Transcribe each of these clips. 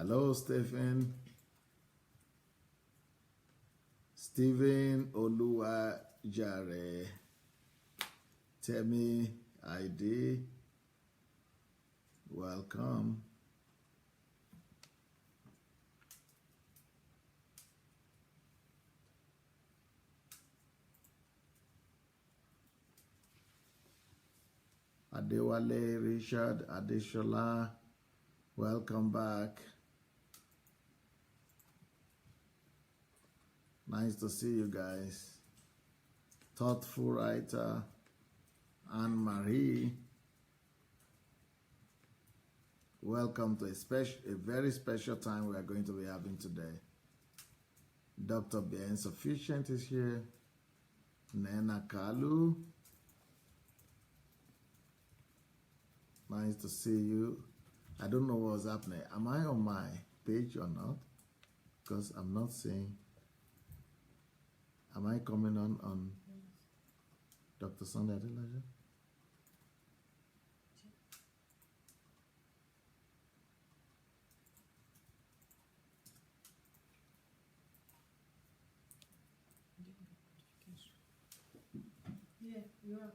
Hello, Stephen. Stephen Oluwajare. Temi ID. Welcome. Adewale, Richard, Adeshola, welcome back. Nice to see you guys. Thoughtful writer, Anne-Marie. Welcome to a very special time we are going to be having today. Dr. Bien Sufficient is here. Nena Kalu. Nice to see you. I don't know what's happening. Am I on my page or not? Because I'm not seeing. Am I coming on Dr. Sunday Adelaja? Yeah, you are.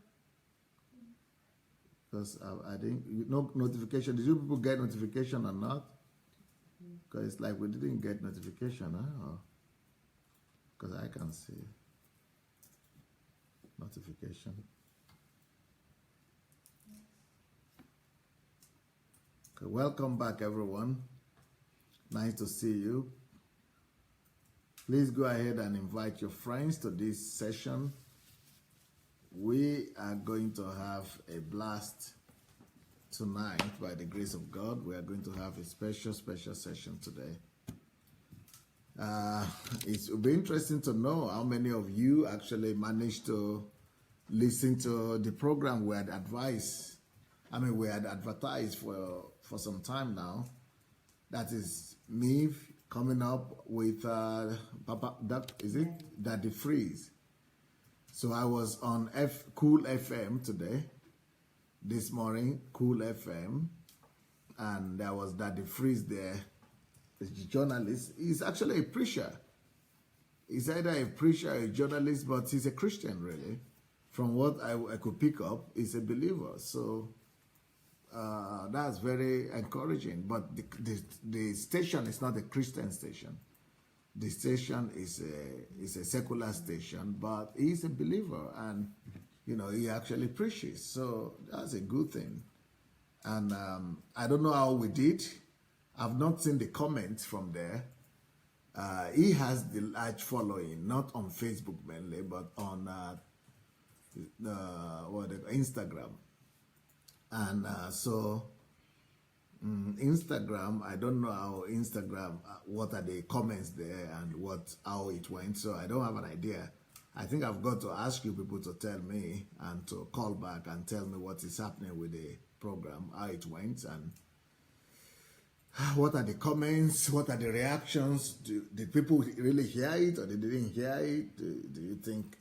Because I think no notification. Did you people get notification or not? Because it's like we didn't get notification, huh? Because I can see notification. Okay, welcome back, everyone. Nice to see you. Please go ahead and invite your friends to this session. We are going to have a blast tonight by the grace of God. We are going to have a special session today. It will be interesting to know how many of you actually managed to listen to the program we had advised. We had advertised for some time now. That is me coming up with Daddy Freeze. So I was on Cool FM today, this morning, Cool FM, and there was Daddy Freeze there. The journalist. He's actually a preacher. He's either a preacher or a journalist, but he's a Christian, really. From what I could pick up, he's a believer. So that's very encouraging. But the station is not a Christian station. The station is a secular station, but he's a believer, and he actually preaches. So that's a good thing. And I don't know how we did. I've not seen the comments from there. He has the large following, not on Facebook mainly, but on Instagram. And Instagram, I don't know how Instagram, what are the comments there and how it went. So I don't have an idea. I think I've got to ask you people to tell me and to call back and tell me what is happening with the program, how it went, and what are the comments? What are the reactions? Did people really hear it or they didn't hear it? Do you think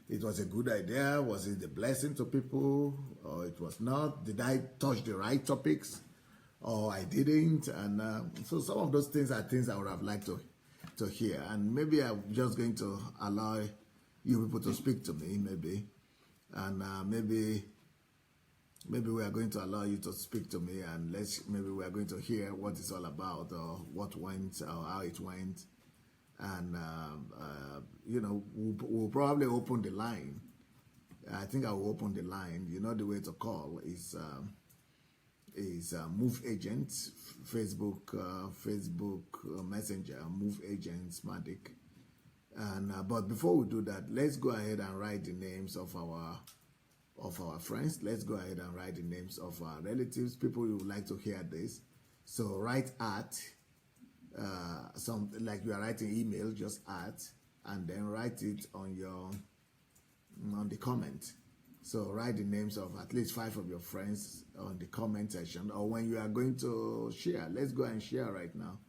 it was a good idea? Was it a blessing to people or it was not? Did I touch the right topics or I didn't? And so some of those things are things I would have liked to hear. And maybe I'm just going to allow you people to speak to me, maybe. And maybe we are going to allow you to speak to me, and maybe we are going to hear what it's all about, or what went, or how it went, and we'll probably open the line. I think I will open the line. The way to call is Move Agents, Facebook Messenger, Move Agents, Matic. And but before we do that, let's go ahead and write the names of our friends. Let's go ahead and write the names of our relatives, people who would like to hear this. So write at, something like you are writing email, just at, and then write it on the comment. So write the names of at least 5 of your friends on the comment section, or when you are going to share. Let's go and share right now.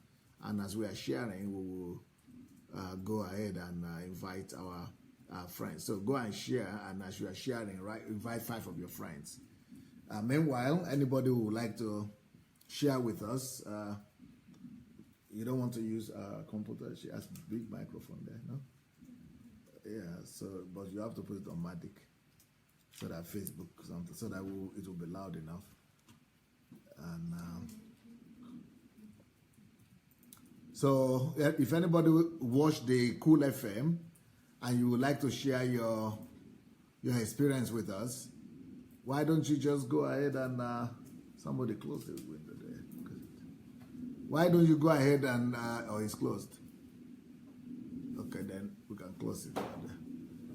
And as we are sharing, we will go ahead and invite our friends. So go and share, and as you are sharing, invite 5 of your friends. Meanwhile, anybody who would like to share with us, You don't want to use a computer? She has a big microphone there, no? Yeah, so, but you have to put it on Matic so that Facebook, something, so that it will be loud enough. And so, if anybody watched the Cool FM and you would like to share your experience with us, why don't you just go ahead and somebody close the window there? Why don't you go ahead and it's closed? Okay, then we can close it.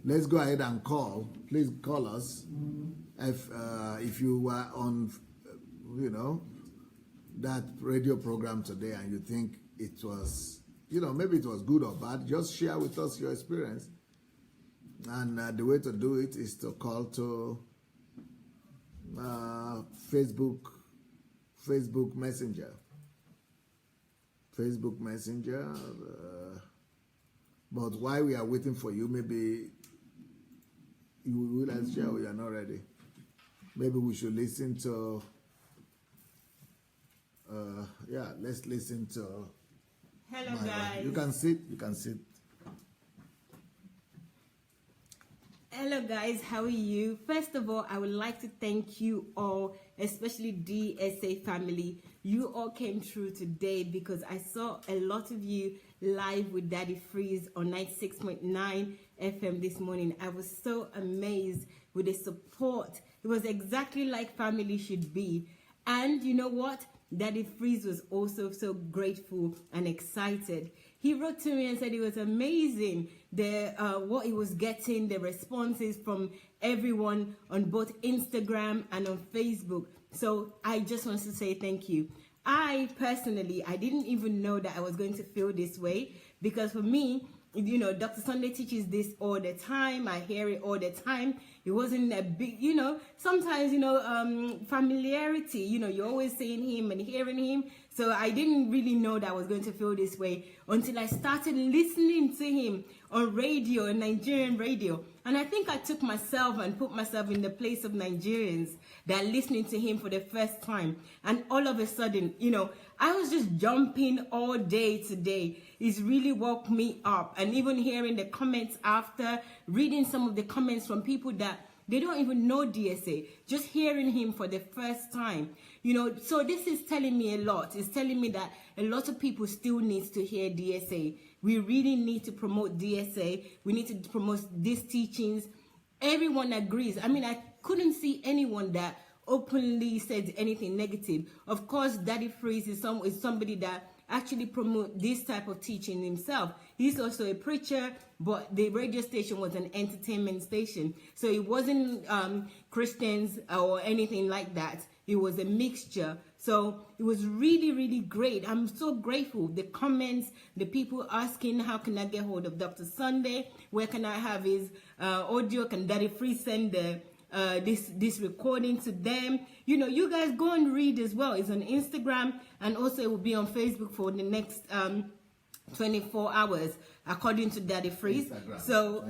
Let's go ahead and call. Please call us if you were on, that radio program today and you think it was, maybe it was good or bad. Just share with us your experience. And the way to do it is to call to Facebook Messenger. Facebook Messenger. But while we are waiting for you, maybe you will share we are not ready. Maybe we should listen to, let's listen to. Hello, guys. You can sit. Hello, guys. How are you? First of all, I would like to thank you all, especially DSA family. You all came through today because I saw a lot of you live with Daddy Freeze on 96.9 FM this morning. I was so amazed with the support. It was exactly like family should be. And you know what? Daddy Freeze was also so grateful and excited. He wrote to me and said it was amazing what he was getting, the responses from everyone on both Instagram and on Facebook. So I just want to say thank you. I personally, I didn't even know that I was going to feel this way, because for me, Dr. Sunday teaches this all the time. I hear it all the time. It wasn't a big, sometimes, familiarity, you're always saying him and hearing him. So I didn't really know that I was going to feel this way until I started listening to him on radio, Nigerian radio. And I think I took myself and put myself in the place of Nigerians that are listening to him for the first time. And all of a sudden, I was just jumping all day today. It's really woke me up. And even hearing the comments after, reading some of the comments from people that they don't even know DSA, just hearing him for the first time. So this is telling me a lot. It's telling me that a lot of people still need to hear DSA. We really need to promote DSA. We need to promote these teachings. Everyone agrees. I mean, I couldn't see anyone that openly said anything negative. Of course, Daddy Freeze is somebody that actually promote this type of teaching himself. He's also a preacher, but the radio station was an entertainment station. So it wasn't Christians or anything like that. It was a mixture. So it was really, really great. I'm so grateful. The comments, the people asking, how can I get hold of Dr. Sunday? Where can I have his audio? Can Daddy Freeze send this recording to them? You guys go and read as well. It's on Instagram, and also it will be on Facebook for the next 24 hours, according to Daddy Freeze. Instagram. So,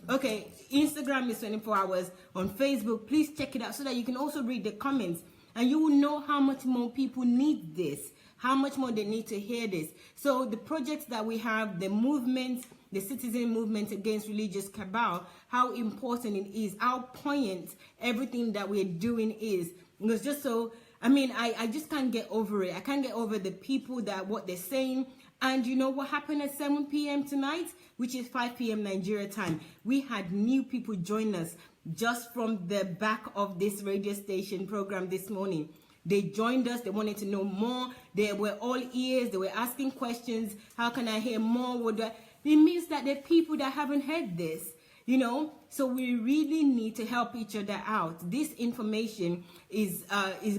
okay, Instagram is 24 hours. On Facebook, please check it out so that you can also read the comments. And you will know how much more people need this, how much more they need to hear this. So the projects that we have, the movement, the citizen movement against religious cabal, how important it is, how poignant everything that we're doing is. It was just so, I just can't get over it. I can't get over the people what they're saying. And you know what happened at 7 p.m. tonight, which is 5 p.m. Nigeria time? We had new people join us just from the back of this radio station program this morning. They joined us. They wanted to know more. They were all ears. They were asking questions. How can I hear more? It means that there are people that haven't heard this. So we really need to help each other out. This information is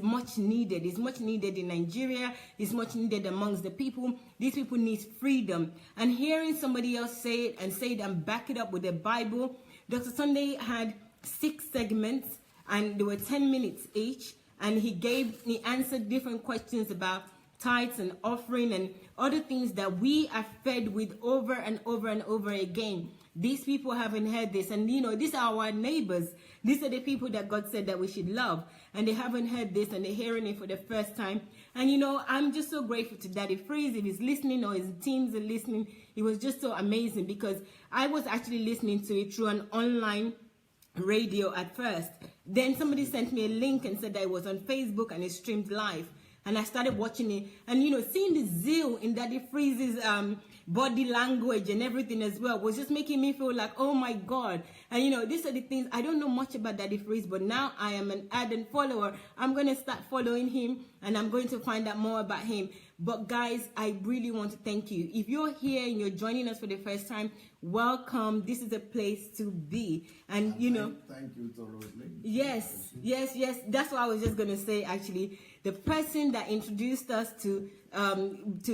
much needed. It's much needed in Nigeria. It's much needed amongst the people. These people need freedom. And hearing somebody else say it and back it up with the Bible. Dr. Sunday had 6 segments, and there were 10 minutes each. And he answered different questions about tithes and offering and other things that we are fed with over and over and over again. these people haven't heard this. And, you know, these are our neighbors. These are the people that God said that we should love. And they haven't heard this, and they're hearing it for the first time. And, you know, I'm just so grateful to Daddy Freeze. If he's listening or his teams are listening, it was just so amazing, because I was actually listening to it through an online radio at first. Then somebody sent me a link and said that it was on Facebook and it streamed live. And I started watching it, and, you know, seeing the zeal in Daddy Freeze's body language and everything as well was just making me feel like, oh my God. And, you know, these are the things. I don't know much about Daddy Freeze, but now I am an ardent follower. I'm going to start following him, and I'm going to find out more about him. But guys, I really want to thank you. If you're here and you're joining us for the first time, welcome. This is a place to be. And you know, thank you to Rosalie. Yes. That's what I was just going to say, actually. The person that introduced us to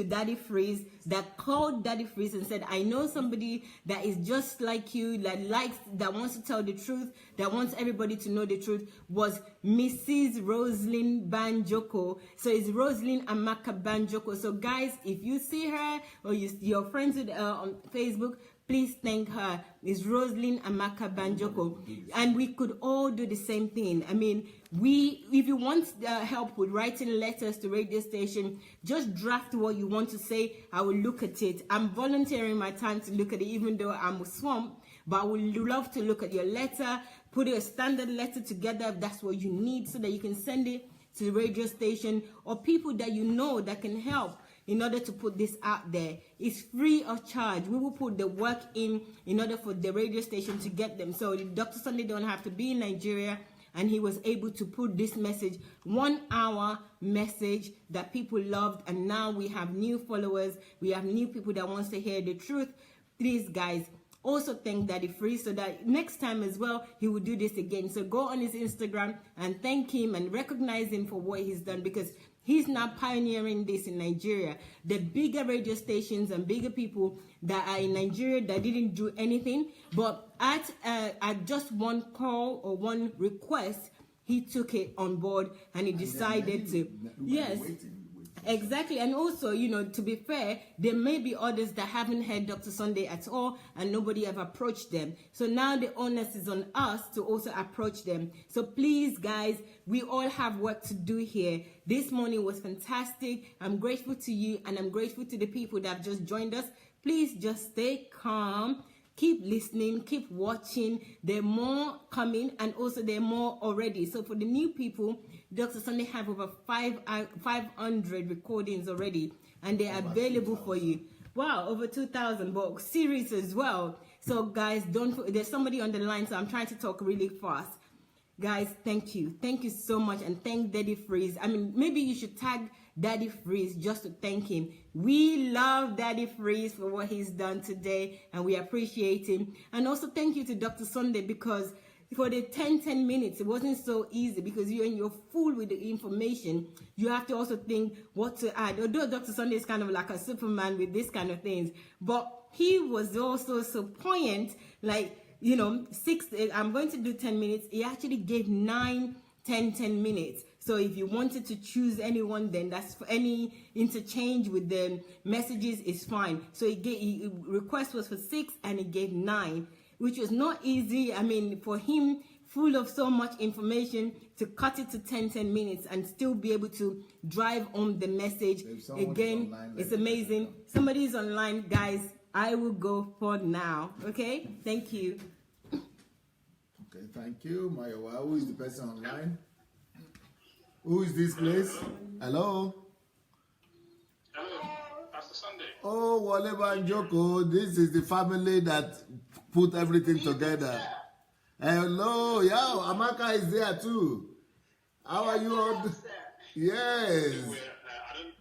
Daddy Freeze, that called Daddy Freeze and said, I know somebody that is just like you, that wants to tell the truth, that wants everybody to know the truth, was Mrs. Rosalind Banjoko. So it's Rosalind Amaka Banjoko. So guys, if you see her or you're friends with her on Facebook, please thank her. It's Rosalind Amaka Banjoko. And we could all do the same thing. I mean, if you want help with writing letters to radio station, just draft what you want to say. I will look at it. I'm volunteering my time to look at it, even though I'm swamped. But I would love to look at your letter, put a standard letter together if that's what you need, so that you can send it to the radio station or people that you know that can help in order to put this out there. It's free of charge. We will put the work in order for the radio station to get them. So Dr. Sunday don't have to be in Nigeria, and he was able to put this message, 1 hour message that people loved. And now we have new followers. We have new people that wants to hear the truth. Please, guys, also thank Daddy Freeze, so that next time as well, he will do this again. So go on his Instagram and thank him and recognize him for what he's done, because he's now pioneering this in Nigeria. The bigger radio stations and bigger people that are in Nigeria that didn't do anything, but at just one call or one request, he took it on board and he decided to. Yes. Exactly. And also, you know, to be fair, there may be others that haven't heard Dr. Sunday at all and nobody have approached them. So now the onus is on us to also approach them. So please, guys, we all have work to do here. This morning was fantastic. I'm grateful to you, and I'm grateful to the people that have just joined us. Please just stay calm. Keep listening, keep watching. There are more coming, and also there are more already. So for the new people, Dr. Sunday have over 500 recordings already, and they are available for you. Wow, over 2,000, but series as well. So guys, there's somebody on the line, so I'm trying to talk really fast. Guys, thank you so much, and thank Daddy Freeze. I mean, maybe you should tag Daddy Freeze just to thank him. We love Daddy Freeze for what he's done today, and we appreciate him. And also thank you to Dr. Sunday, because for the 10 minutes, it wasn't so easy, because you're full with the information. You have to also think what to add. Although Dr. Sunday is kind of like a Superman with this kind of things, but he was also so poignant, like, you know, I'm going to do 10 minutes. He actually gave 10 minutes. So if you wanted to choose anyone, then that's for any interchange with the messages is fine. So request was for 6 and he gave 9, which was not easy. I mean, for him, full of so much information, to cut it to 10 minutes and still be able to drive home the message. Again, it's amazing. Somebody's online, guys. I will go for now. Okay? Thank you. Okay, thank you, Mayowa. Who is the person online? Who is this place? Hello? Hello, Pastor Sunday. Oh, Wale Banjoko. This is the family that put everything together. Hello, yeah, Amaka is there too. How are you all? Yes.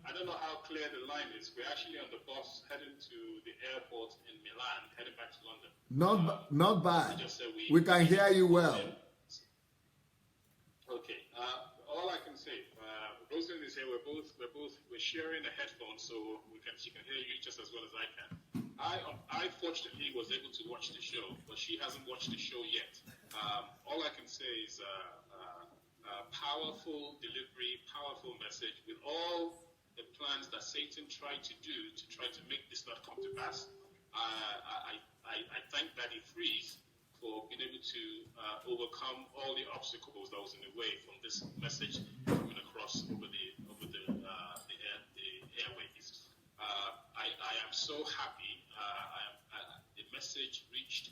I don't know how clear the line is. We're actually on the bus heading to the airport in Milan, heading back to London. Not bad. We can hear you well. Okay. All I can say, Rosalind is here. We're sharing a headphone, so she can hear you just as well as I can. I fortunately was able to watch the show, but she hasn't watched the show yet. All I can say is powerful delivery, powerful message with all the plans that Satan tried to do to try to make this not come to pass. I thank Daddy Freeze for being able to overcome all the obstacles that was in the way from this message coming across over the airways. I am so happy. The message reached.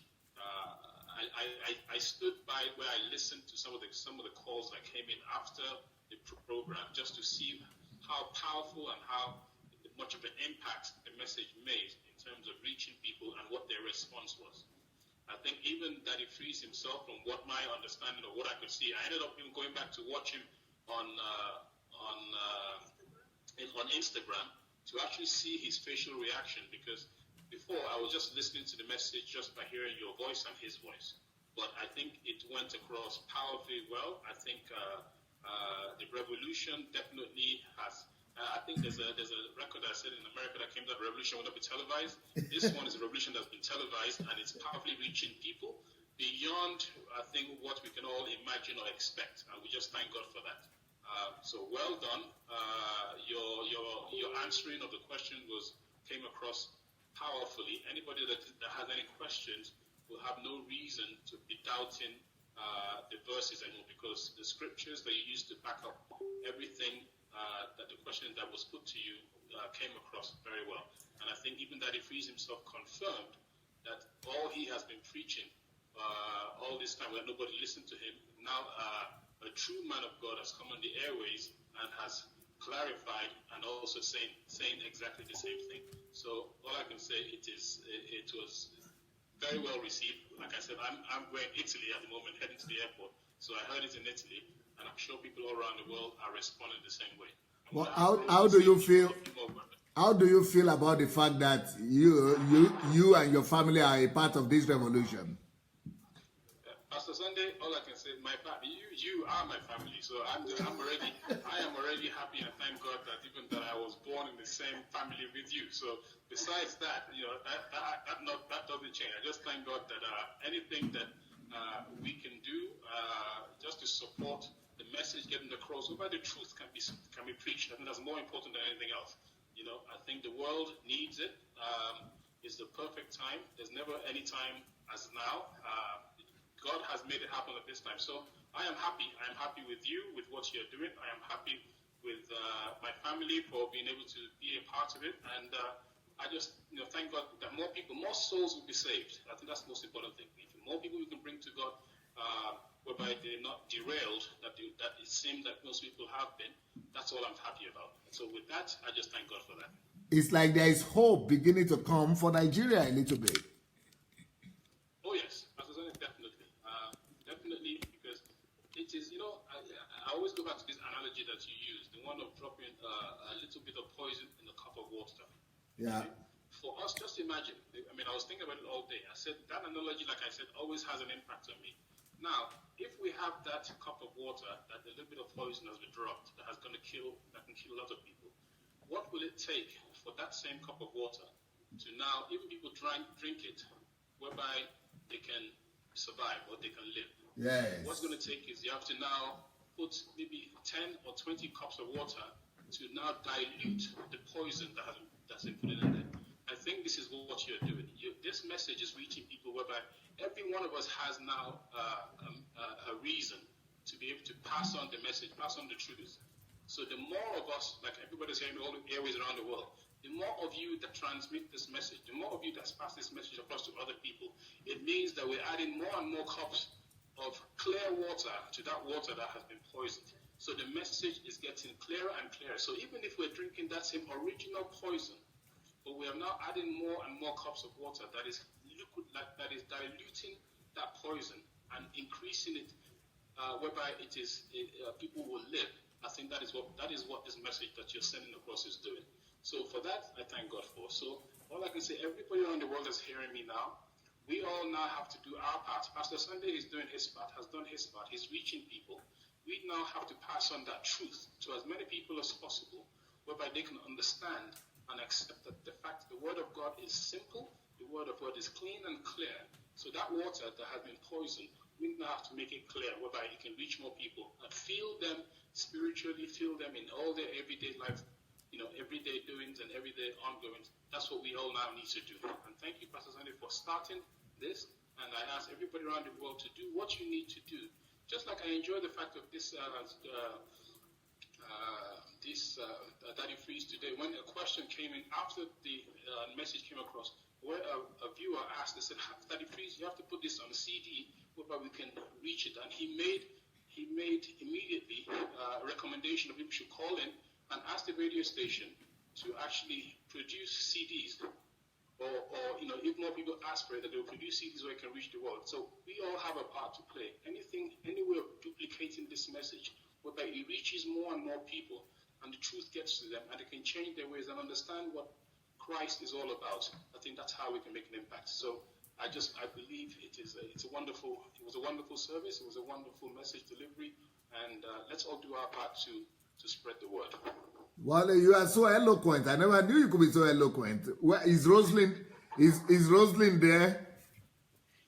I stood by where I listened to some of the calls that came in after the program just to see how powerful and how much of an impact the message made in terms of reaching people and what their response was. I think even Daddy Freeze himself, from what my understanding of what I could see, I ended up even going back to watch him on Instagram to actually see his facial reaction, because before I was just listening to the message just by hearing your voice and his voice. But I think it went across powerfully well. I think the revolution definitely has. I think there's a record I said in America that came that revolution will not be televised. This one is a revolution that's been televised, and it's powerfully reaching people beyond, I think, what we can all imagine or expect. And we just thank God for that. So well done. Your answering of the question came across powerfully. Anybody that has any questions will have no reason to be doubting the verses anymore, because the scriptures that you used to back up everything that the question that was put to you came across very well. And I think even Daddy Freeze himself confirmed that all he has been preaching all this time, where nobody listened to him, now a true man of God has come on the airways and has clarified and also saying exactly the same thing. So all I can say, it was very well received. Like I said, I'm going to Italy at the moment, heading to the airport. So I heard it in Italy, and I'm sure people all around the world are responding the same way. Well, how do you feel? How do you feel about the fact that you and your family are a part of this revolution? Pastor Sunday, all I can say, you are my family. So I am already happy, and thank God that even that I was born in the same family with you. So besides that, that doesn't change. I just thank God that anything that we can do just to support the message getting across, whereby the truth can be preached. I think that's more important than anything else. I think the world needs it. It's the perfect time. There's never any time as now. God has made it happen at this time. So I am happy. I am happy with you, with what you're doing. I am happy with my family for being able to be a part of it. And I just thank God that more souls will be saved. I think that's the most important thing. If more people we can bring to God, whereby they're not derailed, that it seems that most people have been, that's all I'm happy about. And so with that, I just thank God for that. It's like there is hope beginning to come for Nigeria a little bit. Oh yes, definitely, because it is, I always go back to this analogy that you use, the one of dropping a little bit of poison in a cup of water. Yeah. For us, just imagine, I was thinking about it all day. I said, that analogy, like I said, always has an impact on me. Now, if we have that cup of water, that a little bit of poison has been dropped, that can kill a lot of people, what will it take for that same cup of water to now, even people drink it, whereby they can survive or they can live? Yes. What's going to take is you have to now put maybe 10 or 20 cups of water to now dilute the poison that's been put in there. I think this is what you're doing. This message is reaching people whereby every one of us has now a reason to be able to pass on the message, pass on the truth. So the more of us, like everybody's saying all the areas around the world, the more of you that transmit this message, the more of you that pass this message across to other people, it means that we're adding more and more cups of clear water to that water that has been poisoned. So the message is getting clearer and clearer. So even if we're drinking that same original poison, but we are now adding more and more cups of water that is liquid, that is diluting that poison and increasing it, whereby people will live. I think that is what this message that you're sending across is doing. So for that, I thank God for. So all I can say, everybody around the world is hearing me now. We all now have to do our part. Pastor Sunday is doing his part, has done his part. He's reaching people. We now have to pass on that truth to as many people as possible, whereby they can understand and accept that the fact the word of God is simple, the word of God is clean and clear. So that water that has been poisoned, we now have to make it clear, whereby it can reach more people and feel them spiritually, feel them in all their everyday life everyday doings and everyday ongoings. That's what we all now need to do. And thank you, Pastor Sunday, for starting this. And I ask everybody around the world to do what you need to do. Just like I enjoy the fact of this Daddy Freeze today, when a question came in after the message came across, where a viewer asked, they said, Daddy Freeze, you have to put this on a CD whereby we can reach it. And he made immediately a recommendation of people should call in and ask the radio station to actually produce CDs. Or if more people ask for it, that they will produce CDs where it can reach the world. So we all have a part to play. Any way of duplicating this message, whereby it reaches more and more people, and the truth gets to them, and they can change their ways and understand what Christ is all about. I think that's how we can make an impact. So I believe it was a wonderful service. It was a wonderful message delivery, and let's all do our part to spread the word. Well, you are so eloquent. I never knew you could be so eloquent. Where is Rosalind? Is Rosalind there?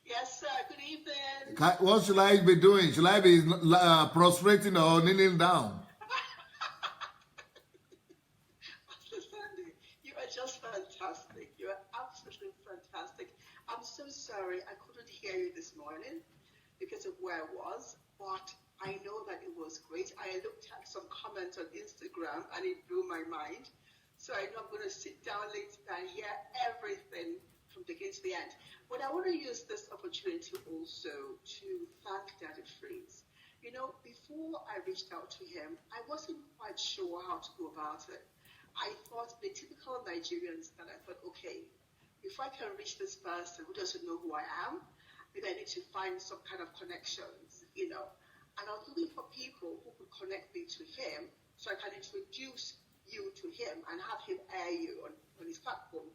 Yes, sir. Good evening. What should I be doing? Should I be prostrating or kneeling down? Pastor Sandy, you are just fantastic. You are absolutely fantastic. I'm so sorry I couldn't hear you this morning because of where I was, but I know that it was great. I looked at some comments on Instagram and it blew my mind. So I know I'm going to sit down later and hear everything from beginning to the end. But I want to use this opportunity also to thank Daddy Freeze. Before I reached out to him, I wasn't quite sure how to go about it. I thought the typical Nigerians that I thought, okay, if I can reach this person who doesn't know who I am, maybe I need to find some kind of connections, And I was looking for people who could connect me to him so I can introduce you to him and have him air you on his platform.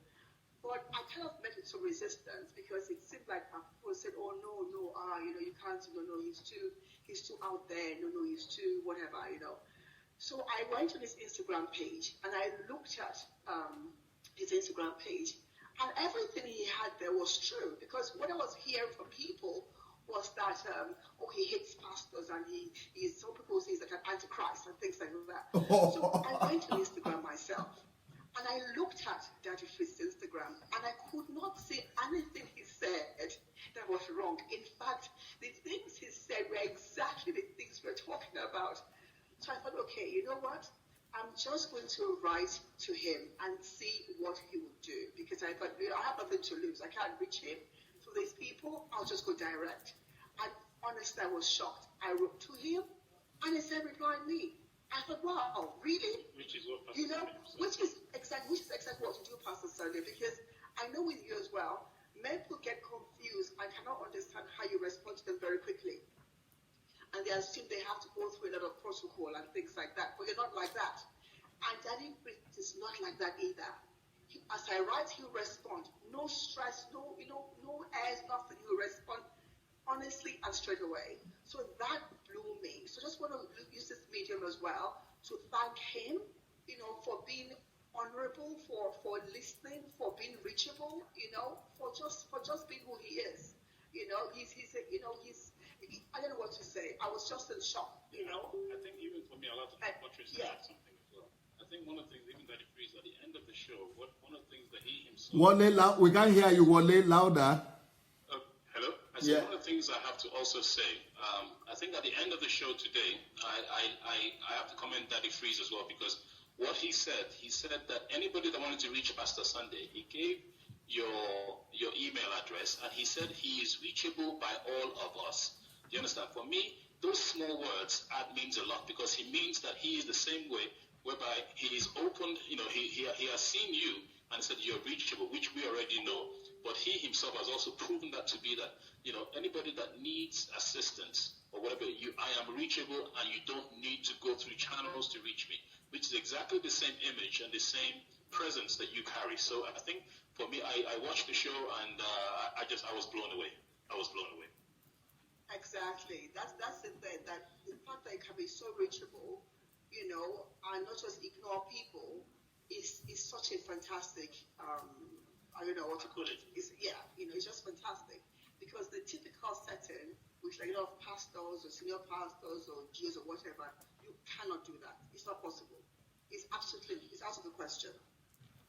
But I kind of met with some resistance because it seemed like people said, oh, no, you can't, no, he's too out there, no, he's too whatever, So I went on his Instagram page and I looked at his Instagram page, and everything he had there was true, because what I was hearing from people was that he hates pastors and some people say he's like an antichrist and things like that. So I went to Instagram myself and I looked at Daddy Freeze's Instagram and I could not see anything he said that was wrong. In fact, the things he said were exactly the things we're talking about. So I thought, okay, you know what? I'm just going to write to him and see what he will do, because I thought, I have nothing to lose. I can't reach him. To these people, I'll just go direct. And honestly, I was shocked. I wrote to him, and he said, reply me. I thought, wow, really? Which is what which is exactly what you do, Pastor Sunday, because I know with you as well, men will get confused and cannot understand how you respond to them very quickly. And they assume they have to go through a lot of protocol and things like that. But you're not like that. And Daddy Freeze is not like that either. As I write, he'll respond. No stress, no airs, nothing. He'll respond honestly and straight away. So that blew me. So just want to use this medium as well to thank him, for being honorable, for listening, for being reachable, for just being who he is. I don't know what to say. I was just in shock, I think even for me, I'll have to buttress that something as well. I think one of the things, even Daddy Freeze, at the end of the show, one of the things that he himself... we can't hear you, Wale, louder. Hello? I said one of the things I have to also say, I think at the end of the show today, I have to comment Daddy Freeze as well, because what he said that anybody that wanted to reach Pastor Sunday, he gave your email address, and he said he is reachable by all of us. Do you understand? For me, those small words means a lot, because he means that he is the same way, whereby he is opened, he has seen you and said you're reachable, which we already know. But he himself has also proven that to be that, anybody that needs assistance or whatever, I am reachable, and you don't need to go through channels to reach me, which is exactly the same image and the same presence that you carry. So I think for me, I watched the show and I was blown away. I was blown away. Exactly. That's the thing, that the fact that it can be so reachable, and not just ignore people is such a fantastic, I don't know what to call it. It's just fantastic, because the typical setting, which like a lot of pastors or senior pastors or GOs or whatever, you cannot do that. It's not possible. is out of the question,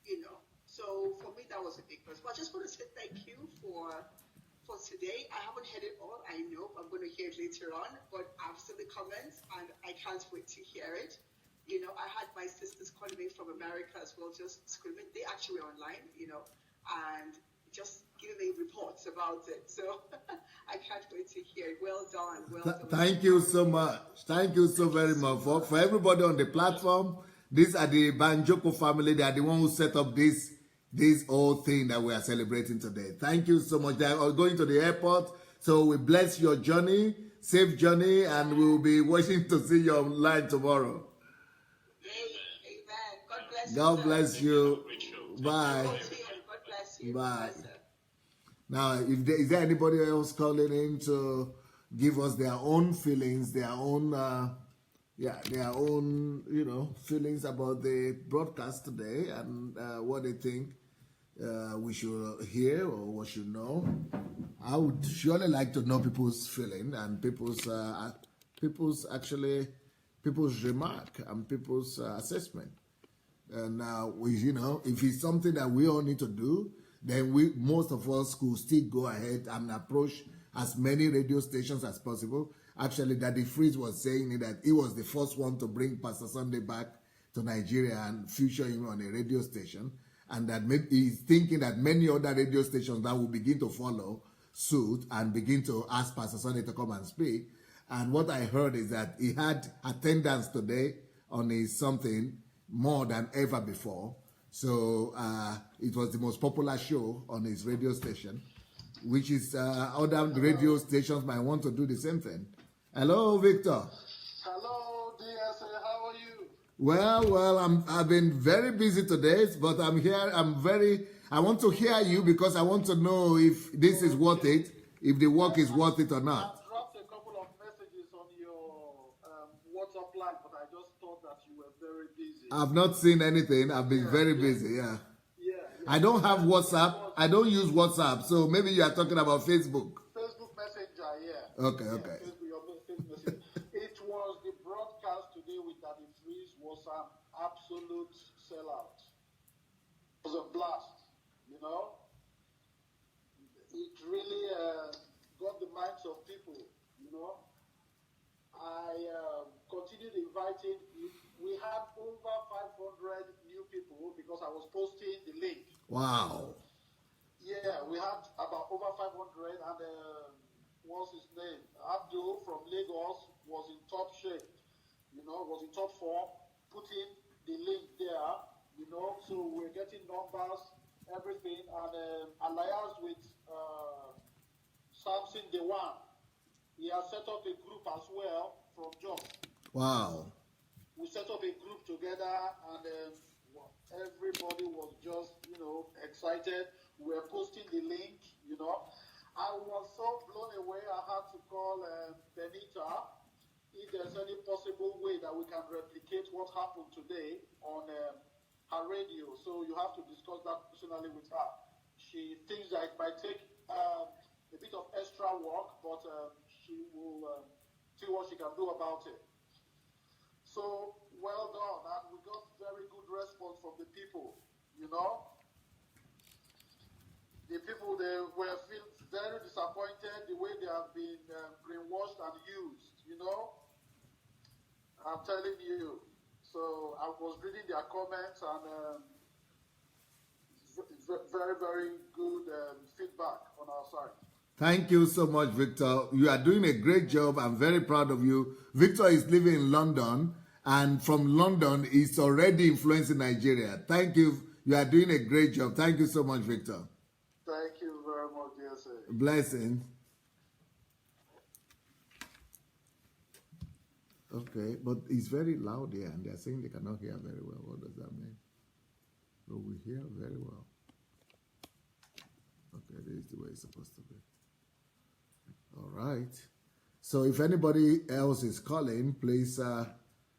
you know. So for me, that was a big plus. But I just want to say thank you for today. I haven't heard it all. I know I'm going to hear it later on, but I've seen the comments and I can't wait to hear it. You know, I had my sisters calling me from America as well, just screaming. They actually were online, you know, and just giving me reports about it. So I can't wait to hear it. Well done. Well done. Thank you so much. Thank you so very much. For everybody on the platform, these are the Banjoko family. They are the one who set up this whole thing that we are celebrating today. Thank you so much. They are going to the airport. So we bless your journey, safe journey, and we will be waiting to see you online tomorrow. Amen. God bless you. Bye. God bless you. Bye. Now, is there anybody else calling in to give us their own feelings, their own, feelings about the broadcast today and what they think we should hear or what should know? I would surely like to know people's feeling and people's remark and people's assessment. And now, if it's something that we all need to do, then most of us could still go ahead and approach as many radio stations as possible. Actually, Daddy Freeze was saying that he was the first one to bring Pastor Sunday back to Nigeria and feature him on a radio station, and that he's thinking that many other radio stations now will begin to follow suit and begin to ask Pastor Sunday to come and speak. And what I heard is that he had attendance today on his something more than ever before. So it was the most popular show on his radio station, which is other radio stations might want to do the same thing. Hello, Victor. Hello, DSA. How are you? Well, I've been very busy today, but I'm here. I want to hear you because I want to know if this is worth it, if the work is worth it or not. I dropped a couple of messages on your WhatsApp line, but I just thought that you were very busy. I've not seen anything. I've been very busy, yeah. I don't have WhatsApp. I don't use WhatsApp, so maybe you are talking about Facebook. Facebook Messenger, yeah. Okay. Facebook Messenger. It was the broadcast today with Daddy Freeze was an absolute sellout. It was a blast, you know. It really got the minds of people, you know. I continued inviting. We had over 500 new people because I was posting the link. Wow. Yeah, we had about over 500, and what's his name? Abdul from Lagos was in top shape, you know, was in top form, putting the link there, you know, so we're getting numbers, everything, and Alliance with Samson Dewan. He has set up a group as well from Jos. Wow. We set up a group together, and everybody was just, you know, excited. We were posting the link, you know. I was so blown away, I had to call Benita if there's any possible way that we can replicate what happened today on her radio. So you have to discuss that personally with her. She thinks that it might take a bit of extra work, but she will see what she can do about it. So, well done, and we got very good response from the people, you know. The people, they were feeling very disappointed the way they have been brainwashed and used, you know. I'm telling you. So, I was reading their comments, and very, very good feedback on our side. Thank you so much, Victor. You are doing a great job. I'm very proud of you. Victor is living in London, and from London, he's already influencing Nigeria. Thank you. You are doing a great job. Thank you so much, Victor. Thank you very much, dear sir. Blessing. Okay, but it's very loud here, and they're saying they cannot hear very well. What does that mean? But we hear very well. Okay, this is the way it's supposed to be. All right. So if anybody else is calling, please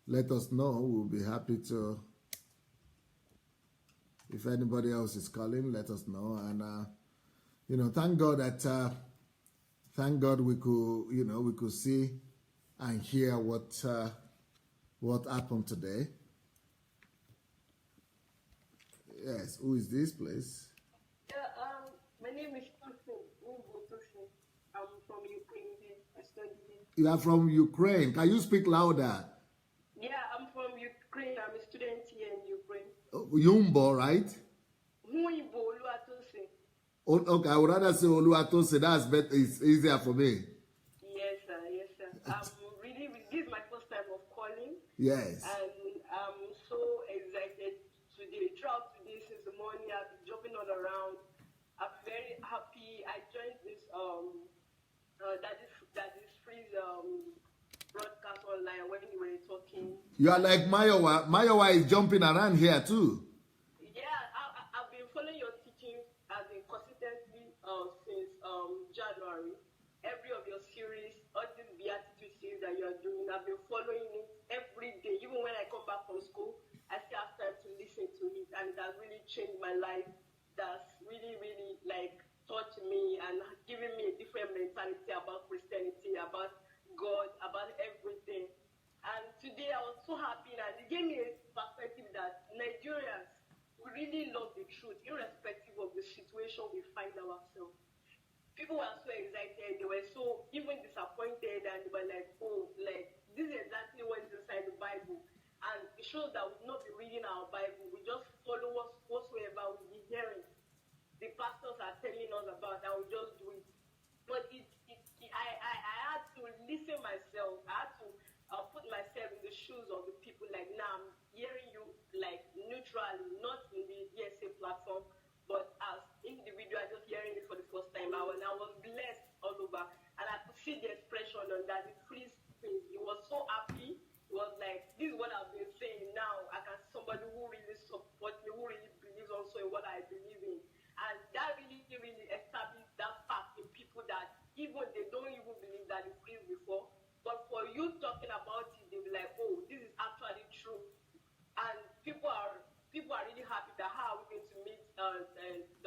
let us know. We'll be happy to. If anybody else is calling, let us know. And thank God that we could we could see and hear what happened today. Yes, who is this, please? Yeah, my name is Fruitful. I'm from Ukraine here. I study here. You are from Ukraine. Can you speak louder? Yeah, I'm from Ukraine. I'm a student here in Ukraine. Yumbo, right? Okay, I would rather say Oluwatose. That's better. It's easier for me. Yes, sir. Yes, sir. This is my first time of calling. Yes. And I'm so excited today. Throughout today, since the morning, I've been jumping all around. I'm very happy. I joined this that is free broadcast online when you were talking. You are like Mayowa. Mayowa is jumping around here too. Yeah, I've been following your teachings as in consistently since January. Every of your series, all these beatitude series that you are doing, I've been following it every day. Even when I come back from school, I still have time to listen to it, and it has really changed my life. That's really, really like touched me and given me a different mentality about Christianity, about God, about everything. And today I was so happy that it gave me a perspective that Nigerians, we really love the truth, irrespective of the situation we find ourselves. People were so excited, they were so even disappointed, and they were like, oh, like, this is exactly what is inside the Bible. And it shows that we will not be reading our Bible, we just follow whatsoever we be hearing. The pastors are telling us about, and we just do it. But I had to listen myself. I had to put myself in the shoes of the people. Like, now I'm hearing you like neutrally, not in the DSA platform, but as individual, just hearing it for the first time. I was blessed all over, and I could see the expression on that. The freeze face. He was so happy. It was like, this is what I've been saying. Now I can see somebody who really supports me, who really believes also in what I believe in. And that really, really established that fact in people that even they don't even believe that it is before. But for you talking about it, they'll be like, oh, this is actually true. And people are really happy that how are we going to meet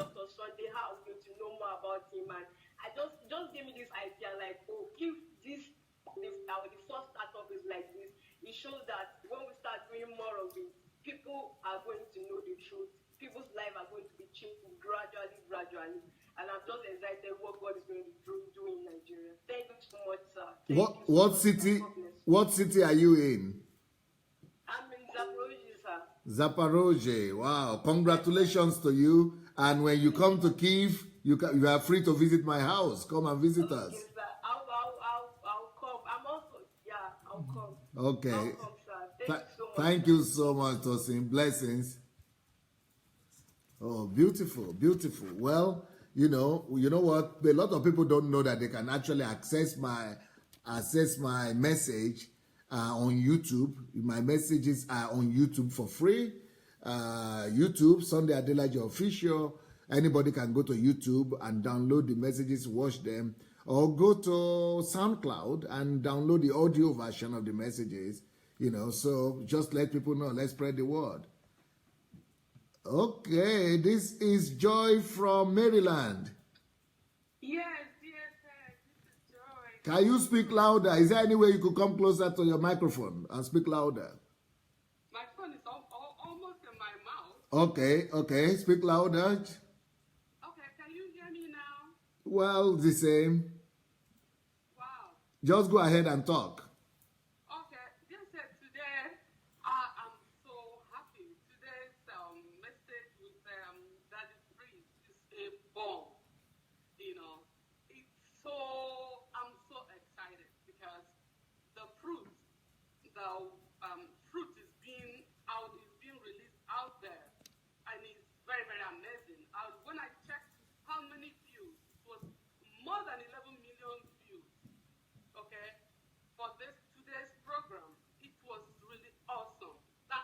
Dr. Sunday, how are we going to know more about him. And I just gave me this idea like, oh, if the first startup is like this, it shows that when we start doing more of it, people are going to know the truth. People's lives are going to be changed gradually. And I'm just excited what God is going to do in Nigeria. Thank you so much, sir. What city are you in? I'm in Zaporozhye, sir. Zaporozhye. Wow. Congratulations to you. And when you come to Kyiv, you are free to visit my house. Come and visit us. Yes, sir. I'll come. I'll come. Okay. I'll come, sir. Thank you so much, Tosin. Blessings. Oh, beautiful, beautiful. Well, you know what? A lot of people don't know that they can actually access my message on YouTube. My messages are on YouTube for free. YouTube, Sunday Adelaja Official. Anybody can go to YouTube and download the messages, watch them, or go to SoundCloud and download the audio version of the messages. So just let people know. Let's spread the word. Okay, this is Joy from Maryland. Yes, sir. This is Joy. Can you speak louder? Is there any way you could come closer to your microphone and speak louder? My phone is almost in my mouth. Okay. Speak louder. Okay, can you hear me now? Well, the same. Wow. Just go ahead and talk. Okay, just said today, I'm so happy. Today's message with that is free is a bomb. I'm so excited because the fruit is being released out there, and it's very, very amazing. When I checked how many views, it was more than 11 million views. Okay, for today's program, it was really awesome.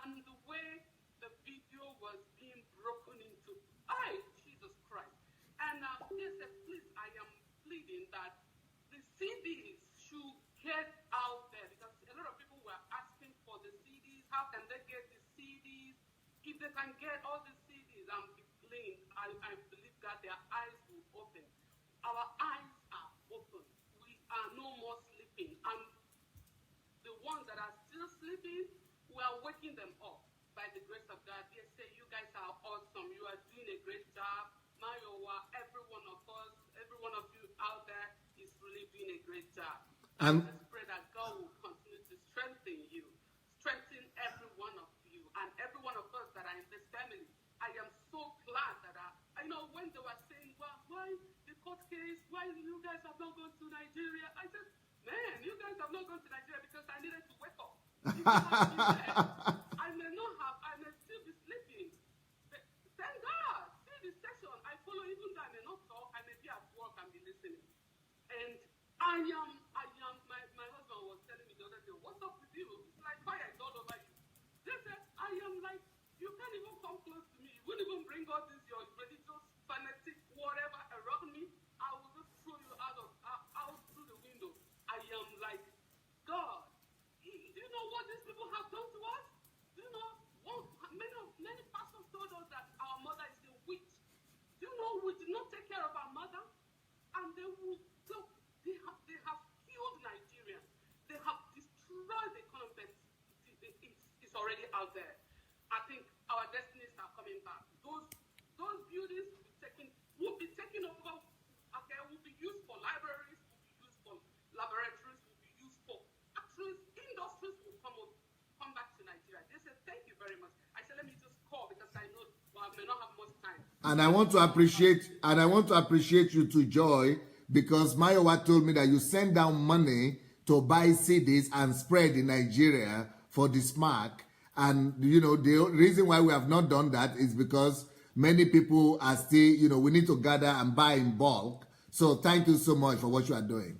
And the way the video was being broken into, Jesus Christ. And they said, please, I am pleading that the CDs should get out there, because a lot of people were asking for the CDs. How can they get the CDs? If they can get all the CDs, I'm declaring, I believe that their eyes will open. Our eyes are open. We are no more sleeping. And the ones that are still sleeping, we are waking them up by the grace of God. They say you guys are awesome. You are doing a great job. Mayowa, every one of us, every one of you out there is really doing a great job. And I just pray that God will continue to strengthen you, strengthen every one of you, and every one of us that are in this family. I am so glad that I know when they were saying, well, why the court case, why you guys have not gone to Nigeria? I said, man, you guys have not gone to Nigeria because I needed to wake up. If I had been there, I may not have, I may still be sleeping. But thank God. See the session. I follow, even though I may not talk, I may be at work and be listening. And my husband was telling me the other day, what's up with you? It's like fire is all over you. They said, I am like, you can't even come close to me. You wouldn't even bring all this, your religious, fanatic, whatever around me. I will just throw you out through the window. I am like, God, do you know what these people have done to us? Do you know many pastors told us that our mother is a witch. Do you know we did not take care of our mother? And they have killed Nigerians. They have destroyed the economy. It's already out there. I think our destinies are coming back. Those buildings will be taken over. Okay, will be used for libraries, will be used for laboratories, will be used for actually industries will come back to Nigeria. They said, thank you very much. I said, let me just call because I know I may not have much time. And I want to appreciate you to Joy, because Mayowa told me that you send down money to buy CDs and spread in Nigeria for the SMAC. And, you know, the reason why we have not done that is because many people are still, you know, we need to gather and buy in bulk. So thank you so much for what you are doing.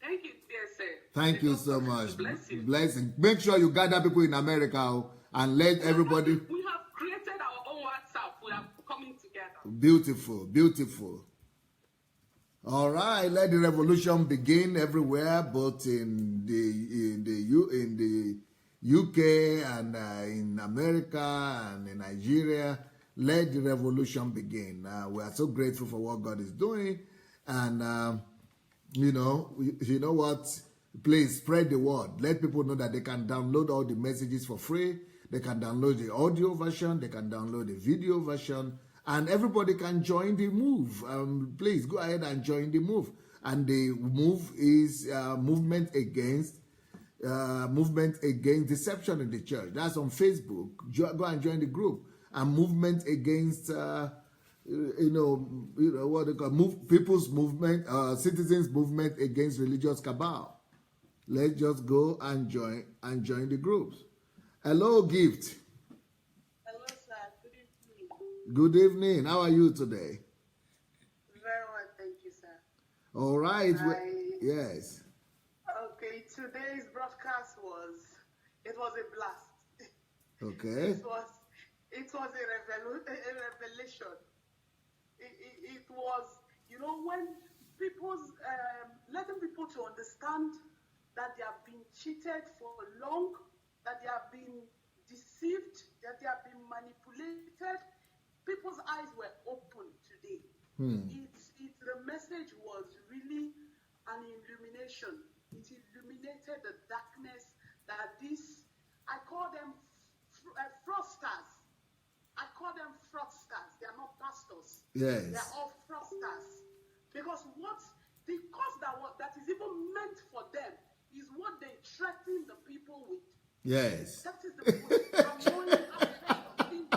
Thank you, dear sir. Thank you so much. Bless you. Blessing. Make sure you gather people in America and let everybody. We have created our own WhatsApp. We are coming together. Beautiful, beautiful. All right, let the revolution begin everywhere, both in the UK and in America and in Nigeria. Let the revolution begin. We are so grateful for what God is doing, and you know what? Please spread the word. Let people know that they can download all the messages for free. They can download the audio version. They can download the video version. And everybody can join the move. Please go ahead and join the move. And the move is movement against deception in the church. That's on Facebook. Go and join the group. And movement against what they call people's movement, citizens movement against religious cabal. Let's just go and join the groups. Hello, Gift. Good evening. How are you today? Very well, thank you, sir. All right. Yes. Okay, today's broadcast was a blast. Okay. It was a revelation. It was, when letting people to understand that they have been cheated for long, that they have been deceived, that they have been manipulated. People's eyes were open today. The message was really an illumination. It illuminated the darkness that I call them fraudsters. I call them fraudsters. They are not pastors. Yes. They are all fraudsters. Because the cause that is even meant for them is what they threaten the people with. Yes. That is the most annoying aspect of it.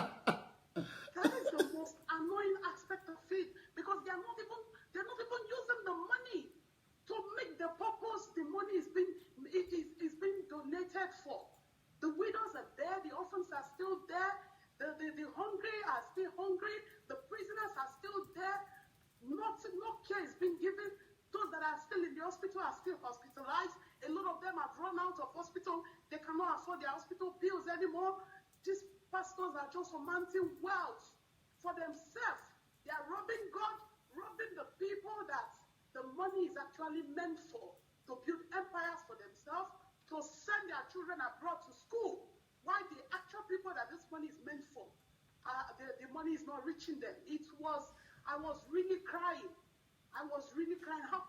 That is the most annoying aspect of it, because they're not even using the money to make the purpose the money is being donated for. The widows are there, the orphans are still there, the hungry are still hungry, the prisoners are still there. No care is being given. Those that are still in the hospital are still hospitalized. A lot of them have run out of hospital. They cannot afford their hospital bills anymore. These pastors are just amassing wealth for themselves. They are robbing God, robbing the people that the money is actually meant for, to build empires for themselves, to send their children abroad to school. Why the actual people that this money is meant for, the money is not reaching them. I was really crying. How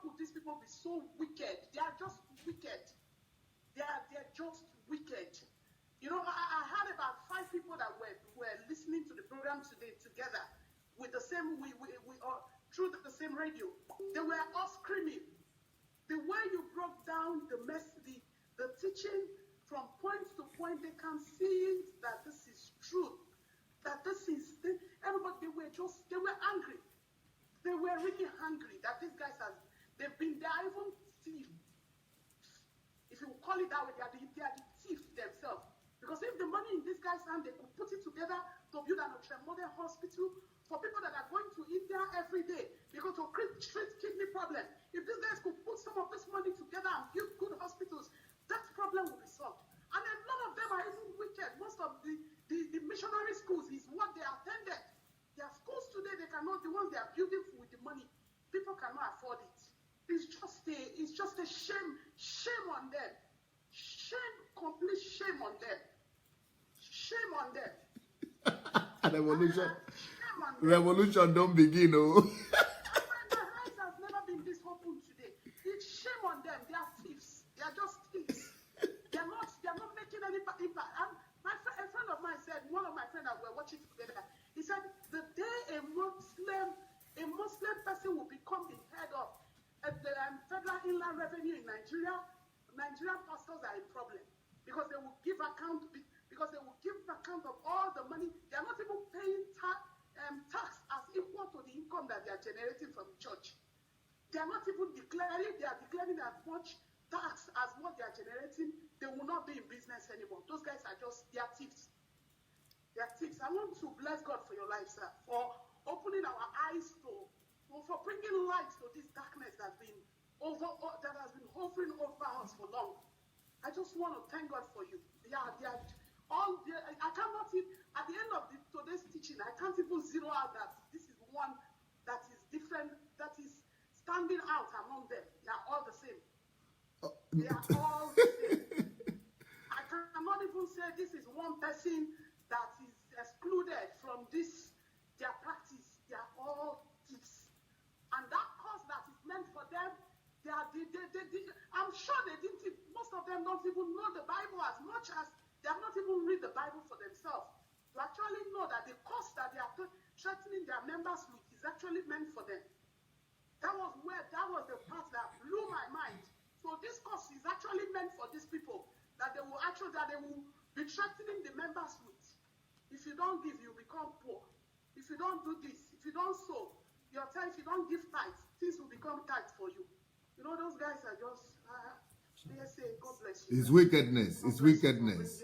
could these people be so wicked? They are just wicked. They're just wicked. I had about 5 together with the same, we through the same radio. They were all screaming. The way you broke down the teaching from point to point, they can see that this is truth. That this is, everybody, they were angry. They were really hungry that these guys they've been there, even thieves. If you call it that way, they are the thieves themselves. Because if the money in this guy's hand, they could put it together to build an ultra-modern hospital for people that are going to India every day because to treat kidney problem. If these guys could put some of this money together and build good hospitals, that problem will be solved. And a lot of them are even wicked. Most of the missionary schools is what they attended. Their schools today, the ones they are building with the money, people cannot afford it. It's just a shame on them. Complete shame on them. Shame on them. Revolution don't begin, oh. My eyes has never been this open today. It's shame on them. They are thieves. They are just thieves. They are not making any impact. A friend of mine said, one of my friends that were watching together, he said, the day a Muslim person will become the head of the Federal Inland Revenue in Nigeria, Nigerian pastors are a problem because they will give account of all the money. They are not even paying tax as equal to the income that they are generating from the church. They are not even declaring. They are declaring as much tax as what they are generating. They will not be in business anymore. Those guys are they are thieves. They are thieves. I want to bless God for your life, sir, for opening our eyes for bringing light to this darkness that has been hovering over us for long. I just want to thank God for you. I cannot even, at the end of today's teaching, I can't even zero out that this is one that is different, that is standing out among them. They are all the same. They are all the same. I cannot even say this is one person that is excluded from their practice. They are all thieves. And that cause that is meant for them, I'm sure most of them don't even know the Bible as much as they have not even read the Bible for themselves. To actually know that the cause that they are threatening their members with is actually meant for them. That was the part that blew my mind. So this cause is actually meant for these people that they will be threatening the members with. If you don't give, you become poor. If you don't do this, if you don't sow, if you don't give tithes, things will become tight for you. You know, those guys are just, they say, God bless you. It's wickedness. It's wickedness.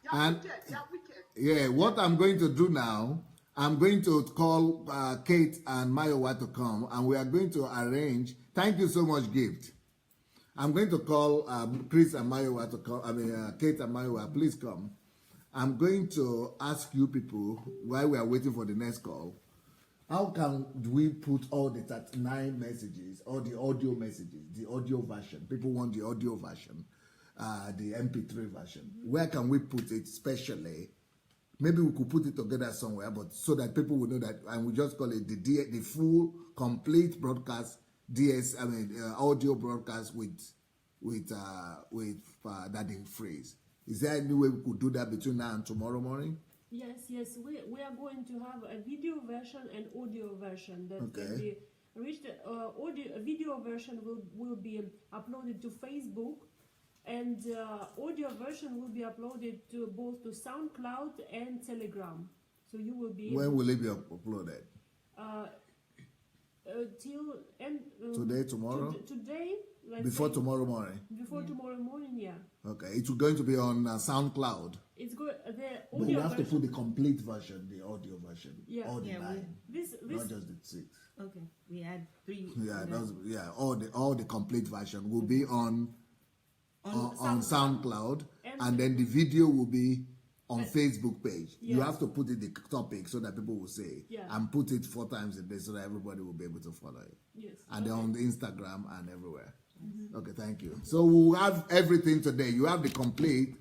They are wicked. They are wicked. Yeah, what I'm going to do now, I'm going to call Kate and Mayowa to come, and we are going to arrange. Thank you so much, Gift. I'm going to call Chris and Mayowa to come. Kate and Mayowa, please come. I'm going to ask you people, while we are waiting for the next call, how can we put all the 39 messages, all the audio messages, the audio version? People want the audio version, the MP3 version. Where can we put it specially? Maybe we could put it together somewhere, but so that people will know that, and we just call it the full, complete broadcast, audio broadcast with that phrase. Is there any way we could do that between now and tomorrow morning? Yes, we are going to have a video version and audio version that can be reached. Video version will be uploaded to Facebook, and audio version will be uploaded to both to SoundCloud and Telegram. So you will be. When will it be uploaded? Today, tomorrow. Today. Before tomorrow morning. Before tomorrow morning, yeah. Okay, it's going to be on SoundCloud. It's good. The but we have to put the complete version, the audio version. Yeah, all the 9, not just the 6. Okay, we had 3. Yeah, all the complete version will be on SoundCloud, and then the video will be on Facebook page. Yes. You have to put it the topic so that people will say and put it 4 times a day so that everybody will be able to follow it. Yes. And then on the Instagram and everywhere. Mm-hmm. Okay, thank you. So we'll have everything today. You have the complete,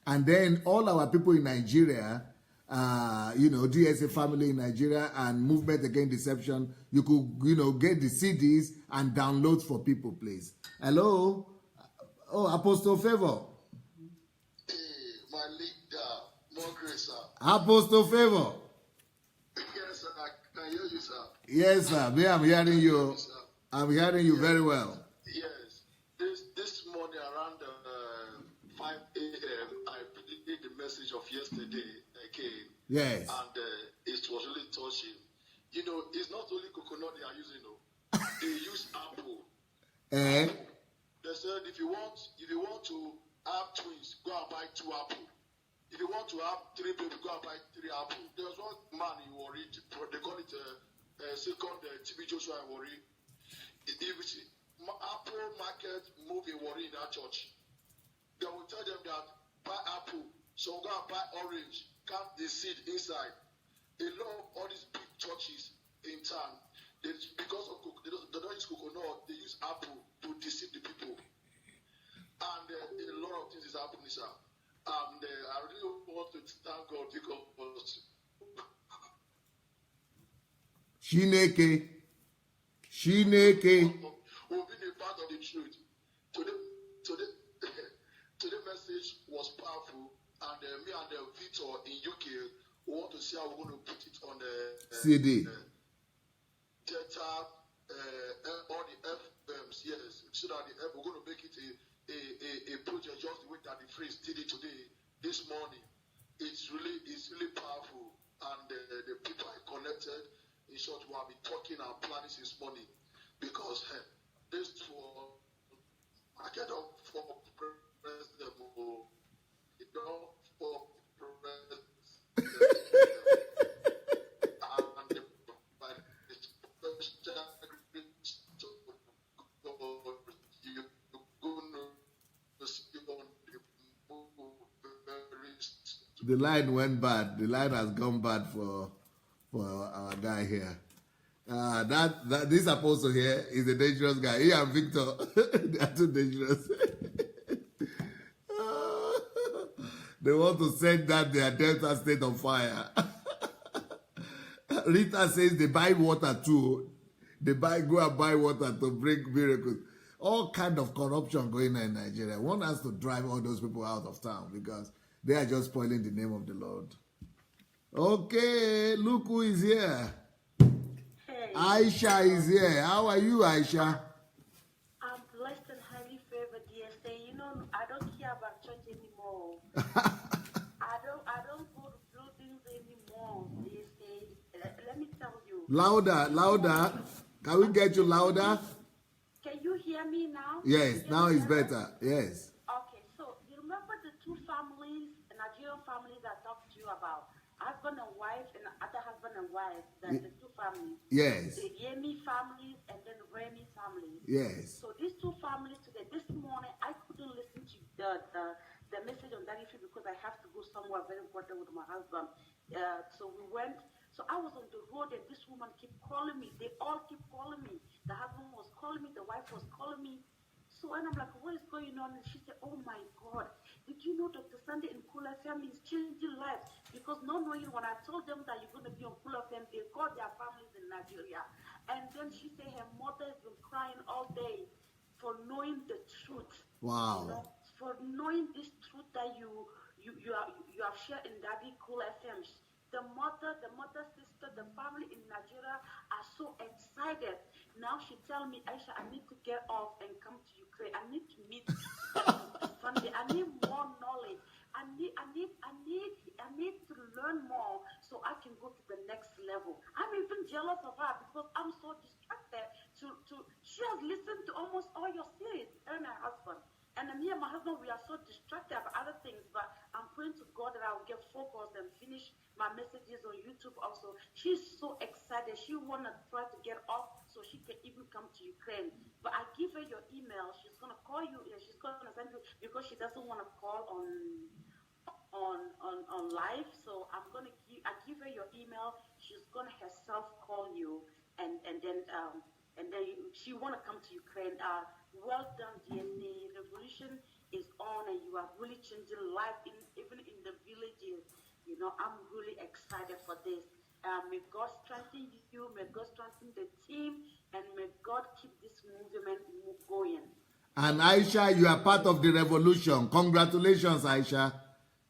and then all our people in Nigeria, DSA family in Nigeria and Movement Against Deception, you could, get the CDs and download for people, please. Hello? Oh, Apostle Favor. Hey, my leader. More grace, sir. Apostle Favor. Yes, sir. can hear you, sir. Yes, sir. Me, I'm hearing you. I'm hearing you very well. Yes. This morning around 5 a.m., I did the message of yesterday again. Yes. And it was really touching. You know, it's not only coconut they are using, no. They use apple. Apple. They said if you want to have twins, go and buy 2 apples. If you want to have 3 babies, go and buy 3 apples. There was one man in Warri, they call it second TB Joshua in Warri. If you see apple market move in Warri in that church, they will tell them that buy apple, so go and buy orange, count the seed inside. A lot of all these big churches in town, because of they don't use coconut, they use apple to deceive the people. And a lot of things is happening, sir. And I really want to thank God because Shineke. we've been a part of the truth. Today message was powerful, and me and Victor in UK we want to see how we're going to put it on the CD. Data, all the FMs, yes, so that we're going to make it a project just the way that the phrase did it today, this morning. It's really powerful, and the people are connected. In short, we have been talking and planning since morning because this for market of for president, you know, for president. The line went bad. The line has gone bad for our guy here. This apostle here is a dangerous guy. He and Victor, they are too dangerous. They want to set that their Delta state on fire. Rita says they buy water too. Go and buy water to bring miracles. All kind of corruption going on in Nigeria. One has to drive all those people out of town because they are just spoiling the name of the Lord. Okay, look who is here. Hey. Aisha is here. How are you, Aisha? I'm blessed and highly favored, DSA. You know, I don't care about church anymore. I don't go to buildings anymore, DSA. Let me tell you. Louder. Can we get you louder? Can you hear me now? Yes, now it's better. Yes. Okay, so you remember the 2 families, the Nigerian families I talked to you about? Husband and wife and other husband and wife, the 2 families. Yes. The Yemi families and then the Remy families. Yes. So these 2 families today, this morning, I couldn't listen to the message on Daddy Free because I have to go somewhere very important with my husband. So we went. So I was on the road and this woman kept calling me. They all keep calling me. The husband was calling me. The wife was calling me. So and I'm like, what is going on? And she said, oh my God, did you know Dr. Sunday and Cool FM is changing lives? Because not knowing when I told them that you're going to be on Cool FM, they called their families in Nigeria. And then she said her mother has been crying all day for knowing the truth. Wow. You know, for knowing this truth that you have shared in Daddy Cool FM. The mother, sister, the family in Nigeria are so excited. Now she tell me, Aisha, I need to get off and come to Ukraine. I need to meet Sunday. I need more knowledge. I need to learn more so I can go to the next level. I'm even jealous of her because I'm so distracted. She has listened to almost all your series, her and her husband. And me and my husband, we are so distracted about other things, but I'm praying to God that I will get focused and finish my messages on YouTube also. She's so excited. She want to try to get off so she can even come to Ukraine. But I give her your email. She's going to call you and she's going to send you because she doesn't want to call on live. So I give her your email. She's going to herself call you and then she want to come to Ukraine. Well done, DNA. Revolution is on, and you are really changing life, even in the villages. You know, I'm really excited for this. May God strengthen you. May God strengthen the team, and may God keep this movement going. And Aisha, you are part of the revolution. Congratulations, Aisha.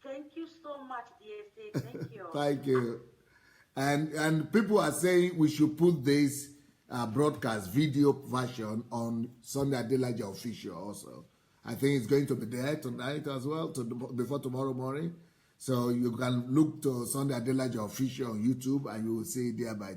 Thank you so much, DSA. Thank you. Thank you. And people are saying we should put this broadcast video version on Sunday Adelaja official also. I think it's going to be there tonight as well, before tomorrow morning. So you can look to Sunday Adelaja official on YouTube, and you will see it there by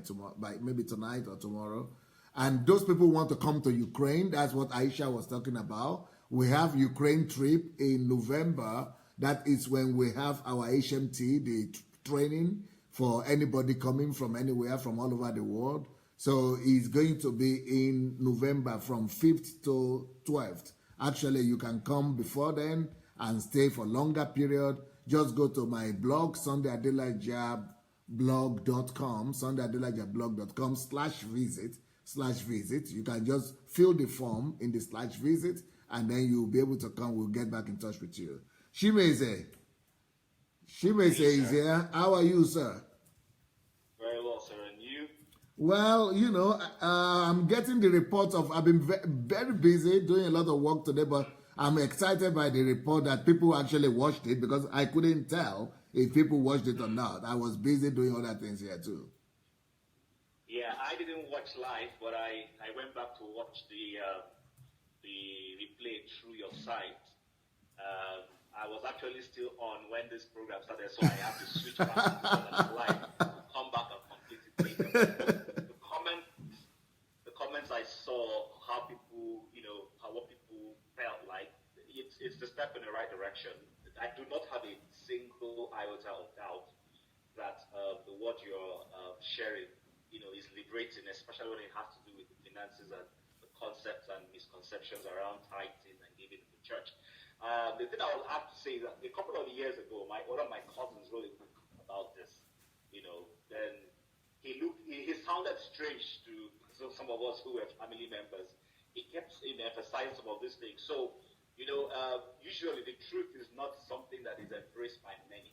maybe tonight or tomorrow. And those people who want to come to Ukraine, that's what Aisha was talking about. We have Ukraine trip in November. That is when we have our HMT, the training for anybody coming from anywhere from all over the world. So it's going to be in November from 5th to 12th. Actually, you can come before then and stay for longer period. Just go to my blog, sundayadelajablog.com, sundayadelajablog.com/visit. You can just fill the form in the /visit, and then you'll be able to come. We'll get back in touch with you. Shimeze is here. How are you, sir? Very well, sir. And you? Well, you know, I'm getting the reports of, I've been very busy doing a lot of work today, but I'm excited by the report that people actually watched it, because I couldn't tell if people watched it or not. I was busy doing other things here too. Yeah, I didn't watch live, but I went back to watch the replay through your site. I was actually still on when this program started, so I had to switch back to live to come back and complete it later. The comments I saw, how people, what people felt like, it's a step in the right direction. I do not have a single iota of doubt that what you're sharing, is liberating, especially when it has to do with the finances and the concepts and misconceptions around tithing and giving to the church. The thing I will have to say is that a couple of years ago, one of my cousins wrote a book about this. Then he sounded strange to some of us who were family members. He kept emphasizing some of these things. So, usually the truth is not something that is embraced by many.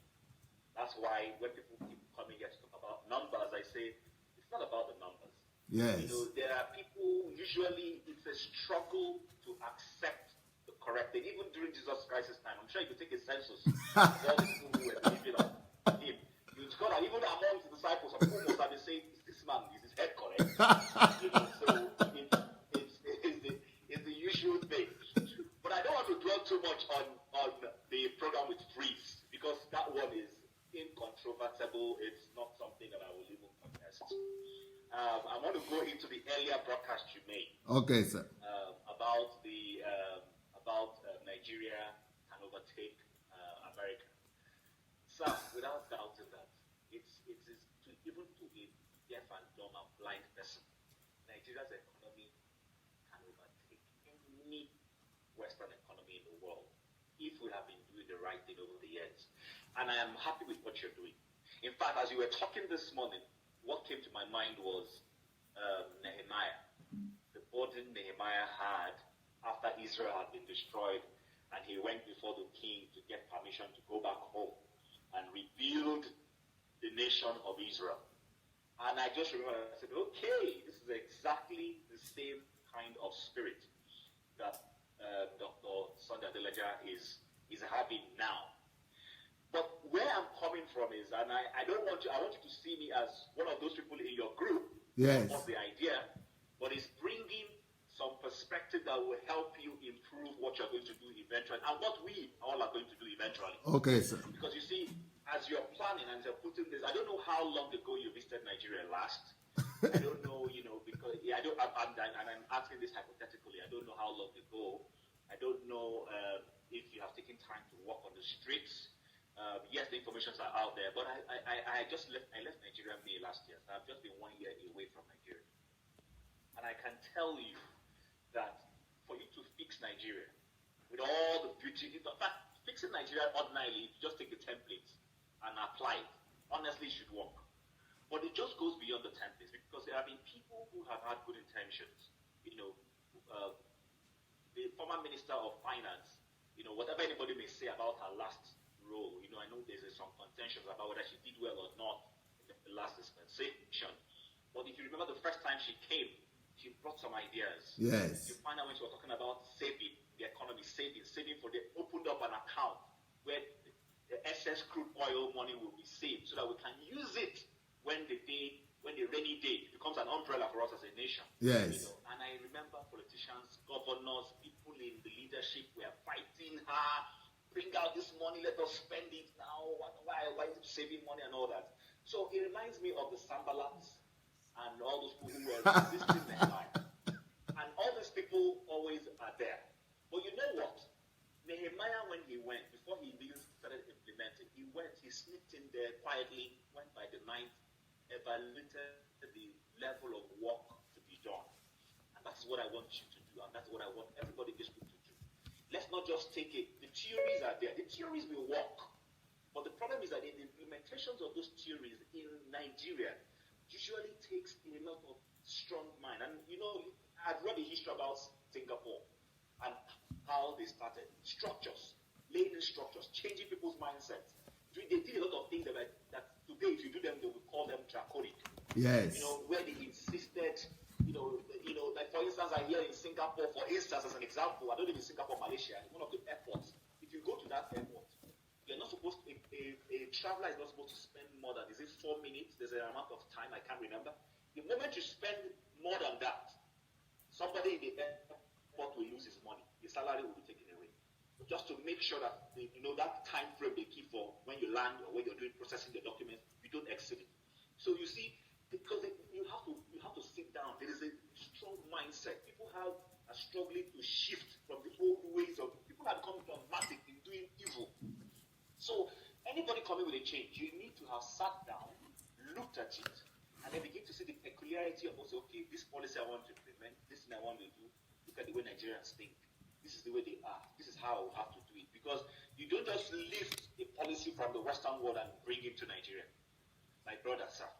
That's why when people keep coming here to talk about numbers, I say it's not about the numbers. Yes. There are people, usually it's a struggle to accept the correct thing. Even during Jesus Christ's time, I'm sure you could take a census of all the people who were believing on him. You'd go out, even among the disciples, some people must have been saying, is this man, is his head correct? So it's the usual thing. But I don't want to dwell too much on the program with Freeze, because that one is incontrovertible. It's not something that I will even contest. I want to go into the earlier broadcast you made. Okay, sir. About Nigeria can overtake America. So, without doubting that, it is even to a deaf and dumb and blind person, Nigeria's economy can overtake any Western economy in the world if we have been doing the right thing over the years. And I am happy with what you're doing. In fact, as you were talking this morning, what came to my mind was Nehemiah. The burden Nehemiah had after Israel had been destroyed, and he went before the king to get permission to go back home and rebuild the nation of Israel. And I just remember, I said, okay, this is exactly the same kind of spirit that Dr. Sunday Adelaja is having now. But where I'm coming from is, and I want you to see me as one of those people in your group. Yes. Of the idea, but it's bringing some perspective that will help you improve what you're going to do eventually, and what we all are going to do eventually. Okay, sir. Because you see, as you're planning and you're putting this, I don't know how long ago you visited Nigeria last. I don't know, because I'm asking this hypothetically. I don't know how long ago. I don't know if you have taken time to walk on the streets. Yes, the informations are out there, but I left Nigeria May last year. So I've just been 1 year away from Nigeria, and I can tell you that for you to fix Nigeria with all the beauty, in fact, fixing Nigeria ordinarily, if you just take the templates and apply it, honestly, should work. But it just goes beyond the templates, because there have been people who have had good intentions. The former Minister of Finance, whatever anybody may say about her last role, I know there's some contentions about whether she did well or not in the last dispensation. But if you remember the first time she came, she brought some ideas. Yes. You find out when she was talking about saving the economy, saving for they opened up an account where the excess crude oil money will be saved so that we can use it when the rainy day becomes an umbrella for us as a nation. Yes. And I remember politicians, governors, people in the leadership were fighting hard. Bring out this money, let us spend it now. Why is it saving money and all that? So it reminds me of the Sambalats and all those people who were resisting Nehemiah. And all these people always are there. But you know what? Nehemiah, when he went, before he even started implementing, he sneaked in there quietly, went by the night, evaluated the level of work to be done. And that's what I want you to do, and that's what I want everybody in this group to do. Let's not just take it. The theories are there. The theories will work. But the problem is that in the implementations of those theories in Nigeria usually takes a lot of strong mind. And I've read the history about Singapore and how they started. Structures, laying in structures, changing people's mindsets. They did a lot of things that today, if you do them, they would call them draconic. Yes. Where they insisted, like for instance, I hear in Singapore, for instance, as an example, I don't live in Singapore, Malaysia, one of the airports. If you go to that airport, you're not supposed to, a traveler is not supposed to spend more than, is it 4 minutes? There's an amount of time, I can't remember. The moment you spend more than that, somebody in the airport will lose his money. His salary will be taken away. But just to make sure that, that time frame they keep for when you land or when you're doing processing the documents, you don't exceed it. So you see, because you have to sit down. There is a strong mindset. People are struggling to shift from the old ways of, people have become dogmatic in doing evil. So anybody coming with a change, you need to have sat down, looked at it, and then begin to see the peculiarity of also, okay, this policy I want to implement, this thing I want to do, look at the way Nigerians think. This is the way they are. This is how I have to do it. Because you don't just lift a policy from the Western world and bring it to Nigeria. My brother, sir,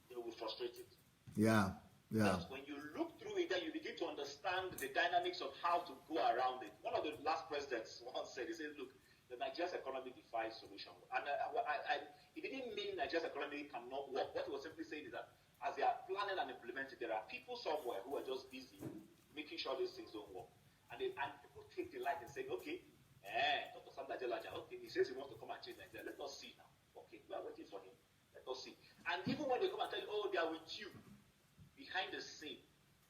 they will frustrate it. Yeah. But when you look through it, then you begin to understand the dynamics of how to go around it. One of the last presidents once said, he said, look, the Nigeria's economy defies solution. And it didn't mean Nigeria's economy cannot work. What he was simply saying is that as they are planning and implementing, there are people somewhere who are just busy making sure these things don't work. And people take delight in saying, okay, Dr. Adelaja, okay, he says he wants to come and change Nigeria. Let us see now. Okay, we are waiting for him. Let us see. And even when they come and tell you, oh, they are with you, behind the scene,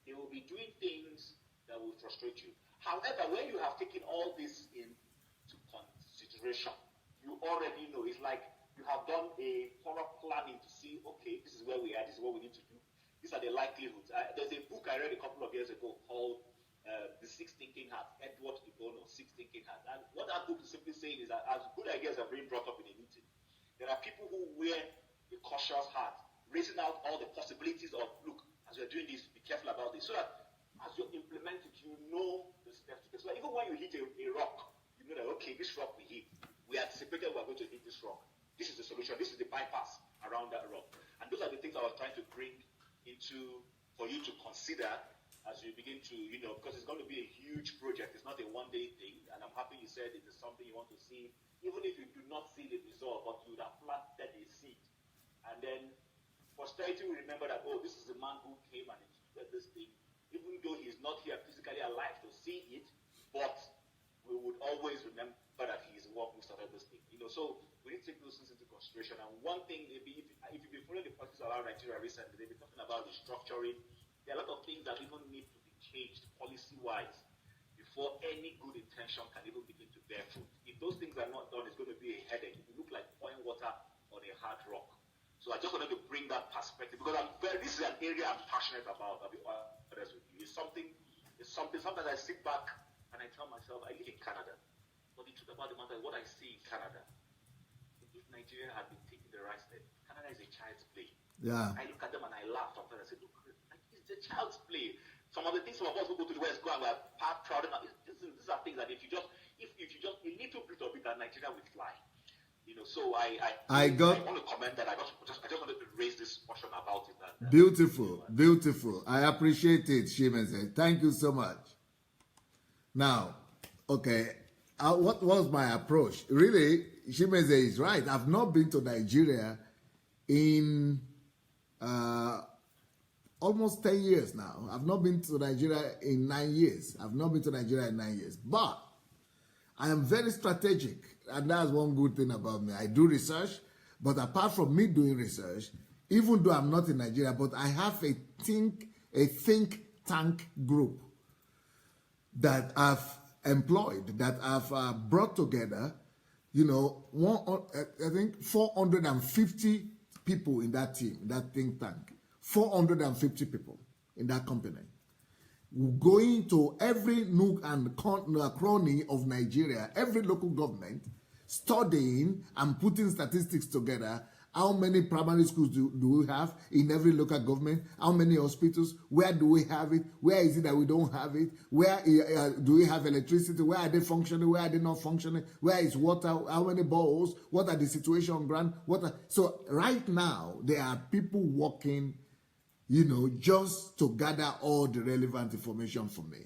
they will be doing things that will frustrate you. However, when you have taken all this into consideration, you already know. It's like you have done a thorough planning to see, okay, this is where we are, this is what we need to do. These are the likelihoods. There's a book I read a couple of years ago called The Six Thinking Hats, Edward de Bono, Six Thinking Hats. And what that book is simply saying is that as good ideas are being brought up in a meeting, there are people who wear a cautious hat, raising out all the possibilities of, look, as you're doing this, be careful about this, so that as you implement it, you know the steps to take. So even when you hit a rock, you know that, okay, this rock we hit, we anticipated we're going to hit this rock. This is the solution. This is the bypass around that rock. And those are the things I was trying to bring into, for you to consider as you begin to, because it's going to be a huge project. It's not a one-day thing. And I'm happy you said it is something you want to see, even if you do not see the result, but you would have planted a seed. And then posterity will remember that, oh, this is the man who came and instituted this thing, even though he's not here physically alive to see it, but we would always remember that he is the one who started this thing. So we need to take those things into consideration. And one thing, maybe if you've been following the politics around Nigeria recently, they've been talking about the structuring. There are a lot of things that even need to be changed policy-wise before any good intention can even begin to bear fruit. If those things are not done, it's going to be a headache. It will look like pouring water on a hard rock. So I just wanted to bring that perspective because this is an area I'm passionate about. I'll be honest with you. It's something. Sometimes I sit back and I tell myself, I live in Canada. But the truth about the matter is what I see in Canada, if Nigeria had been taking the right step, Canada is a child's play. Yeah. I look at them and I laugh sometimes. I say, look, it's a child's play. Some of the things some of us who go to the West go and we're proud of. These are things that if you just a little bit of it, that Nigeria will fly. So I want to comment that I just wanted to raise this portion about it. Beautiful. I appreciate it, Shimeze. Thank you so much. Now, okay, what was my approach? Really, Shimeze is right. I've not been to Nigeria in almost 10 years now. I've not been to Nigeria in 9 years. But I am very strategic, and that's one good thing about me. I do research, but apart from me doing research, even though I'm not in Nigeria, but I have a think tank group that I've employed, that I've brought together, you know, I think 450 people in that team, that think tank, 450 people in that company, going to every nook and cranny of Nigeria, every local government, studying and putting statistics together. How many primary schools do we have in every local government? How many hospitals? Where do we have it? Where is it that we don't have it? Where do we have electricity? Where are they functioning? Where are they not functioning? Where is water? How many boreholes? What are the situation on ground? So right now, there are people working, you know, just to gather all the relevant information for me.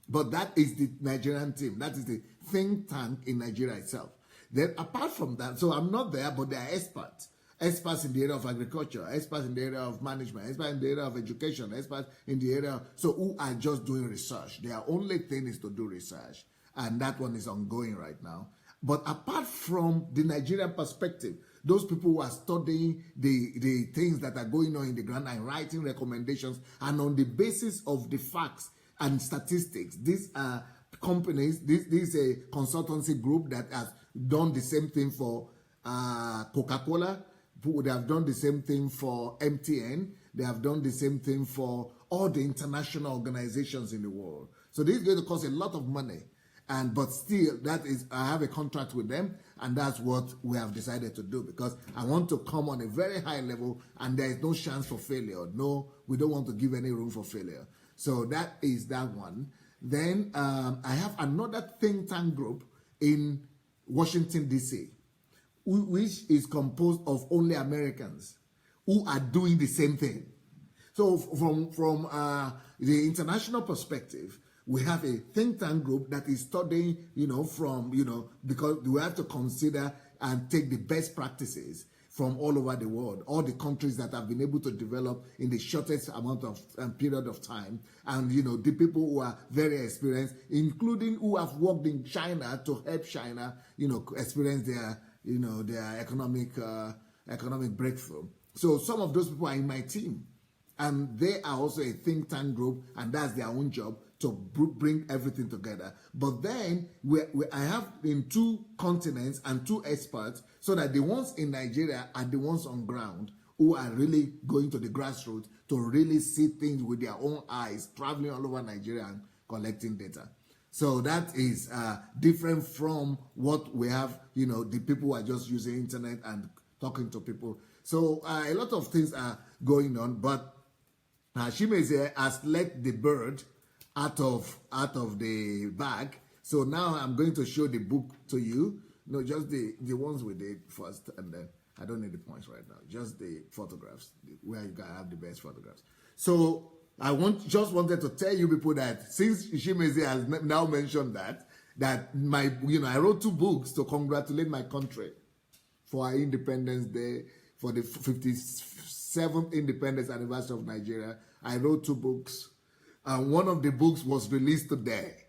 But that is the Nigerian team. That is the think tank in Nigeria itself. Then apart from that, so I'm not there, but there are experts in the area of agriculture, experts in the area of management, experts in the area of education, experts in the area, so who are just doing research. Their only thing is to do research, and that one is ongoing right now. But apart from the Nigerian perspective, those people who are studying the things that are going on in the ground and writing recommendations, and on the basis of the facts and statistics, these are companies, this is a consultancy group that has done the same thing for Coca-Cola. They have done the same thing for MTN. They have done the same thing for all the international organizations in the world. So this is going to cost a lot of money. But still, that is, I have a contract with them, and that's what we have decided to do, because I want to come on a very high level, and there is no chance for failure. No, we don't want to give any room for failure. So that is that one. Then I have another think tank group in Washington, D.C., which is composed of only Americans who are doing the same thing. So from the international perspective, we have a think tank group that is studying, because we have to consider and take the best practices from all over the world, all the countries that have been able to develop in the shortest amount of period of time, and the people who are very experienced, including who have worked in China to help China, experience their economic breakthrough. So some of those people are in my team, and they are also a think tank group, and that's their own job to bring everything together. But then I have in 2 continents and 2 experts, so that the ones in Nigeria are the ones on ground who are really going to the grassroots to really see things with their own eyes, traveling all over Nigeria and collecting data. So that is different from what we have, the people who are just using internet and talking to people. So a lot of things are going on, but Shimeze has let the bird out of the bag. So now I'm going to show the book to you. No, just the ones we did first, and then I don't need the points right now. Just the photographs, where you can have the best photographs. So I just wanted to tell you people that since Shimeze has now mentioned that I wrote 2 books to congratulate my country for our Independence Day, for the 57th Independence Anniversary of Nigeria. I wrote 2 books. One of the books was released today.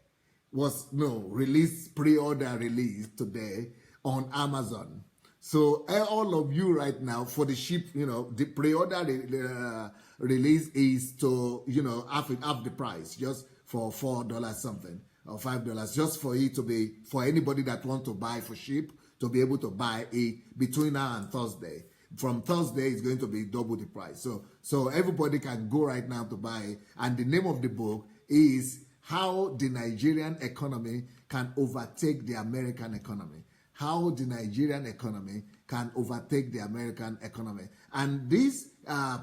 Pre-order release today on Amazon. So all of you right now, for the ship, the pre-order release is to, half the price, just for $4 something or $5, just for it to be, for anybody that want to buy for ship, to be able to buy it between now and Thursday. From Thursday, it's going to be double the price. So everybody can go right now to buy it. And the name of the book is How the Nigerian Economy Can Overtake the American Economy. How the Nigerian economy can overtake the American economy. And this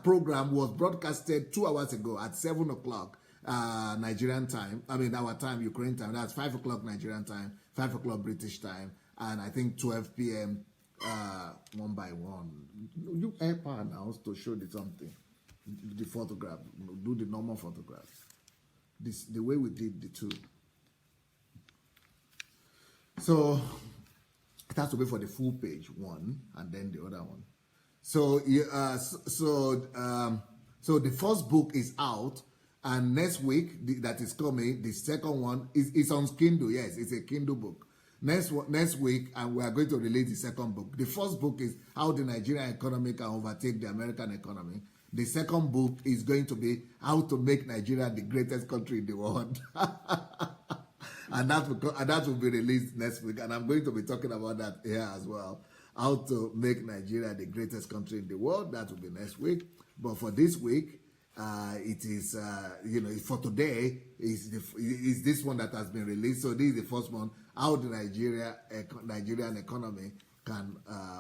program was broadcasted 2 hours ago at 7 o'clock Nigerian time. Our time, Ukraine time. That's 5 o'clock Nigerian time, 5 o'clock British time, and I think 12 p.m. One by one. You help her now to show something. The photograph. Do the normal photograph. The way we did the 2. So it has to be for the full page, one, and then the other one. So the first book is out, and next week that is coming, the second one is on Kindle. Yes, it's a Kindle book. next week, and we are going to release the second book. The first book is How the Nigerian Economy Can Overtake the American Economy. The second book is going to be How to Make Nigeria the Greatest Country in the World. and that will be released next week. And I'm going to be talking about that here as well. How to make Nigeria the greatest country in the world. That will be next week. But for this week, it is, for today, is this one that has been released. So this is the first one, How the Nigerian economy can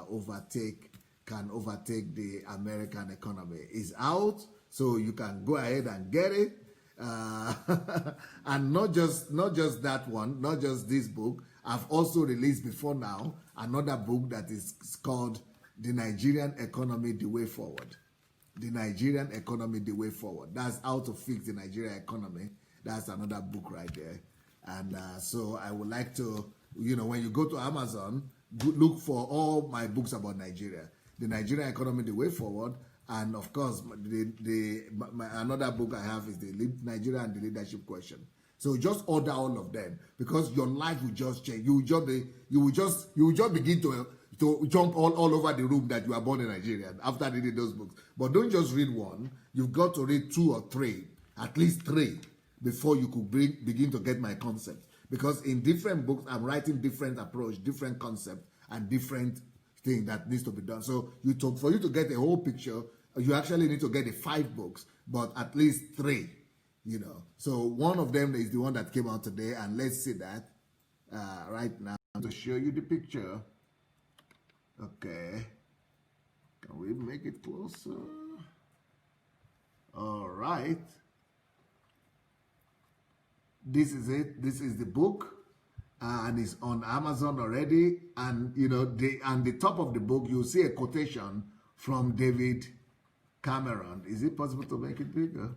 overtake the American economy. Is out, so you can go ahead and get it. And not just that one, not just this book. I've also released before now another book that is called The Nigerian Economy, The Way Forward. The Nigerian Economy, The Way Forward. That's how to fix the Nigerian economy. That's another book right there. And so I would like to, when you go to Amazon, look for all my books about Nigeria. The Nigerian Economy, The Way Forward. And of course, another book I have is the Nigeria and the Leadership Question. So just order all of them, because your life will just change. You will just begin to jump all over the room that you are born in Nigeria after reading those books. But don't just read one. You've got to read 2 or 3, at least 3, before you could begin to get my concept. Because in different books, I'm writing different approach, different concept, and different thing that needs to be done. So for you to get a whole picture, you actually need to get the 5 books, but at least 3. So one of them is the one that came out today, and let's see that right now to show you the picture. Okay, can we make it closer? All right, this is it. This is the book, and it's on Amazon already. And the top of the book, you'll see a quotation from David Cameron. Is it possible to make it bigger?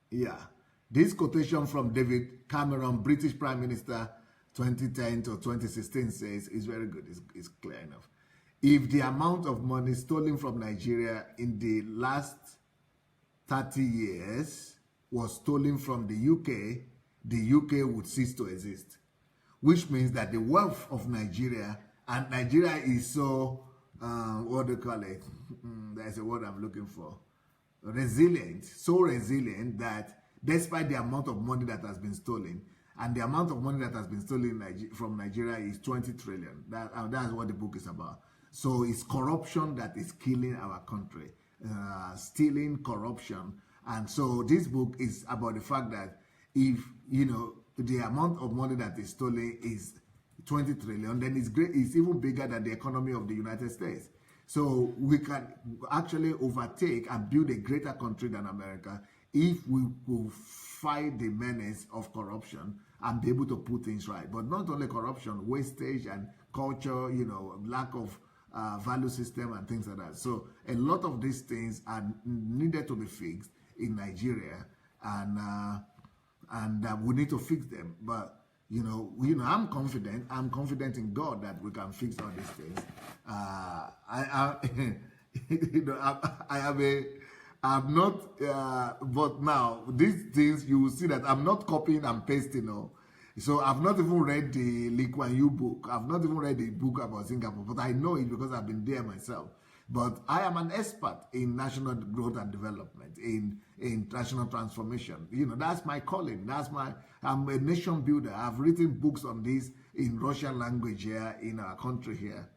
Yeah, this quotation from David Cameron, British Prime Minister, 2010 to 2016 says, is very good, it's clear enough. If the amount of money stolen from Nigeria in the last 30 years was stolen from the UK would cease to exist. Which means that the wealth of Nigeria, and Nigeria is so, what do you call it? There's a word I'm looking for. Resilient, so resilient that despite the amount of money that has been stolen, and the amount of money that has been stolen from Nigeria is 20 trillion. That's what the book is about. So it's corruption that is killing our country, stealing, corruption. And so this book is about the fact that if, the amount of money that is stolen is 20 trillion, then it's even bigger than the economy of the United States. So we can actually overtake and build a greater country than America if we will fight the menace of corruption and be able to put things right. But not only corruption, wastage and culture, lack of value system and things like that. So a lot of these things are needed to be fixed in Nigeria, and we need to fix them. But I'm confident. I'm confident in God that we can fix all these things. I'm not. But now these things, you will see that I'm not copying and pasting. So I've not even read the Lee Kuan Yew book. I've not even read the book about Singapore, but I know it because I've been there myself. But I am an expert in national growth and development, in national transformation. That's my calling. I'm a nation builder. I've written books on this in Russian language here in our country here.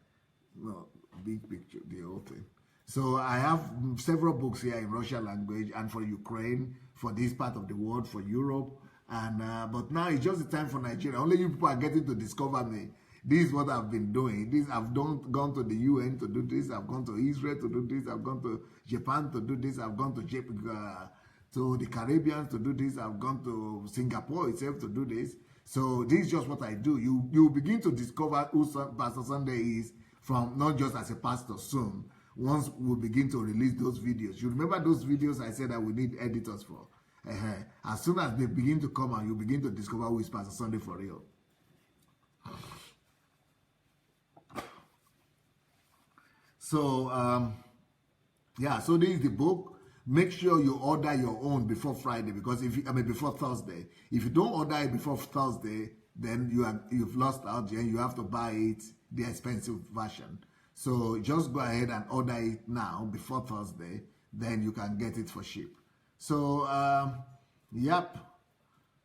No, big picture, the whole thing. So I have several books here in Russian language, and for Ukraine, for this part of the world, for Europe. And but now it's just the time for Nigeria. Only you people are getting to discover me. This is what I've been doing. I've gone to the UN to do this. I've gone to Israel to do this. I've gone to Japan to do this. I've gone to the Caribbean to do this. I've gone to Singapore itself to do this. So this is just what I do. You begin to discover who Pastor Sunday is from, not just as a pastor soon. Once we begin to release those videos. You remember those videos I said that we need editors for? As soon as they begin to come out, you begin to discover who is Pastor Sunday for real. So, so this is the book. make sure you order your own before Friday, because before Thursday. If you don't order it before Thursday, then you've lost out, and you have to buy it, the expensive version. So just go ahead and order it now before Thursday, then you can get it for cheap. So yep.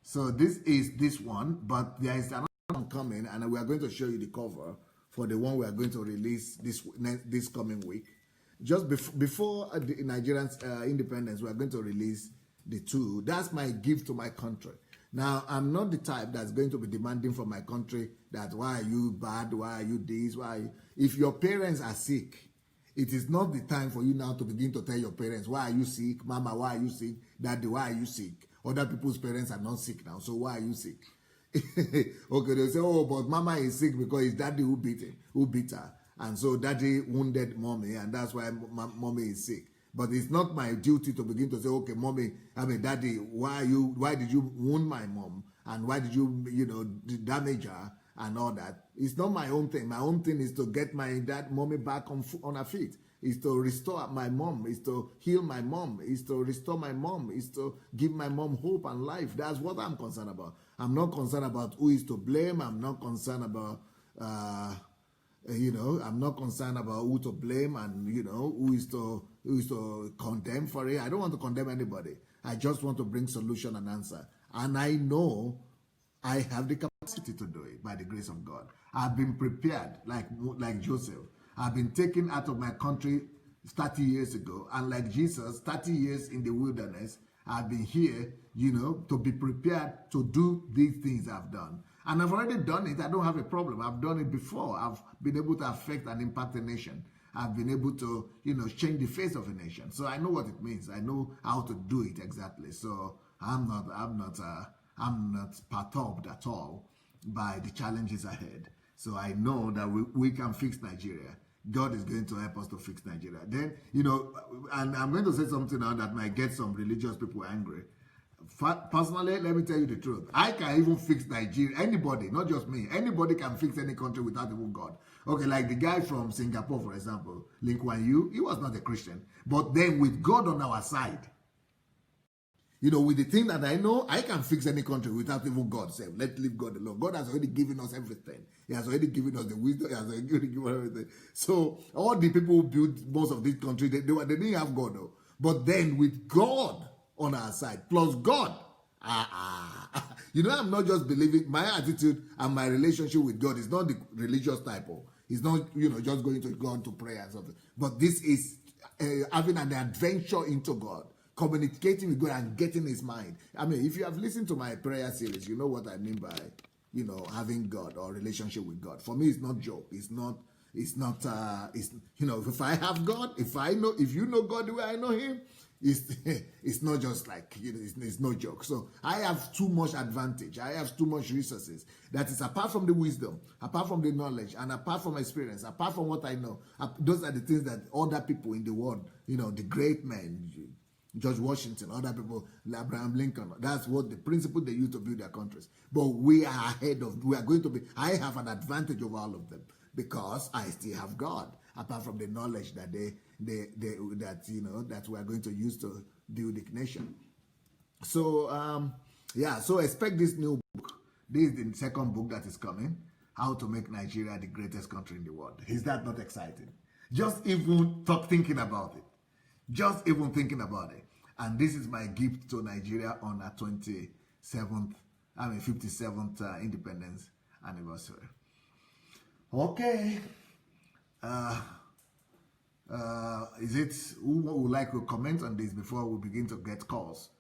So this is this one, but there is another one coming, and we are going to show you the cover for the one we are going to release this coming week. Just before the Nigerians' independence, we are going to release the two. That's my gift to my country. Now, I'm not the type that's going to be demanding from my country that why are you bad, why are you this, why are you... If your parents are sick, it is not the time for you now to begin to tell your parents, why are you sick? Mama, why are you sick? Daddy, why are you sick? Other people's parents are not sick now, so why are you sick? Okay, they'll say, oh, but mama is sick because it's daddy who beat her. And so daddy wounded mommy, and that's why mommy is sick. But it's not my duty to begin to say, okay, daddy, why did you wound my mom? And why did you, damage her and all that? It's not my own thing. My own thing is to get my mommy back on her feet. Is to restore my mom, is to heal my mom, is to restore my mom, is to give my mom hope and life. That's what I'm concerned about. I'm not concerned about who is to blame. I'm not concerned about, I'm not concerned about who to blame and, who is to condemn for it. I don't want to condemn anybody. I just want to bring solution and answer. And I know I have the capacity to do it by the grace of God. I've been prepared like Joseph. I've been taken out of my country 30 years ago. And like Jesus, 30 years in the wilderness, I've been here, to be prepared to do these things I've done. And I've already done it. I don't have a problem. I've done it before. I've been able to affect and impact a nation. I've been able to, change the face of a nation. So I know what it means. I know how to do it exactly. So I'm not perturbed at all by the challenges ahead. So I know that we can fix Nigeria. God is going to help us to fix Nigeria. Then, and I'm going to say something now that might get some religious people angry. Personally, let me tell you the truth. I can even fix Nigeria. Anybody, not just me. Anybody can fix any country without even God. Okay, like the guy from Singapore, for example, Lee Kuan Yew, he was not a Christian. But then with God on our side, with the thing that I know, I can fix any country without even God. Say, let's leave God alone. God has already given us everything. He has already given us the wisdom. He has already given us everything. So all the people who built most of this country, they didn't have God, though. But then with God on our side, plus God, I'm not just believing. My attitude and my relationship with God is not the religious type of. It's not, just going to God to pray and something. But this is having an adventure into God. Communicating with God and getting his mind. If you have listened to my prayer series, you know what I mean by, having God or relationship with God. For me, it's not joke. It's not, if I have God, if you know God the way I know him, it's not just like, it's no joke. So I have too much advantage. I have too much resources. That is apart from the wisdom, apart from the knowledge, and apart from experience, apart from what I know. Those are the things that other people in the world, the great men, George Washington, other people, Abraham Lincoln, that's what the principle they use to build their countries. But we are I have an advantage over all of them because I still have God, apart from the knowledge that that we are going to use to build the nation. So, so expect this new book. This is the second book that is coming, How to Make Nigeria the Greatest Country in the World. Is that not exciting? Just even thinking about it. Just even thinking about it. And this is my gift to Nigeria on our 57th independence anniversary. Okay. Who would like to comment on this before we begin to get calls?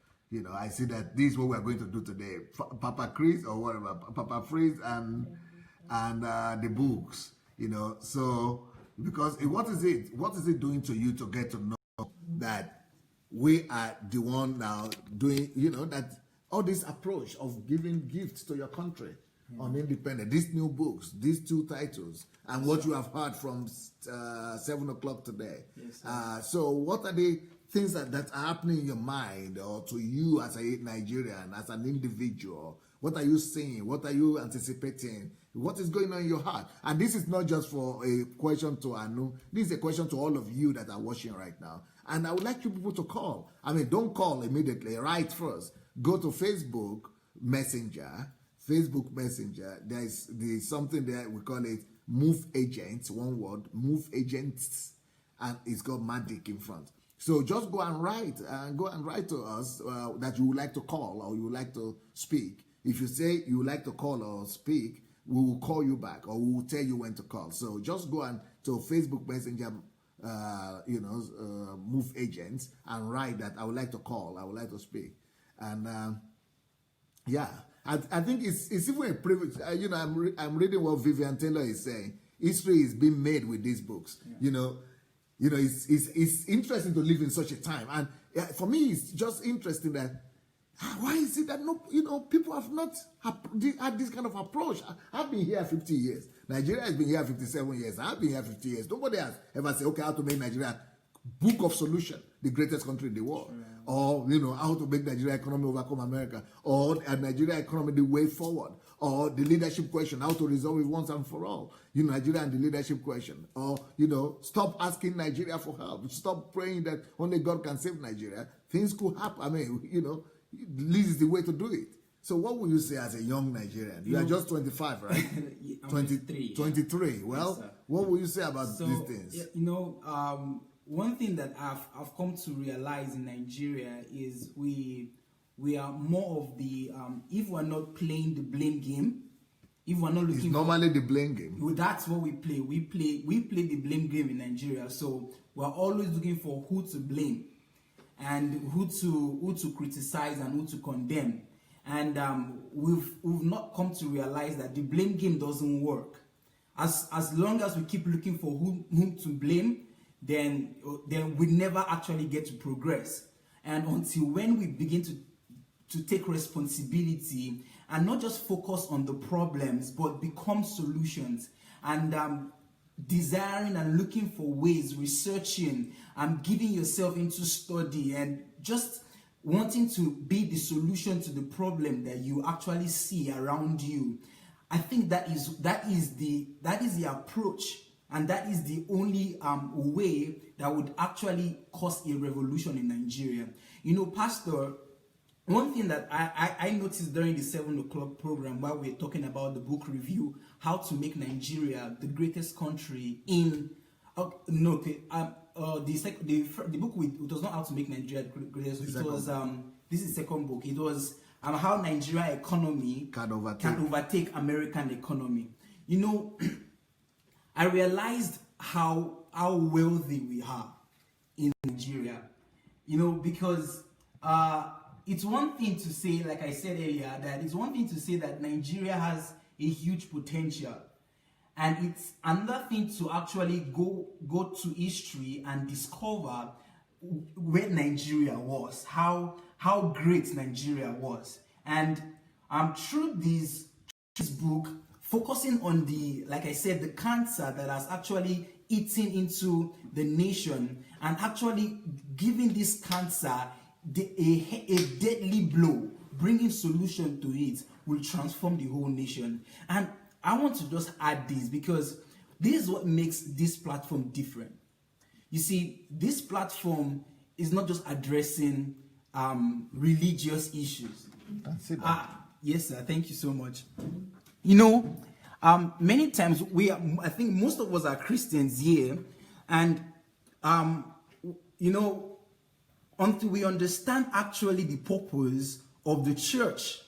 I see that this is what we are going to do today. Papa Chris or whatever, Papa Freeze and the books. So because what is it doing to you to get to know that we are the one now doing, that all this approach of giving gifts to your country on independent, these new books, these two titles, and what you have heard from 7 o'clock today. Yes, so what are the things that are happening in your mind or to you as a Nigerian, as an individual? What are you seeing? What are you anticipating? What is going on in your heart? And this is not just for a question to Anu. This is a question to all of you that are watching right now. And I would like you people to call. I mean, don't call immediately. Write first. Go to Facebook Messenger. Facebook Messenger. There's something there. We call it Move Agents. One word. Move Agents. And it's got Magic in front. So just go and write. To us that you would like to call or you would like to speak. If you say you would like to call or speak, we will call you back or we will tell you when to call. So just go on to Facebook Messenger, Move Agents, and write that I would like to call, I would like to speak. And I think it's even a privilege. I'm reading what Vivian Taylor is saying. History is being made with these books. Yeah. It's interesting to live in such a time. And for me, it's just interesting that why is it that people have not had this kind of approach? I've been here 50 years. Nigeria has been here 57 years. I've been here 50 years. Nobody has ever said, okay, how to make Nigeria book of solution, the greatest country in the world. Sure. Or, how to make Nigeria economy overcome America. Or Nigeria economy the way forward. Or the leadership question, how to resolve it once and for all. Nigeria and the leadership question. Or, stop asking Nigeria for help. Stop praying that only God can save Nigeria. Things could happen. I mean, this is the way to do it. So what would you say as a young Nigerian? You are just 25, right? 23. 23. Well, yes, what would you say about these things? One thing that I've come to realize in Nigeria is we are more of the if we're not playing the blame game, if we're not looking, it's normally the blame game. That's what we play. We play the blame game in Nigeria. So we're always looking for who to blame and who to criticize and who to condemn. And we've not come to realize that the blame game doesn't work. As long as we keep looking for whom to blame, then we never actually get to progress. And until when we begin to take responsibility and not just focus on the problems, but become solutions and desiring and looking for ways, researching and giving yourself into study and just wanting to be the solution to the problem that you actually see around you. I think that is the approach, and that is the only way that would actually cause a revolution in Nigeria. Pastor, one thing that I noticed during the 7 o'clock program while we were talking about the book review, how to make Nigeria the greatest country in the book it was not how to make Nigeria the greatest. It was this is the second book. It was how Nigeria economy can overtake American economy. I realized how wealthy we are in Nigeria. Because it's one thing to say, like I said earlier, that it's one thing to say that Nigeria has a huge potential. And it's another thing to actually go to history and discover where Nigeria was, how great Nigeria was. And through this book, focusing on like I said, the cancer that has actually eaten into the nation and actually giving this cancer a deadly blow, bringing solution to it will transform the whole nation. And I want to just add this because this is what makes this platform different. You see, this platform is not just addressing religious issues. Yes, sir. Thank you so much. Many times I think most of us are Christians here, and until we understand actually the purpose of the church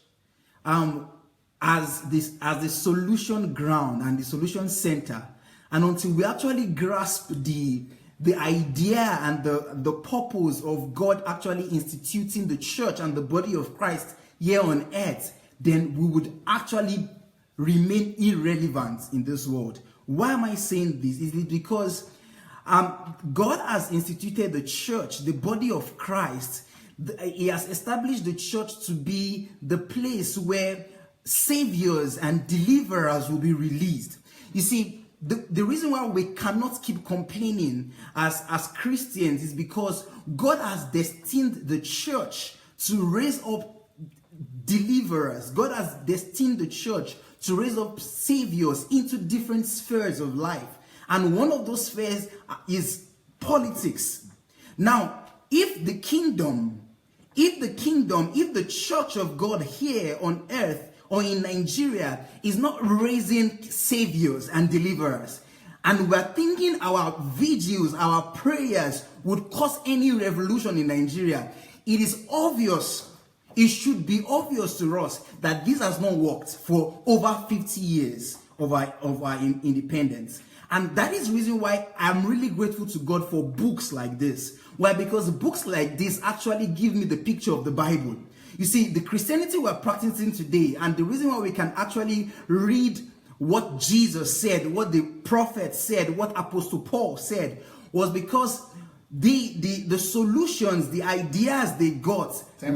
as the solution ground and the solution center, and until we actually grasp the idea and the purpose of God actually instituting the church and the body of Christ here on earth, then we would actually remain irrelevant in this world. Why am I saying this? Is it because God has instituted the church, the body of Christ. He has established the church to be the place where saviors and deliverers will be released. You see, the reason why we cannot keep complaining as Christians is because God has destined the church to raise up deliverers. God has destined the church to raise up saviors into different spheres of life. And one of those spheres is politics. Now, if the church of God here on earth or in Nigeria is not raising saviors and deliverers, and we're thinking our vigils, our prayers would cause any revolution in Nigeria, it is obvious, it should be obvious to us that this has not worked for over 50 years of our independence. And that is the reason why I'm really grateful to God for books like this. Why? Because books like this actually give me the picture of the Bible. You see, the Christianity we're practicing today, and the reason why we can actually read what Jesus said, what the prophet said, what Apostle Paul said, was because the solutions, the ideas they got, the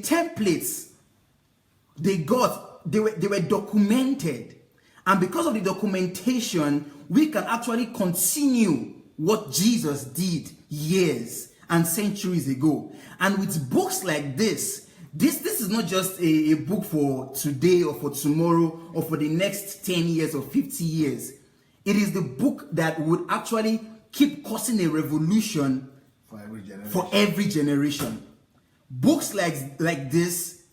templates they got, they were documented. And because of the documentation, we can actually continue what Jesus did years and centuries ago. And with books like this is not just a book for today or for tomorrow or for the next 10 years or 50 years. It is the book that would actually keep causing a revolution for every generation. Books like this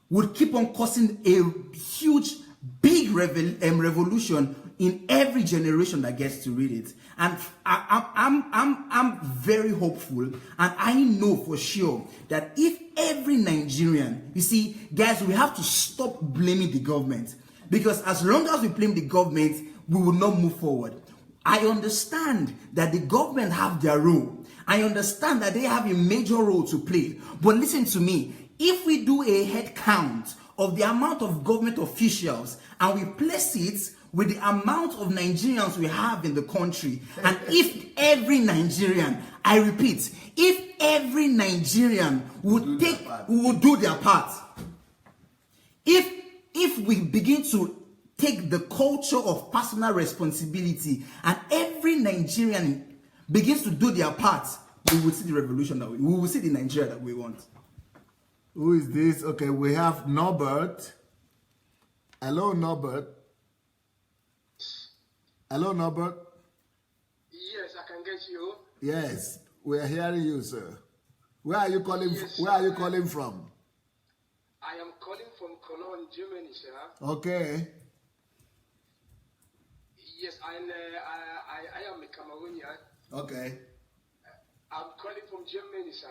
would keep on causing a huge, big revolution in every generation that gets to read it. And I'm very hopeful, and I know for sure that if every Nigerian, you see, guys, we have to stop blaming the government, because as long as we blame the government, we will not move forward. I understand that the government have their role. I understand that they have a major role to play. But listen to me, if we do a head count of the amount of government officials and we place it with the amount of Nigerians we have in the country, and if every Nigerian, I repeat, if every Nigerian would do their part, if we begin to take the culture of personal responsibility and every Nigerian begins to do their part, we will see the revolution we will see the Nigeria that we want. Who is this? Okay, we have Norbert. Hello, Norbert. Hello, Norbert. Yes, I can get you. Yes, we are hearing you, sir. Where are you calling? Yes, where are you calling from? I am calling from Cologne, Germany, sir. Okay. Yes, I am a Cameroonian. Okay. I'm calling from Germany, sir.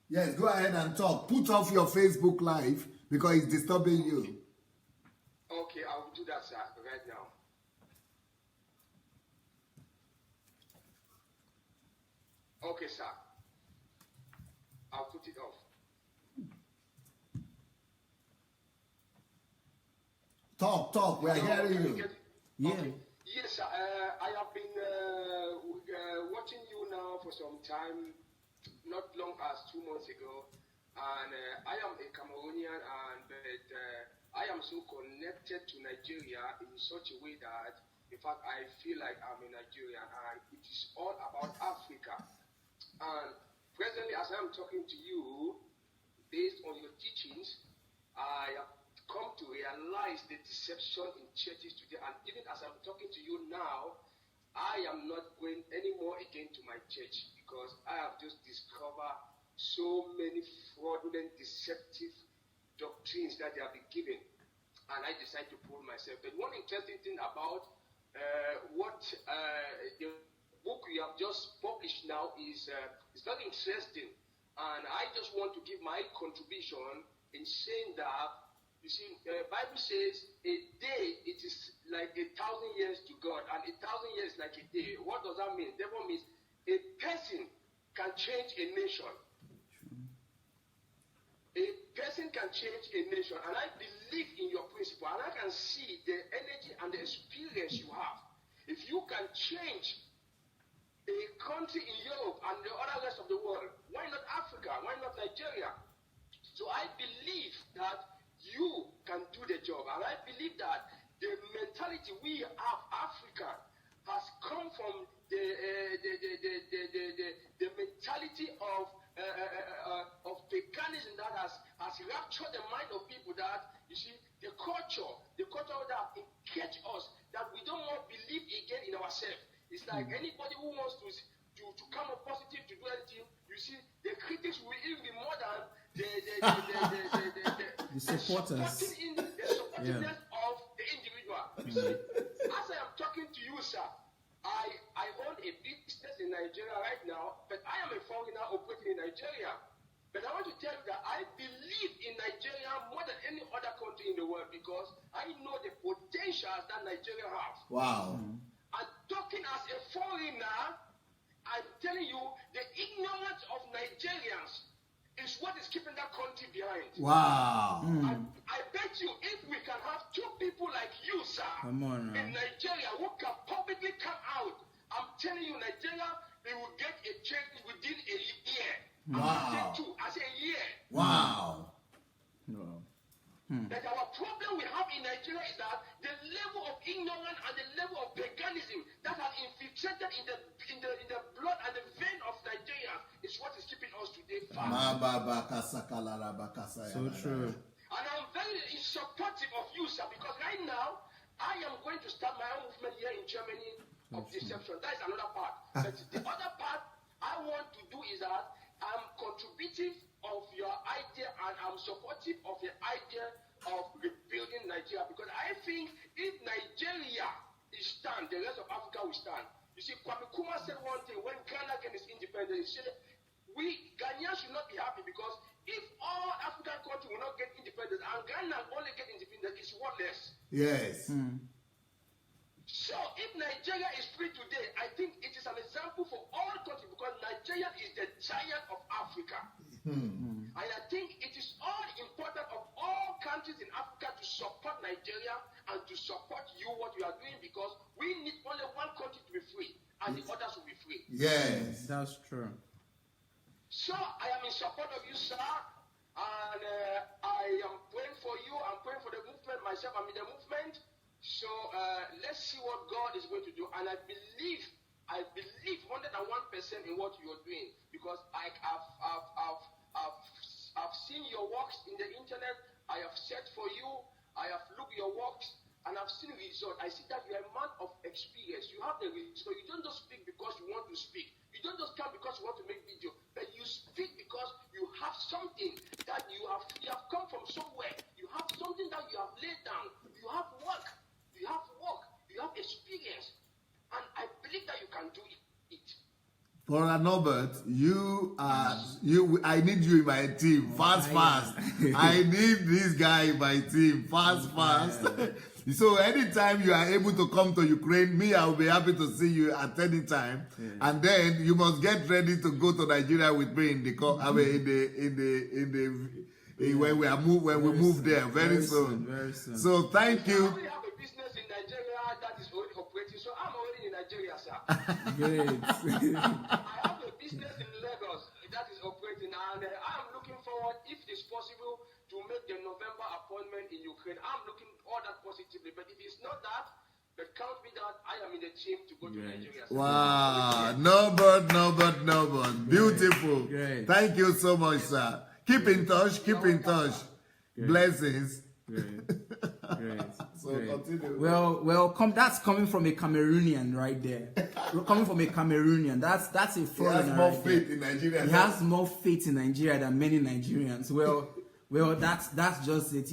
Yes, go ahead and talk. Put off your Facebook Live because it's disturbing you. Okay, I will do that, sir, right now. Okay, sir. I'll put it off. Talk. We are hearing you. Yeah. Okay. Yes, sir. I have been watching you now for some time, not long as 2 months ago, and I am a Cameroonian, but I am so connected to Nigeria in such a way that, in fact, I feel like I'm a Nigerian, and it is all about Africa. And presently, as I'm talking to you, based on your teachings, I have come to realize the deception in churches today. And even as I'm talking to you now, I am not going anymore again to my church, because I have just discovered so many fraudulent, deceptive doctrines that they have been given. And I decided to pull myself. But one interesting thing about what the book you have just published now is very interesting. And I just want to give my contribution in saying that, you see, the Bible says a day, it is like 1,000 years to God, and 1,000 years like a day. What does that mean? That means a person can change a nation. A person can change a nation, and I believe in your principle, and I can see the energy and the experience you have. If you can change a country in Europe and the other rest of the world, why not Africa? Why not Nigeria? So I believe that you can do the job, and I believe that the mentality we have, Africa, has come from the mentality of paganism that has has raptured the mind of people that, you see, the culture that engaged us, that we don't more believe again in ourselves. It's like anybody who wants to come up positive, to do anything, you see, the critics will even be more than the supporters. The supportiveness of the individual. You see, as I am talking to you, sir, I own a business in Nigeria right now, but I am a foreigner operating in Nigeria. But I want to tell you that I believe in Nigeria more than any other country in the world because I know the potentials that Nigeria has. Wow. And talking as a foreigner, I'm telling you, the ignorance of Nigerians is what is keeping that country behind. Wow. I bet you if we can have two people like you, sir, in Nigeria who can publicly come out, I'm telling you, Nigeria, they will get a change within a year. Wow. I say a year. Wow. That our problem we have in Nigeria is that the level of ignorance and the level of paganism that has infiltrated in the blood and the vein of Nigeria is what is keeping us today fast. So true. And I'm very supportive of you, sir, because right now I am going to start my own movement here in Germany of deception. That is another part. But the other part I want to do is that I'm contributing of your idea and I'm supportive of the idea of rebuilding Nigeria because I think if Nigeria is stand, the rest of Africa will stand. You see, Kwame Nkrumah said one thing when Ghana gained its independence. He said, we Ghanaians should not be happy because if all African countries will not get independence and Ghana only get independence, it's worthless. Yes. So if Nigeria is free today, I think it is an example for all countries because Nigeria is the giant of Africa. And I think it is all important of all countries in Africa to support Nigeria and to support you what you are doing because we need only one country to be free and the others will be free. Yes. That's true. So I am in support of you, sir, and I am praying for you. I'm praying for the movement myself. I'm in the movement. So let's see what God is going to do. And I believe 101% in what you're doing because I've seen your works in the internet. I have searched for you. I have looked your works and I've seen results. I see that you're a man of experience. You have the results. So you don't just speak because you want to speak. You don't just come because you want to make video, but you speak because you have something that you have come from somewhere. You have something that you have laid down. You have work. You have work. You have experience. And I believe that you can do it. Brother Norbert, I need you in my team. Fast. I need this guy in my team. Fast. So anytime you are able to come to Ukraine, me, I will be happy to see you at any time. And then you must get ready to go to Nigeria with me in the when we move there very soon. So thank you. I already have a business in Nigeria that is already operating, so I'm already in Nigeria, sir. Great. I have a business in Lagos that is operating, and I'm looking forward, if it's possible, to make the November appointment in Ukraine. I'm looking all that positively, but if it's not that, but count me that I am in the team to go to Nigeria. Sir. Wow, Norbert. Beautiful. Great. Thank you so much, sir. Keep in touch. Great. Blessings. Great. So continue. Well, that's coming from a Cameroonian right there. Coming from a Cameroonian, that's a foreigner. He has more faith in Nigeria. He has more faith in Nigeria than many Nigerians. Well, that's just it.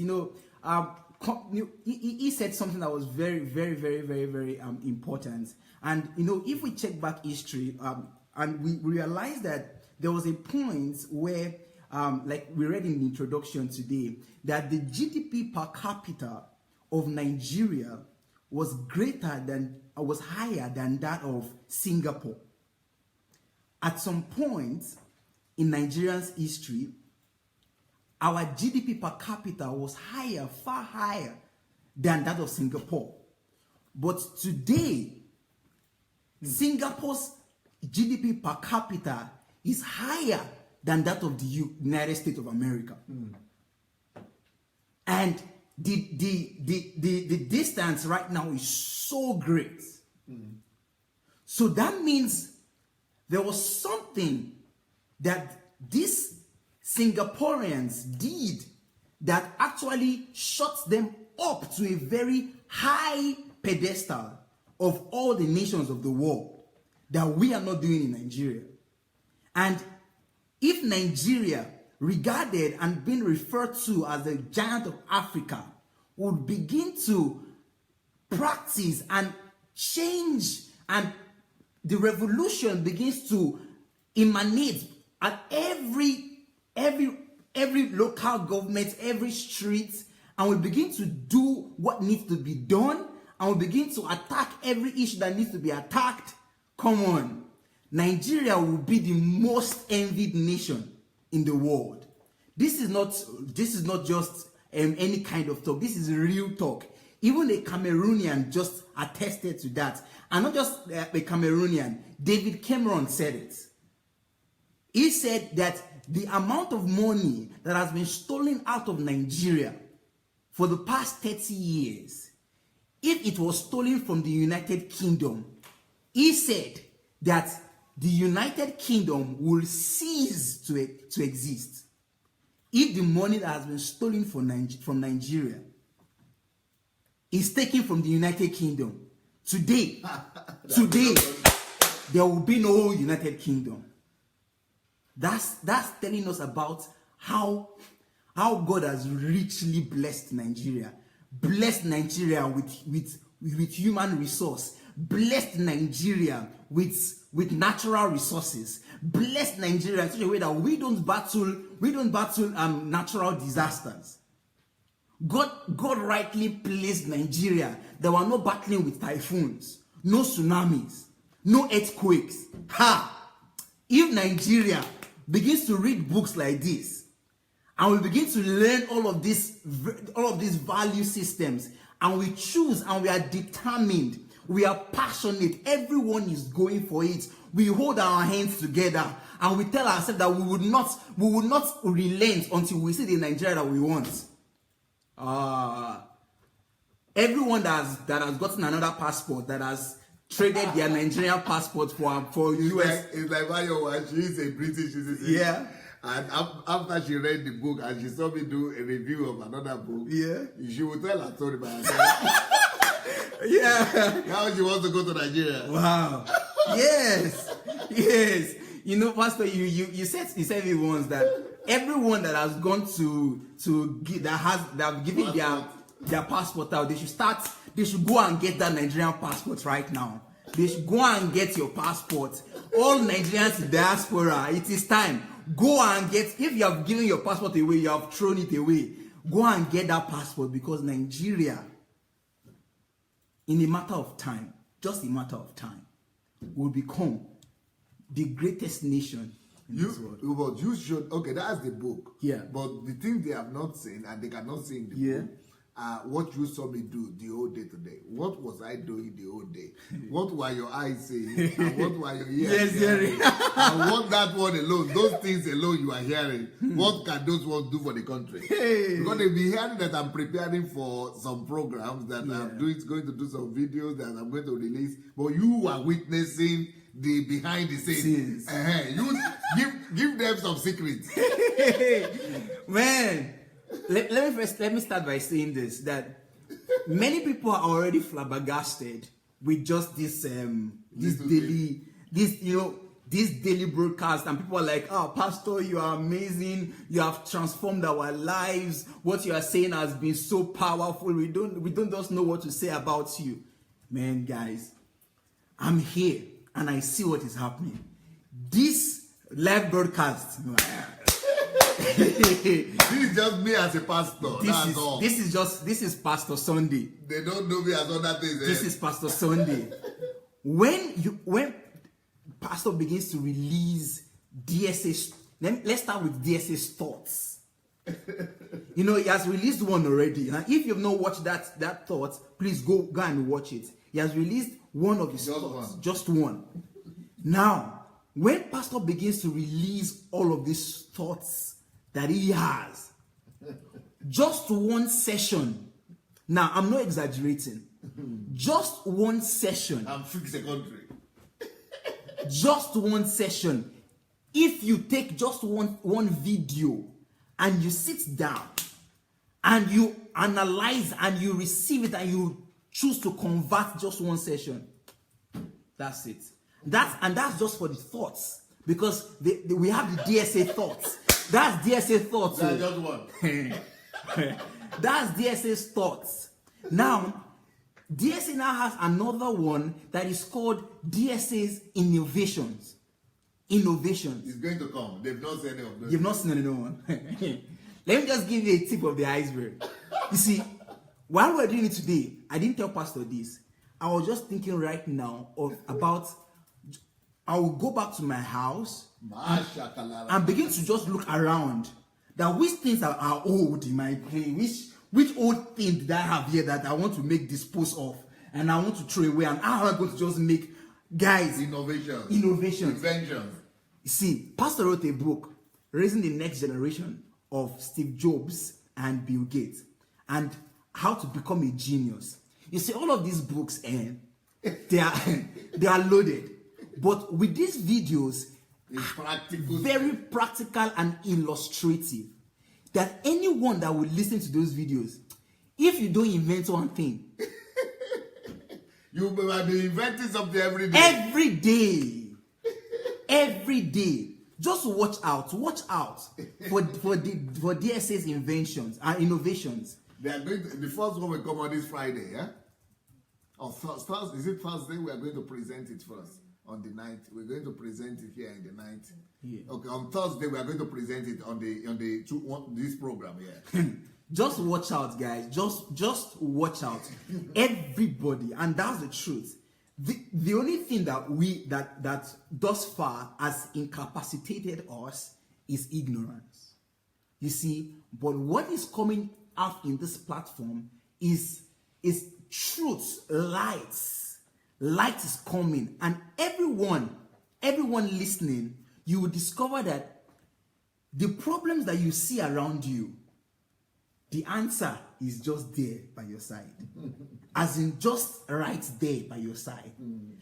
He said something that was very, very, very, very, very important. And if we check back history, and we realize that there was a point where, like we read in the introduction today, that the GDP per capita of Nigeria was higher than that of Singapore. At some point in Nigeria's history, our GDP per capita was far higher than that of Singapore. But today, Singapore's GDP per capita is higher than that of the United States of America. And the distance right now is so great. So that means there was something that these Singaporeans did that actually shuts them up to a very high pedestal of all the nations of the world that we are not doing in Nigeria. And if Nigeria, regarded and being referred to as the giant of Africa, would begin to practice and change, and the revolution begins to emanate at every local government, every street, and we begin to do what needs to be done, and we begin to attack every issue that needs to be attacked. Come on, Nigeria will be the most envied nation in the world. This is not just any kind of talk. This is real talk. Even a Cameroonian just attested to that, and not just a Cameroonian. David Cameron said it. He said that the amount of money that has been stolen out of Nigeria for the past 30 years, if it was stolen from the United Kingdom, he said that the United Kingdom will cease to exist if the money that has been stolen from Nigeria is taken from the United Kingdom. Today, there will be no United Kingdom. That's telling us about how God has richly blessed Nigeria with human resource, blessed Nigeria with natural resources, blessed Nigeria in such a way that we don't battle natural disasters. God rightly placed Nigeria. There were no battling with typhoons, no tsunamis, no earthquakes. If Nigeria begins to read books like this, and we begin to learn all of these value systems, and we choose, and we are determined, we are passionate, everyone is going for it, we hold our hands together, and we tell ourselves that we would not relent until we see the Nigeria that we want. Everyone that has gotten another passport, that has traded their Nigerian passport for US. It's like Mayo, she is a British citizen. Yeah. And after she read the book and she saw me do a review of another book, she would tell her story by herself. Yeah. Now she wants to go to Nigeria. Wow. Yes. You know, Pastor, you said it once that everyone that has gone that have given their passport out, they should go and get that Nigerian passport right now. They should go and get your passport. All Nigerians in diaspora, it is time. Go and get, if you have given your passport away, you have thrown it away, go and get that passport, because Nigeria, in a matter of time, just a matter of time, will become the greatest nation in this world. But you should, okay, that's the book. Yeah. But the thing they have not seen, and they cannot see in the book, what you saw me do the whole day today. What was I doing the whole day? What were your eyes saying? And what were your ears hearing? And what that one alone, those things alone you are hearing, what can those ones do for the country? Because they'll be hearing that I'm preparing for some programs, that I'm going to do some videos that I'm going to release, but you are witnessing the behind the scenes. You give them some secrets. Man, let me start by saying this, that many people are already flabbergasted with just this daily broadcast, and people are like, "Oh, Pastor, you are amazing. You have transformed our lives. What you are saying has been so powerful. We don't just know what to say about you." Man, guys, I'm here and I see what is happening. This live broadcast, this is just me as a pastor. This is Pastor Sunday. They don't know me as other things. This is Pastor Sunday. When Pastor begins to release DSA, let's start with DSA's thoughts. You know, he has released one already. And if you've not watched that thought, please go and watch it. He has released one of his thoughts, just one. Now, when Pastor begins to release all of these thoughts that he has, just one session. Now, I'm not exaggerating. Just one session. I'm fix the country. Just one session. If you take just one video and you sit down and you analyze and you receive it and you choose to convert just one session. That's it. That's just for the thoughts, because we have the DSA thoughts. That's DSA thoughts. That's just one. That's DSA's thoughts. Now, DSA now has another one that is called DSA's innovations. Innovations. It's going to come. They've not seen any of those. You've not seen any one. Let me just give you a tip of the iceberg. You see, while we're doing it today, I didn't tell Pastor this. I was just thinking right now about I will go back to my house and begin to just look around. That which things are old in my brain, which old thing did I have here that I want to make dispose of and I want to throw away, and how am I going to just make, guys, innovations. Inventions. You see, Pastor wrote a book, Raising the Next Generation, of Steve Jobs and Bill Gates, and how to become a genius. You see, all of these books, they are loaded, but with these videos, very practical and illustrative, that anyone that will listen to those videos, if you don't invent one thing, you might be inventing something every day. Every day. Just watch out for DSA's inventions and innovations. They are going to, the first one will come on this Friday, yeah? Or Thursday? Is it Thursday? We are going to present it first. On the 9th, we're going to present it here in the 9th. Yeah. Okay, on Thursday we are going to present it on this program here. Just watch out, guys. Just watch out, everybody. And that's the truth. The only thing that thus far has incapacitated us is ignorance. You see, but what is coming out in this platform is truth, light is coming, and everyone listening, you will discover that the problems that you see around you, the answer is just there by your side. As in, just right there by your side.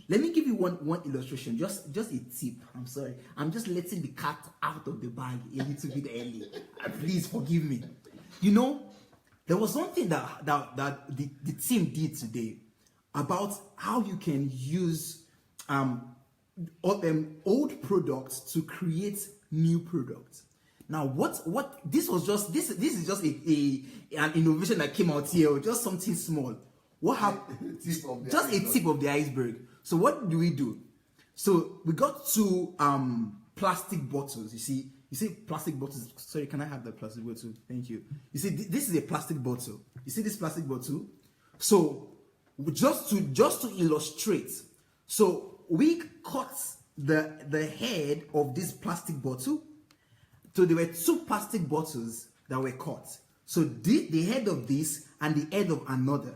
Let me give you one illustration, just a tip. I'm sorry, I'm just letting the cat out of the bag a little bit early. Please forgive me. You know, there was something that the team did today about how you can use old products to create new products. Now, what this was just this is just an innovation that came out here, or just something small. What happened? Just a tip of the iceberg. So what do we do? So we got two plastic bottles. You see plastic bottles. Sorry, can I have the plastic bottle? Thank you. You see, this is a plastic bottle. You see this plastic bottle? So just to illustrate, so we cut the head of this plastic bottle. So there were two plastic bottles that were cut. So the head of this and the head of another,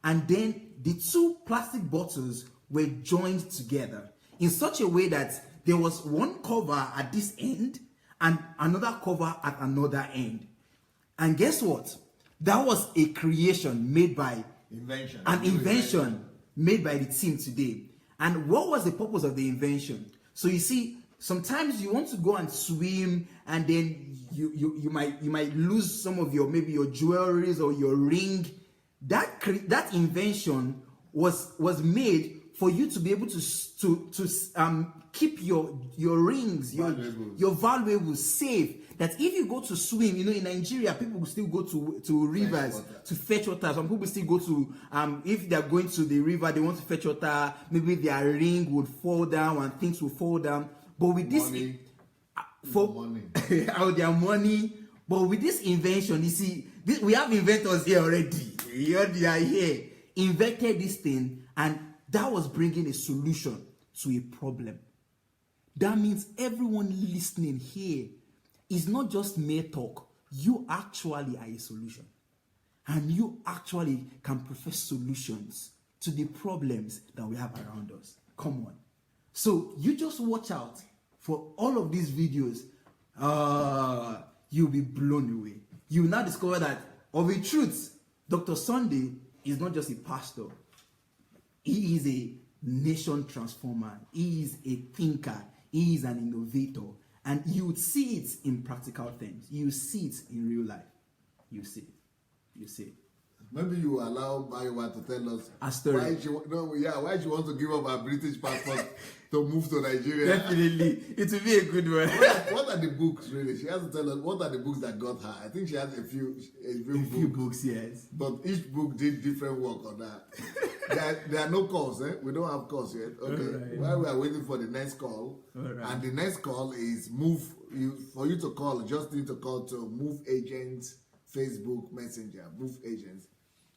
and then the two plastic bottles were joined together in such a way that there was one cover at this end and another cover at another end. And guess what? That was a creation made by invention made by the team today. And what was the purpose of the invention? So you see, sometimes you want to go and swim, and then you might lose some of your jewelries or your ring. That invention was made for you to be able to keep your rings, your valuables safe. That if you go to swim, in Nigeria, people will still go to rivers to fetch water. Some people still go to, if they are going to the river, they want to fetch water, maybe their ring would fall down and things will fall down. But with this, their money. But with this invention, you see, we have inventors here already. They are here, invented this thing, and that was bringing a solution to a problem. That means everyone listening here is not just mere talk. You actually are a solution. And you actually can profess solutions to the problems that we have around us. Come on. So you just watch out for all of these videos. You'll be blown away. You will now discover that, of a truth, Dr. Sunday is not just a pastor. He is a nation transformer. He is a thinker. He is an innovator. And you would see it in practical terms. You see it in real life. You see it. You see. Maybe you allow Bayowa to tell us a story. Why she wants to give up her British passport to move to Nigeria. Definitely. It will be a good one. What are the books, really? She has to tell us what are the books that got her. I think she has a few books, yes. But each book did different work on that. there are no calls, eh? We don't have calls yet. Okay. Right. While we are waiting for the next call, and the next call is for you to call, just need to call to Move Agents Facebook Messenger, Move Agents.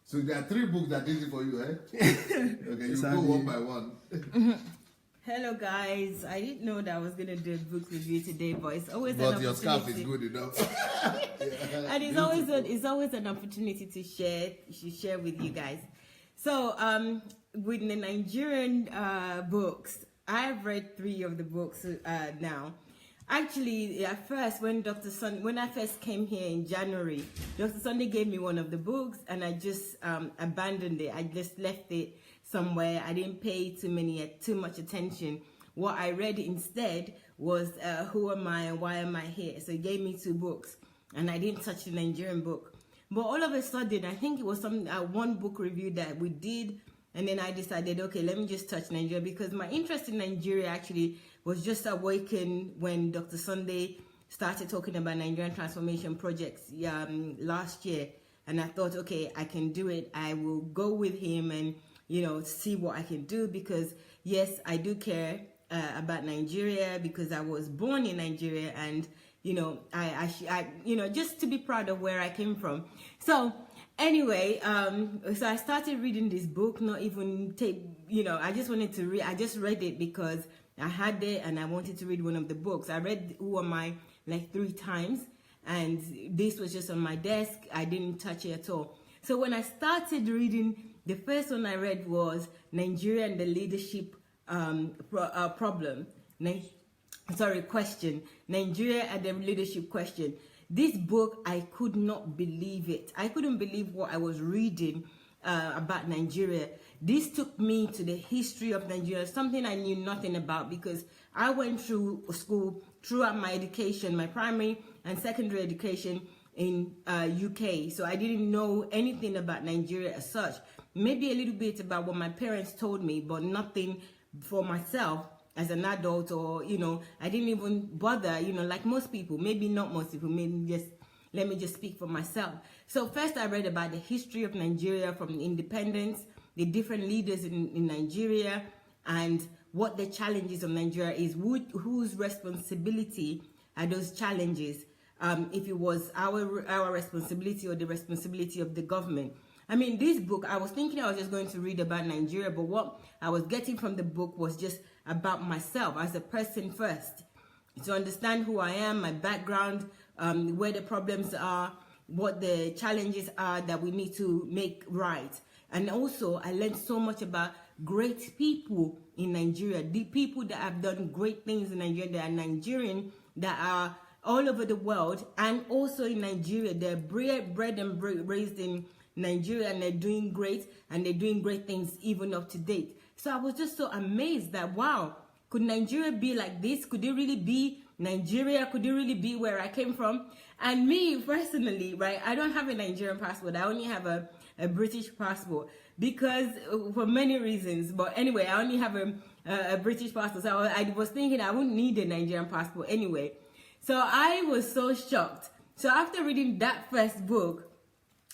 So there are 3 books that did it for you, eh? Okay, you go one by one. Hello guys, I didn't know that I was gonna do a book review today, but it's always an opportunity. But your scarf is good enough. And it's always an opportunity to share with you guys. So with the Nigerian books, I've read 3 of the books now. Actually, at first, when I first came here in January, Dr. Sunday gave me one of the books, and I just abandoned it. I just left it somewhere. I didn't pay too much attention. What I read instead was Who Am I and Why Am I Here? So he gave me 2 books, and I didn't touch the Nigerian book. But all of a sudden, I think it was one book review that we did, and then I decided, okay, let me just touch Nigeria, because my interest in Nigeria actually was just awakened when Dr. Sunday started talking about Nigerian transformation projects last year. And I thought, okay, I can do it. I will go with him and, see what I can do, because yes, I do care about Nigeria, because I was born in Nigeria, and, I just to be proud of where I came from. So anyway, so I started reading this book, not even I just wanted to read. I just read it because I had it and I wanted to read one of the books. I read Who Am I like 3 times, and this was just on my desk. I didn't touch it at all. So when I started reading, the first one I read was Nigeria and the Leadership Problem. Question. Nigeria and the Leadership Question. This book, I could not believe it. I couldn't believe what I was reading about Nigeria. This took me to the history of Nigeria, something I knew nothing about, because I went through school throughout my education, my primary and secondary education in UK. So I didn't know anything about Nigeria as such. Maybe a little bit about what my parents told me, but nothing for myself as an adult, or, I didn't even bother, like most people. Maybe not most people, let me just speak for myself. So first I read about the history of Nigeria from independence, the different leaders in Nigeria, and what the challenges of Nigeria is, whose responsibility are those challenges, if it was our responsibility or the responsibility of the government. I mean, this book, I was thinking I was just going to read about Nigeria, but what I was getting from the book was just about myself as a person first, to understand who I am, my background, where the problems are, what the challenges are that we need to make right. And also, I learned so much about great people in Nigeria, the people that have done great things in Nigeria. They are Nigerian, that are all over the world, and also in Nigeria. They're bred and raised in Nigeria, and they're doing great, and they're doing great things even up to date. So I was just so amazed that, wow, could Nigeria be like this? Could it really be Nigeria? Could it really be where I came from? And me personally, right, I don't have a Nigerian passport. I only have a British passport, because for many reasons. But anyway, I only have a British passport. So I was thinking I wouldn't need a Nigerian passport anyway. So I was so shocked. So after reading that first book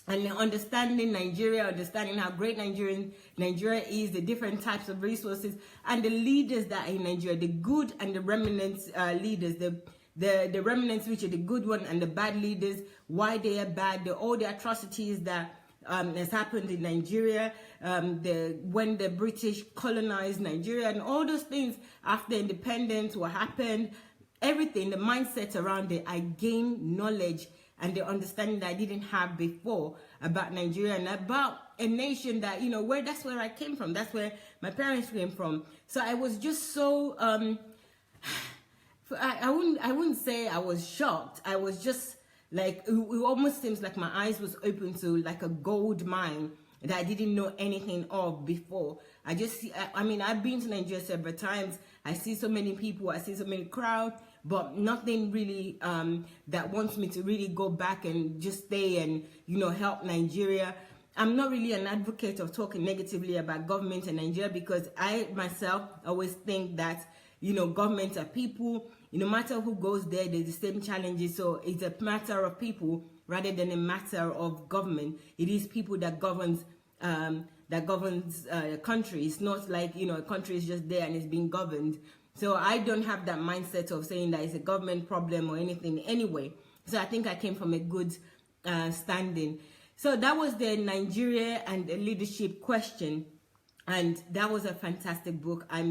and understanding Nigeria, understanding how great Nigeria is, the different types of resources, and the leaders that are in Nigeria, the good and the remnant leaders, the remnants, which are the good one, and the bad leaders, why they are bad, all the atrocities that has happened in Nigeria, when the British colonized Nigeria, and all those things after independence, what happened, everything, the mindset around it. I gained knowledge and the understanding that I didn't have before about Nigeria, and about a nation that, that's where I came from. That's where my parents came from. So I was just so, I wouldn't say I was shocked. I was just like, it almost seems like my eyes was open to like a gold mine that I didn't know anything of before. I've been to Nigeria several times. I see so many people, I see so many crowds, but nothing really that wants me to really go back and just stay and, help Nigeria. I'm not really an advocate of talking negatively about government in Nigeria, because I myself always think that, governments are people. No matter who goes there, there's the same challenges. So it's a matter of people rather than a matter of government. It is people that governs a country. It's not like, a country is just there and it's being governed. So I don't have that mindset of saying that it's a government problem or anything anyway. So I think I came from a good standing. So that was the Nigeria and the leadership question. And that was a fantastic book. I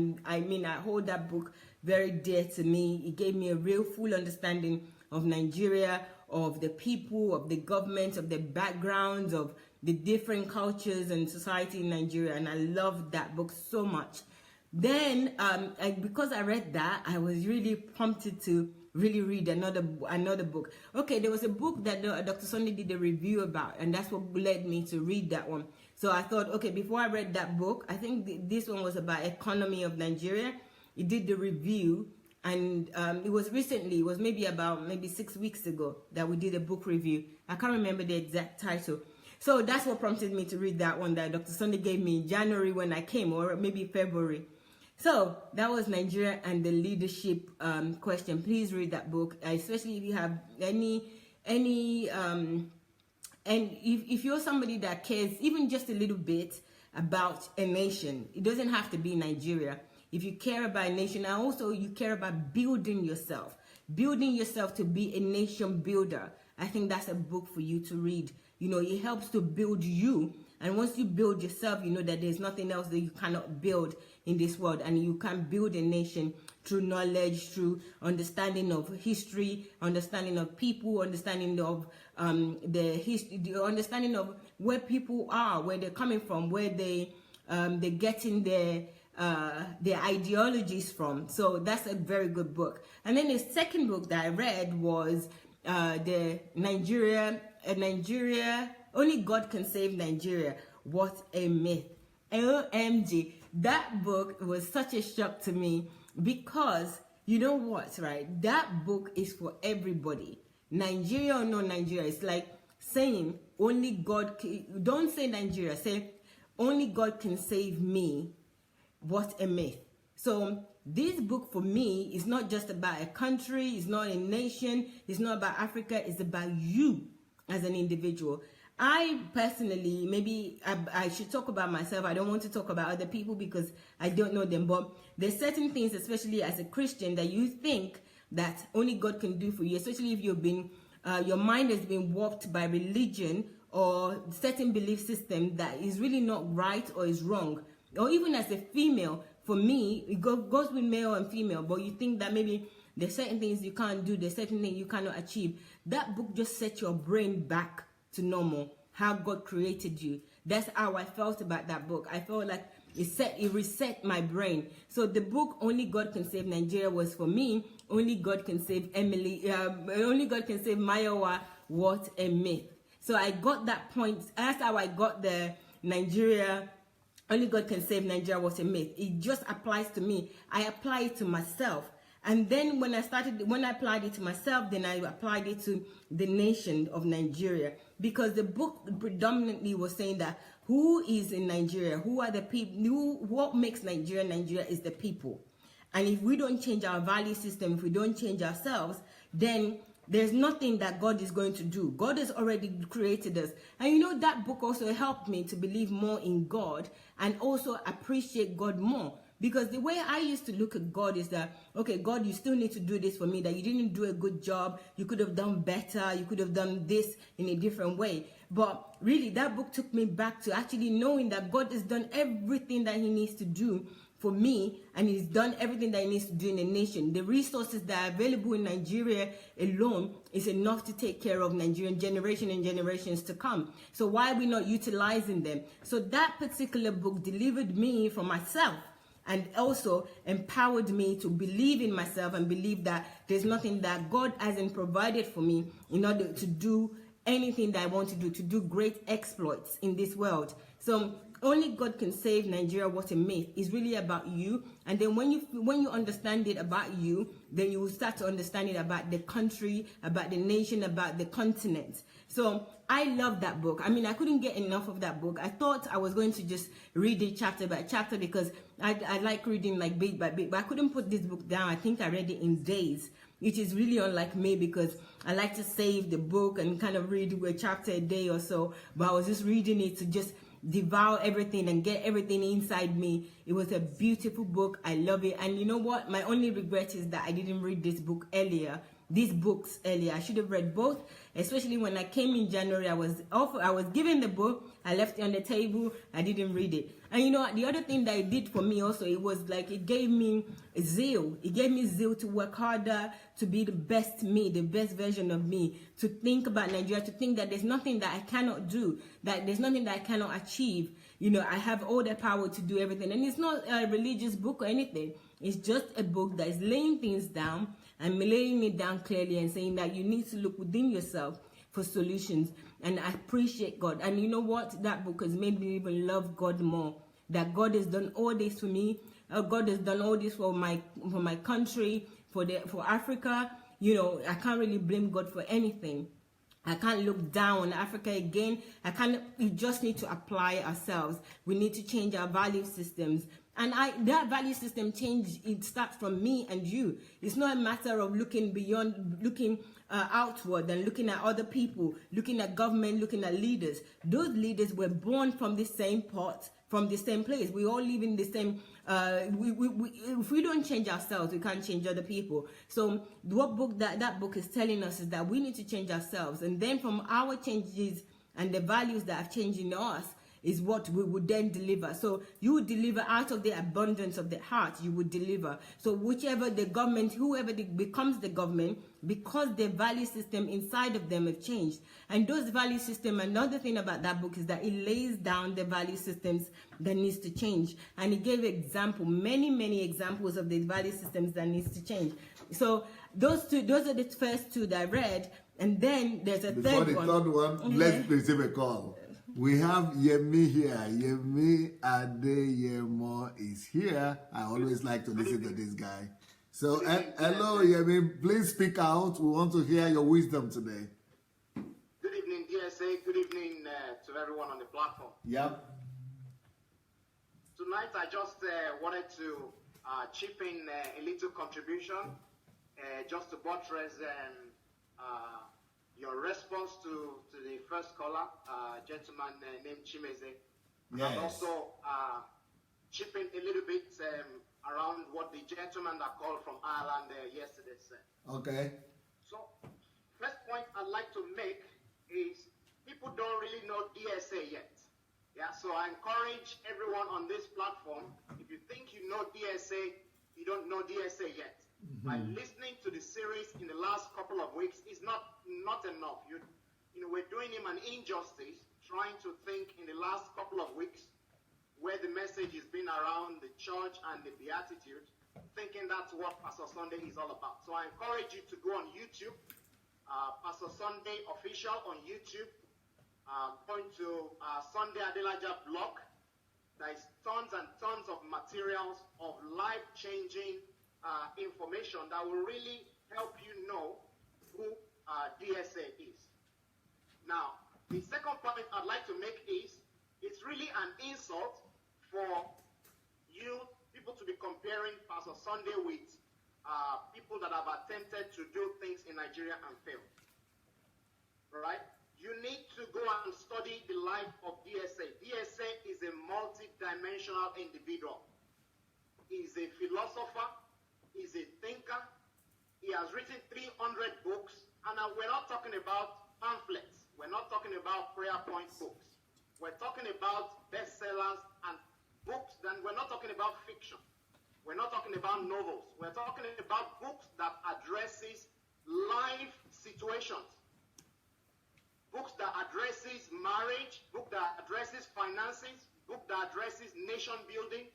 hold that book very dear to me. It gave me a real full understanding of Nigeria, of the people, of the government, of the backgrounds, of the different cultures and society in Nigeria. And I loved that book so much. Then, because I read that, I was really prompted to really read another book. Okay, there was a book that Dr. Sunday did a review about, and that's what led me to read that one. So I thought, okay, before I read that book, I think this one was about economy of Nigeria. He did the review, and it was recently. It was maybe 6 weeks ago that we did a book review. I can't remember the exact title. So that's what prompted me to read that one that Dr. Sunday gave me in January when I came, or maybe February. So that was Nigeria and the leadership question. Please read that book, especially if you have any and if you're somebody that cares even just a little bit about a nation. It doesn't have to be Nigeria. If you care about a nation, and also you care about building yourself to be a nation builder, I think that's a book for you to read. It helps to build you. And once you build yourself, you know that there's nothing else that you cannot build in this world. And you can build a nation through knowledge, through understanding of history, understanding of people, understanding of the history, the understanding of where people are, where they're coming from, where they're getting their ideologies from. So that's a very good book. And then the second book that I read was the Nigeria, Only God Can Save Nigeria. What a myth. OMG. That book was such a shock to me, because you know what, right? That book is for everybody. Nigeria or no Nigeria. It's like saying only God don't say Nigeria, say only God can save me. What a myth. So this book for me is not just about a country, it's not a nation, it's not about Africa, it's about you as an individual. I personally, maybe I should talk about myself. I don't want to talk about other people because I don't know them. But there's certain things, especially as a Christian, that you think that only God can do for you, especially if you've been, your mind has been warped by religion or certain belief system that is really not right or is wrong. Or even as a female, for me, it goes with male and female, but you think that maybe there's certain things you can't do, there's certain things you cannot achieve. That book just sets your brain back to normal, how God created you. That's how I felt about that book. I felt like it reset my brain. So the book Only God Can Save Nigeria was for me. Only God Can Save Only God Can Save Mayowa. What a myth. So I got that point. That's how I got the Nigeria. Only God Can Save Nigeria was a myth. It just applies to me. I apply it to myself. And then when I applied it to myself, then I applied it to the nation of Nigeria. Because the book predominantly was saying that who is in Nigeria? Who are the people? What makes Nigeria Nigeria is the people. And if we don't change our value system, if we don't change ourselves, then there's nothing that God is going to do. God has already created us. And that book also helped me to believe more in God and also appreciate God more. Because the way I used to look at God is that, okay, God, you still need to do this for me, that you didn't do a good job. You could have done better. You could have done this in a different way. But really, that book took me back to actually knowing that God has done everything that he needs to do for me, and he's done everything that he needs to do in the nation. The resources that are available in Nigeria alone is enough to take care of Nigerian generation and generations to come. So why are we not utilizing them? So that particular book delivered me from myself, and also empowered me to believe in myself and believe that there's nothing that God hasn't provided for me in order to do anything that I want to do great exploits in this world. So only God can save Nigeria was a myth. It's really about you. And then when you understand it about you, then you will start to understand it about the country, about the nation, about the continent. So I love that book. I mean, I couldn't get enough of that book. I thought I was going to just read it chapter by chapter because I like reading like bit by bit, but I couldn't put this book down. I think I read it in days, which is really unlike me because I like to save the book and kind of read a chapter a day or so. But I was just reading it to just devour everything and get everything inside me. It was a beautiful book. I love it. And you know what? My only regret is that I didn't read these books earlier. I should have read both, especially when I came in January. I was given the book, I left it on the table, I didn't read it. And you know, the other thing that it did for me also, it was like it gave me zeal. It gave me zeal to work harder, to be the best me, the best version of me, to think about Nigeria, to think that there's nothing that I cannot do, that there's nothing that I cannot achieve. You know, I have all the power to do everything. And it's not a religious book or anything. It's just a book that is laying things down and laying it down clearly and saying that you need to look within yourself for solutions. And I appreciate God. And you know what? That book has made me even love God more. That God has done all this for me. God has done all this for my country, for Africa. You know, I can't really blame God for anything. I can't look down on Africa again. We just need to apply ourselves. We need to change our value systems. And that value system change, it starts from me and you. It's not a matter of looking beyond, looking outward and looking at other people, looking at government, looking at leaders. Those leaders were born from the same pot, from the same place. We all live in the same, if we don't change ourselves, we can't change other people. So what book that book is telling us is that we need to change ourselves. And then from our changes and the values that have changed in us, is what we would then deliver. So you would deliver out of the abundance of the heart, you would deliver. So whichever the government, whoever becomes the government, because the value system inside of them have changed. And those value system, another thing about that book is that it lays down the value systems that needs to change. And it gave many examples of the value systems that needs to change. So those are the first two that I read. And then there's a third one. Before the third one, Okay. Let's receive a call. We have Yemi here. Yemi Adeyemo is here. I always like to listen to this guy. So, hello, Yemi. Please speak out. We want to hear your wisdom today. Good evening, DSA. Good evening to everyone on the platform. Yep. Tonight, I just wanted to chip in a little contribution just to buttress your response to the first caller, gentleman named Chimeze. Yes. And also chip in a little bit around what the gentleman that called from Ireland yesterday said. Okay. So, first point I'd like to make is people don't really know DSA yet. Yeah, so I encourage everyone on this platform, if you think you know DSA, you don't know DSA yet. By listening to the series in the last couple of weeks is not enough. You know, we're doing him an injustice trying to think in the last couple of weeks where the message has been around the church and the beatitude, thinking that's what Pastor Sunday is all about. So I encourage you to go on YouTube, Pastor Sunday Official on YouTube, point to Sunday Adelaja blog. There is tons and tons of materials of life-changing information that will really help you know who DSA is. Now, the second point I'd like to make is it's really an insult for you people to be comparing Pastor Sunday with people that have attempted to do things in Nigeria and failed. Right? You need to go and study the life of DSA. DSA is a multi-dimensional individual. He's a philosopher. He's a thinker. He has written 300 books. And we're not talking about pamphlets. We're not talking about prayer point books. We're talking about bestsellers and books. Then we're not talking about fiction. We're not talking about novels. We're talking about books that addresses life situations. Books that addresses marriage. Book that addresses finances. Book that addresses nation building.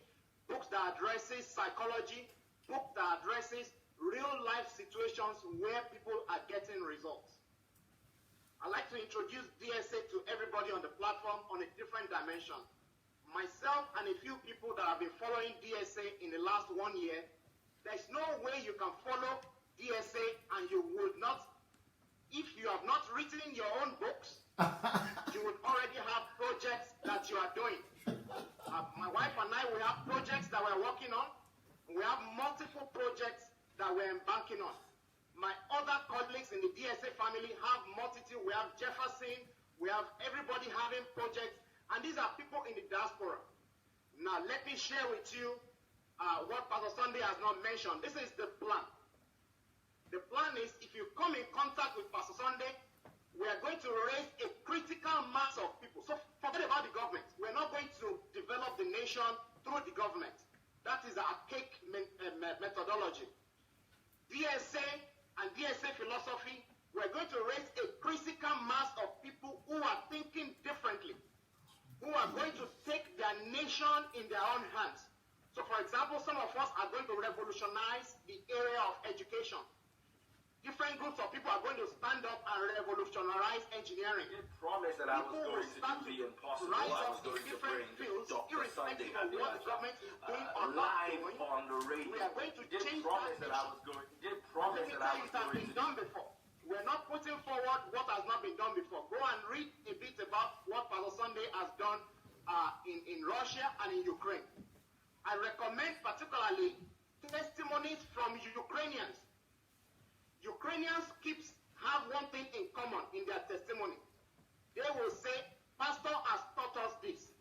Books that addresses psychology. Book that addresses real life situations where people are getting results. I'd like to introduce DSA to everybody on the platform on a different dimension. myself and a few people that have been following DSA in the last 1 year, there's no way you can follow DSA and you would not, if you have not written your own books, you would already have projects that you are doing. My wife and I, we have projects that we're working on. We have multiple projects that we're embarking on. My other colleagues in the DSA family have multitude. We have Jefferson. We have everybody having projects. And these are people in the diaspora. Now, let me share with you what Pastor Sunday has not mentioned. This is the plan. The plan is, if you come in contact with Pastor Sunday, we are going to raise a critical mass of people. So forget about the government. We're not going to develop the nation through the government. That is our cake methodology. DSA and DSA philosophy, we're going to raise a critical mass of people who are thinking differently, who are going to take their nation in their own hands. So for example, some of us are going to revolutionize the area of education. Different groups of people are going to stand up and revolutionize engineering. I promised that I was going to do the impossible. I was going to bring Dr. Sunday Adelaja live on the radio. We are going to change that I was going to done before. We're not putting forward what has not been done before. Go and read a bit about what Pastor Sunday has done in Russia and in Ukraine. I recommend particularly testimonies from Ukrainians. Ukrainians have one thing in common in their testimony. They will say, Pastor has taught us this.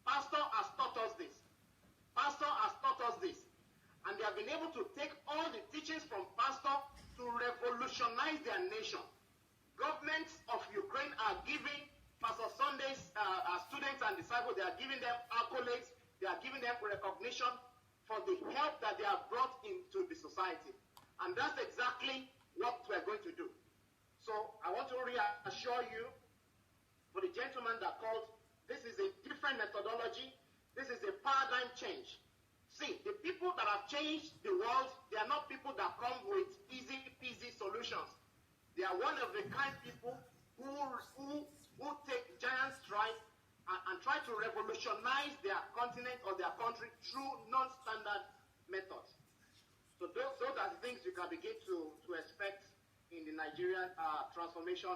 Pastor has taught us this. Pastor has taught us this. And they have been able to take all the teachings from Pastor to revolutionize their nation. Governments of Ukraine are giving Pastor Sunday's students and disciples, they are giving them accolades, they are giving them recognition for the help that they have brought into the society. And that's exactly what we're going to do. So I want to reassure you, for the gentleman that called, this is a different methodology. This is a paradigm change. See, the people that have changed the world, they are not people that come with easy peasy solutions. They are one of the kind people who take giant strides and try to revolutionize their continent or their country through non-standard methods. So those are the things you can begin to expect in the Nigerian transformation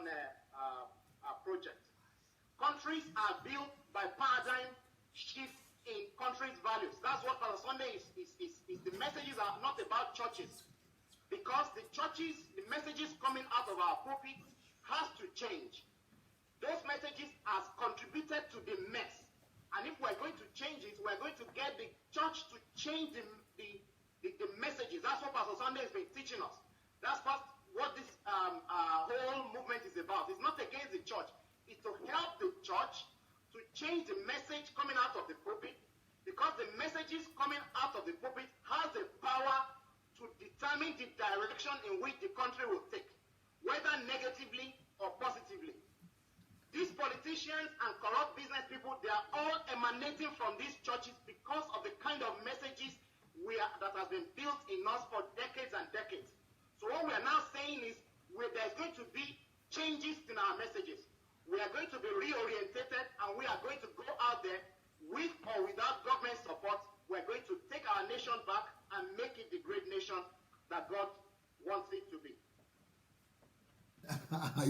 project. Countries are built by paradigm shift in countries' values. That's what Pastor Sunday is. The messages are not about churches. Because the churches, the messages coming out of our pulpit has to change. Those messages have contributed to the mess. And if we're going to change it, we're going to get the church to change the messages. That's what Pastor Sunday has been teaching us. That's what this whole movement is about. It's not against the church. It's to help the church to change the message coming out of the pulpit, because the messages coming out of the pulpit has the power to determine the direction in which the country will take, whether negatively or positively. These politicians and corrupt business people, they are all emanating from these churches because of the kind of messages that has been built in us for decades and decades. So what we are now saying is there's going to be changes in our messages. We are going to be reorientated, and we are going to go out there with or without government support. We're going to take our nation back and make it the great nation that God wants it to be.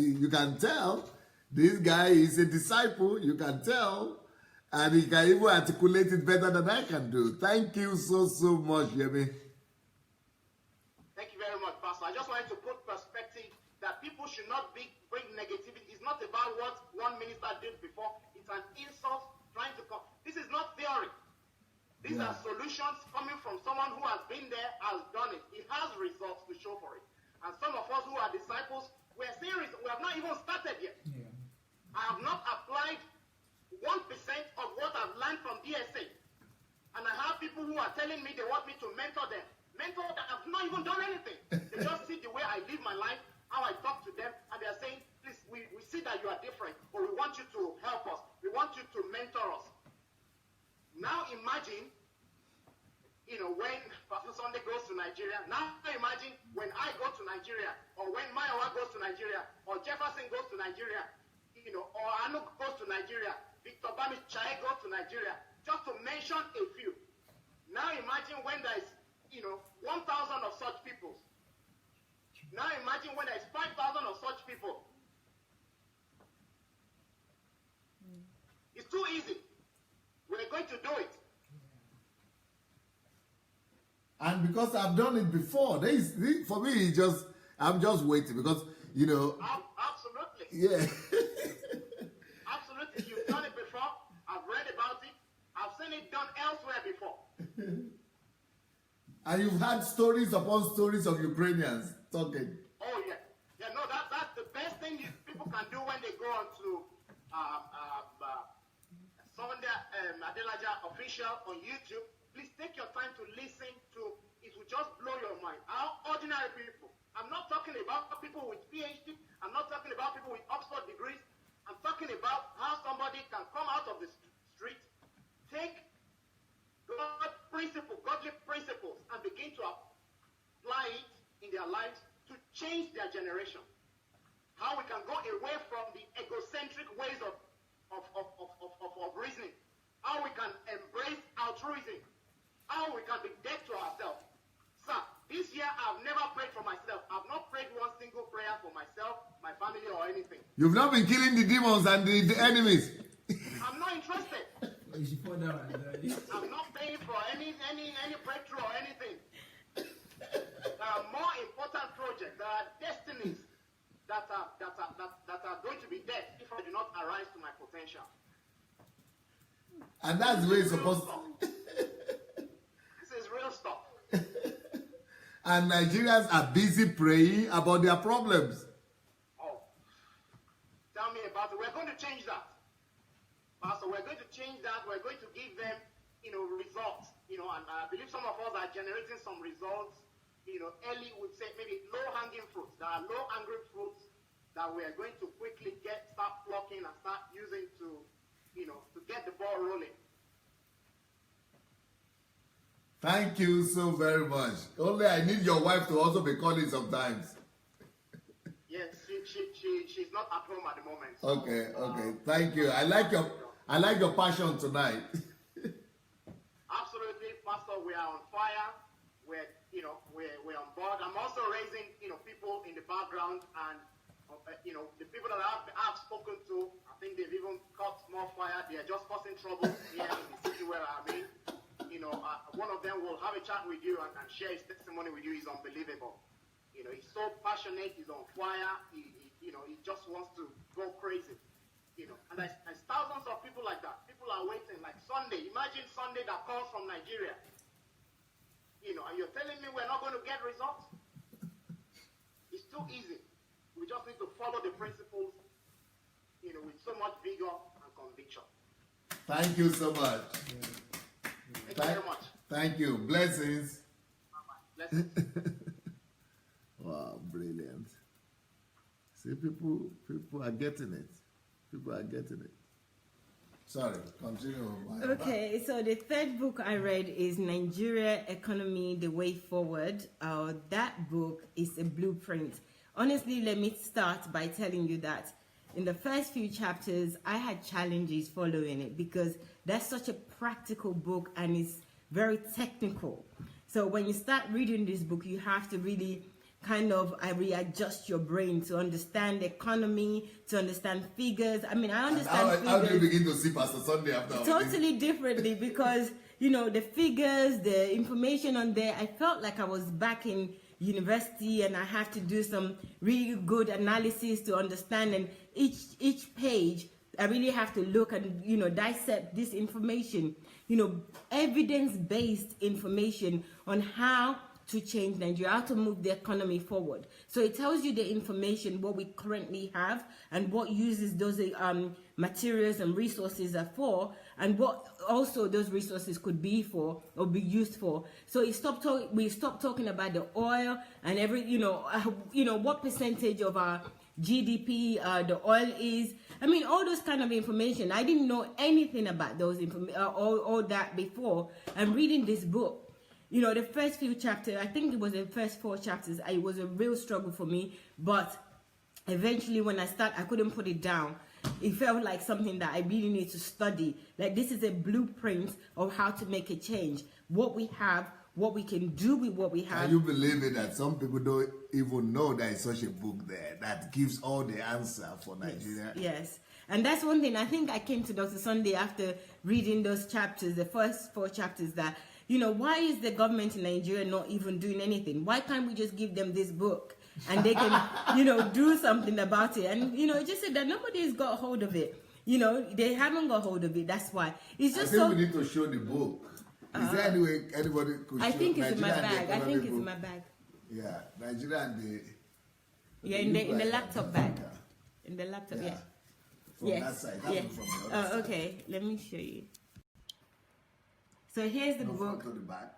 You can tell this guy is a disciple. You can tell. And he can even articulate it better than I can do. Thank you so much, Yemi. Thank you very much, Pastor. I just wanted to put perspective that people should not bring negativity. It's not about what one minister did before. It's an insult trying to come. This is not theory. These are solutions coming from someone who has been there, has done it. He has results to show for it. And some of us who are disciples, we are serious. We have not even started yet. Yeah. I have not applied 1% of what I've learned from DSA. And I have people who are telling me they want me to mentor them. Mentor that I've not even done anything. They just see the way I live my life, how I talk to them, and they are saying, please, we see that you are different, but we want you to help us. We want you to mentor us. Now imagine, when Pastor Sunday goes to Nigeria, now imagine when I go to Nigeria, or when Mayowa goes to Nigeria, or Jefferson goes to Nigeria, or Anu goes to Nigeria. Victor Bami Chaego to Nigeria, just to mention a few. Now imagine when there is, 1,000 of such people. Now imagine when there is 5,000 of such people. It's too easy. We're going to do it. And because I've done it before, for me, I'm just waiting because, Absolutely. Yeah. Absolutely. You've done it before. I've read about it. I've seen it done elsewhere before. And you've had stories upon stories of Ukrainians talking. Oh, yeah. Yeah, no, that's the best thing people can do when they go on to Adelaja official on YouTube. Please take your time to listen to. It will just blow your mind. Our ordinary people. I'm not talking about people with PhD. I'm not talking about people with Oxford degrees. I'm talking about how somebody can come out of the street, take godly principles, and begin to apply it in their lives to change their generation. How we can go away from the egocentric ways of reasoning. How we can embrace altruism. How we can be dead to ourselves. Sir, this year I've never prayed for myself. I've not prayed one single prayer for myself, my family, or anything. You've not been killing the demons and the enemies. I'm not interested. I'm not paying for any breakthrough or anything. There are more important projects. There are destinies that are going to be dead if I do not arise to my potential. And that's the way it's supposed to. This is real stuff. And Nigerians are busy praying about their problems. Oh, tell me about it. We're going to change that. Pastor, we're going to change that. We're going to give them, results. And I believe some of us are generating some results. Early would say maybe low-hanging fruits. There are low-hanging fruits that we are going to quickly start plucking and start using to get the ball rolling. Thank you so very much. Only I need your wife to also be calling sometimes. Yes, she's not at home at the moment. So, Okay. Thank you. I like your passion tonight. Absolutely, Pastor. We are on fire. We're on board. I'm also raising people in the background, and the people that I've spoken to, I think they've even caught more fire. They are just causing trouble here in the city where I'm in. One of them will have a chat with you and share his testimony with you. He's unbelievable. He's so passionate. He's on fire. He just wants to go crazy. And there's thousands of people like that. People are waiting. Like Sunday. Imagine Sunday that calls from Nigeria. And you're telling me we're not going to get results? It's too easy. We just need to follow the principles, with so much vigor and conviction. Thank you so much. Thank you very much. Thank you. Blessings. Blessings. Wow, brilliant. See, people are getting it. People are getting it. Sorry, continue. Okay, so the third book I read is Nigeria Economy, The Way Forward. That book is a blueprint. Honestly, let me start by telling you that in the first few chapters, I had challenges following it because that's such a practical book and it's very technical. So when you start reading this book, you have to really readjust your brain to understand the economy, to understand figures. I mean, I understand figures. How do you begin to see Pastor Sunday after Totally differently because, the figures, the information on there, I felt like I was back in university and I have to do some really good analysis to understand, and each page I really have to look and dissect this information, evidence-based information on how to change Nigeria, how to move the economy forward. So it tells you the information, what we currently have and what uses those materials and resources are for, and what also those resources could be for or be used for. So we stopped talking about the oil and what percentage of our GDP the oil is. I mean, all those kind of information. I didn't know anything about those all that before. I'm reading this book. The first few chapters, I think it was the first 4 chapters, it was a real struggle for me. But eventually when I couldn't put it down. it felt like something that I really need to study. Like, this is a blueprint of how to make a change. What we have, what we can do with what we have. Can you believe it that some people don't even know there is such a book there that gives all the answer for Nigeria? Yes. And that's one thing. I think I came to Dr. Sunday after reading those chapters, the first 4 chapters, that, you know, why is the government in Nigeria not even doing anything? Why can't we just give them this book and they can, you know, do something about it? And, you know, it just said that nobody's got hold of it. You know, they haven't got hold of it. That's why. It's just I think we need to show the book. Is there any way anybody could show? I think it's Nigeria in my bag. I think it's in my bag. Yeah, Nigeria and the... Yeah, in the laptop bag. In the laptop, yeah. From that side, from the other side. Okay, let me show you. So here's the book. To the back.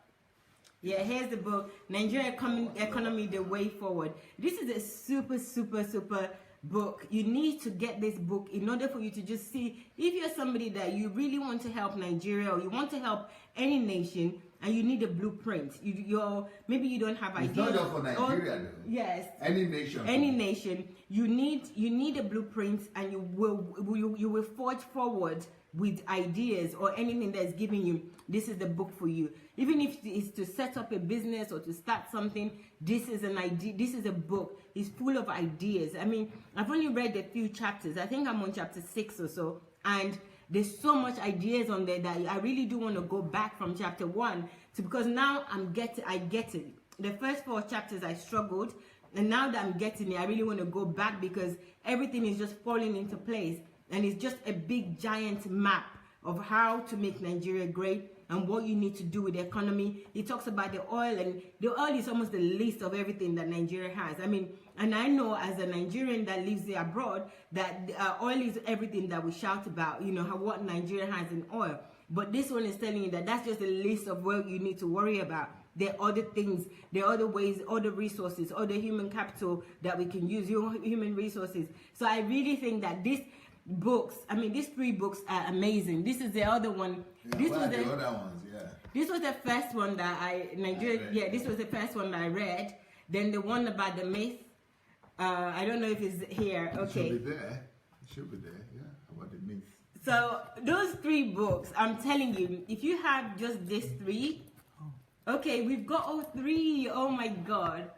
Yeah, here's the book, Nigeria Economy, The Way Forward. This is a super book. You need to get this book in order for you to just see if you're somebody that you really want to help Nigeria, or you want to help any nation, and you need a blueprint. Maybe you don't have ideas. It's not just for Nigeria, though. Yes. Any nation. Any nation. You need a blueprint, and you will forge forward with ideas or anything that's giving you. This is the book for you. Even if it's to set up a business or to start something, this is an idea. This is a book. It's full of ideas. I mean, I've only read a few chapters. I think I'm on chapter 6 or so, and there's so much ideas on there that I really do want to go back from chapter 1 because now I get it. The first 4 chapters I struggled, and now that I'm getting it, I really want to go back because everything is just falling into place, and it's just a big giant map of how to make Nigeria great and what you need to do with the economy. It talks about the oil, and the oil is almost the least of everything that Nigeria has. I mean, and I know as a Nigerian that lives there abroad that oil is everything that we shout about, you know, what Nigeria has in oil. But this one is telling you that that's just a list of what you need to worry about. There are other things, there are other ways, other resources, other human capital that we can use, human resources. So I really think that these 3 books are amazing. This is the other one. Yeah, this was the other ones, yeah. This was the first one that this was the first one that I read. Then the one about the myth. I don't know if it's here. Okay. It should be there. It should be there, yeah, about the myth. So those 3 books, I'm telling you, if you have just these 3, okay, we've got all 3. Oh my God.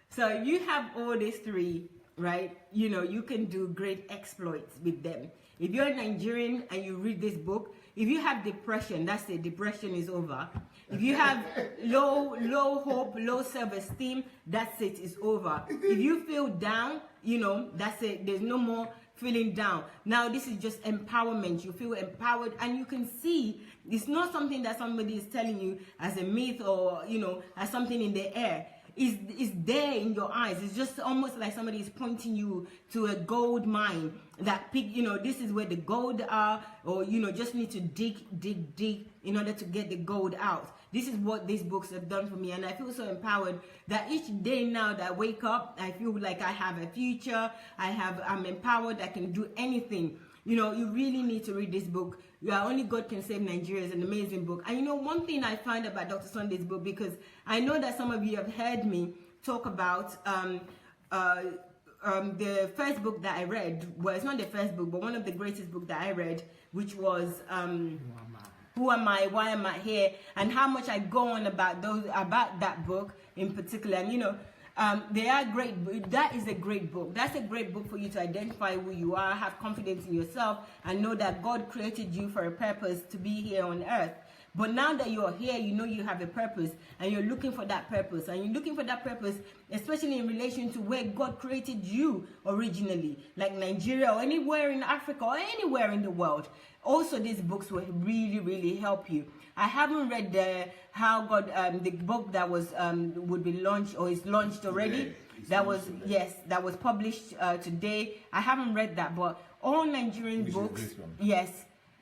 So you have all these 3, right? You know, you can do great exploits with them. If you're a Nigerian and you read this book, if you have depression, that's it, depression is over. If you have low hope, low self-esteem, that's it, it's over. If you feel down, you know, that's it, there's no more feeling down. Now this is just empowerment. You feel empowered, and you can see it's not something that somebody is telling you as a myth or, you know, as something in the air. Is there in your eyes. It's just almost like somebody is pointing you to a gold mine that you know, this is where the gold are, or, you know, just need to dig in order to get the gold out. This is what these books have done for me, and I feel so empowered that each day now that I wake up, I feel like I have a future. I'm empowered. I can do anything. You know, you really need to read this book. Only God Can Save Nigeria is an amazing book. And you know, one thing I find about Dr. Sunday's book, because I know that some of you have heard me talk about the first book that I read. Well, it's not the first book, but one of the greatest books that I read, which was Who Am I? Why Am I Here? And how much I go on about that book in particular. And you know, they are great. That is a great book. That's a great book for you to identify who you are, have confidence in yourself, and know that God created you for a purpose to be here on earth. But now that you're here, you know you have a purpose, and you're looking for that purpose. And you're looking for that purpose, especially in relation to where God created you originally, like Nigeria or anywhere in Africa or anywhere in the world. Also, these books will really, really help you. I haven't read the book that was would be launched or is launched already. That was published today. I haven't read that, but all Nigerian books.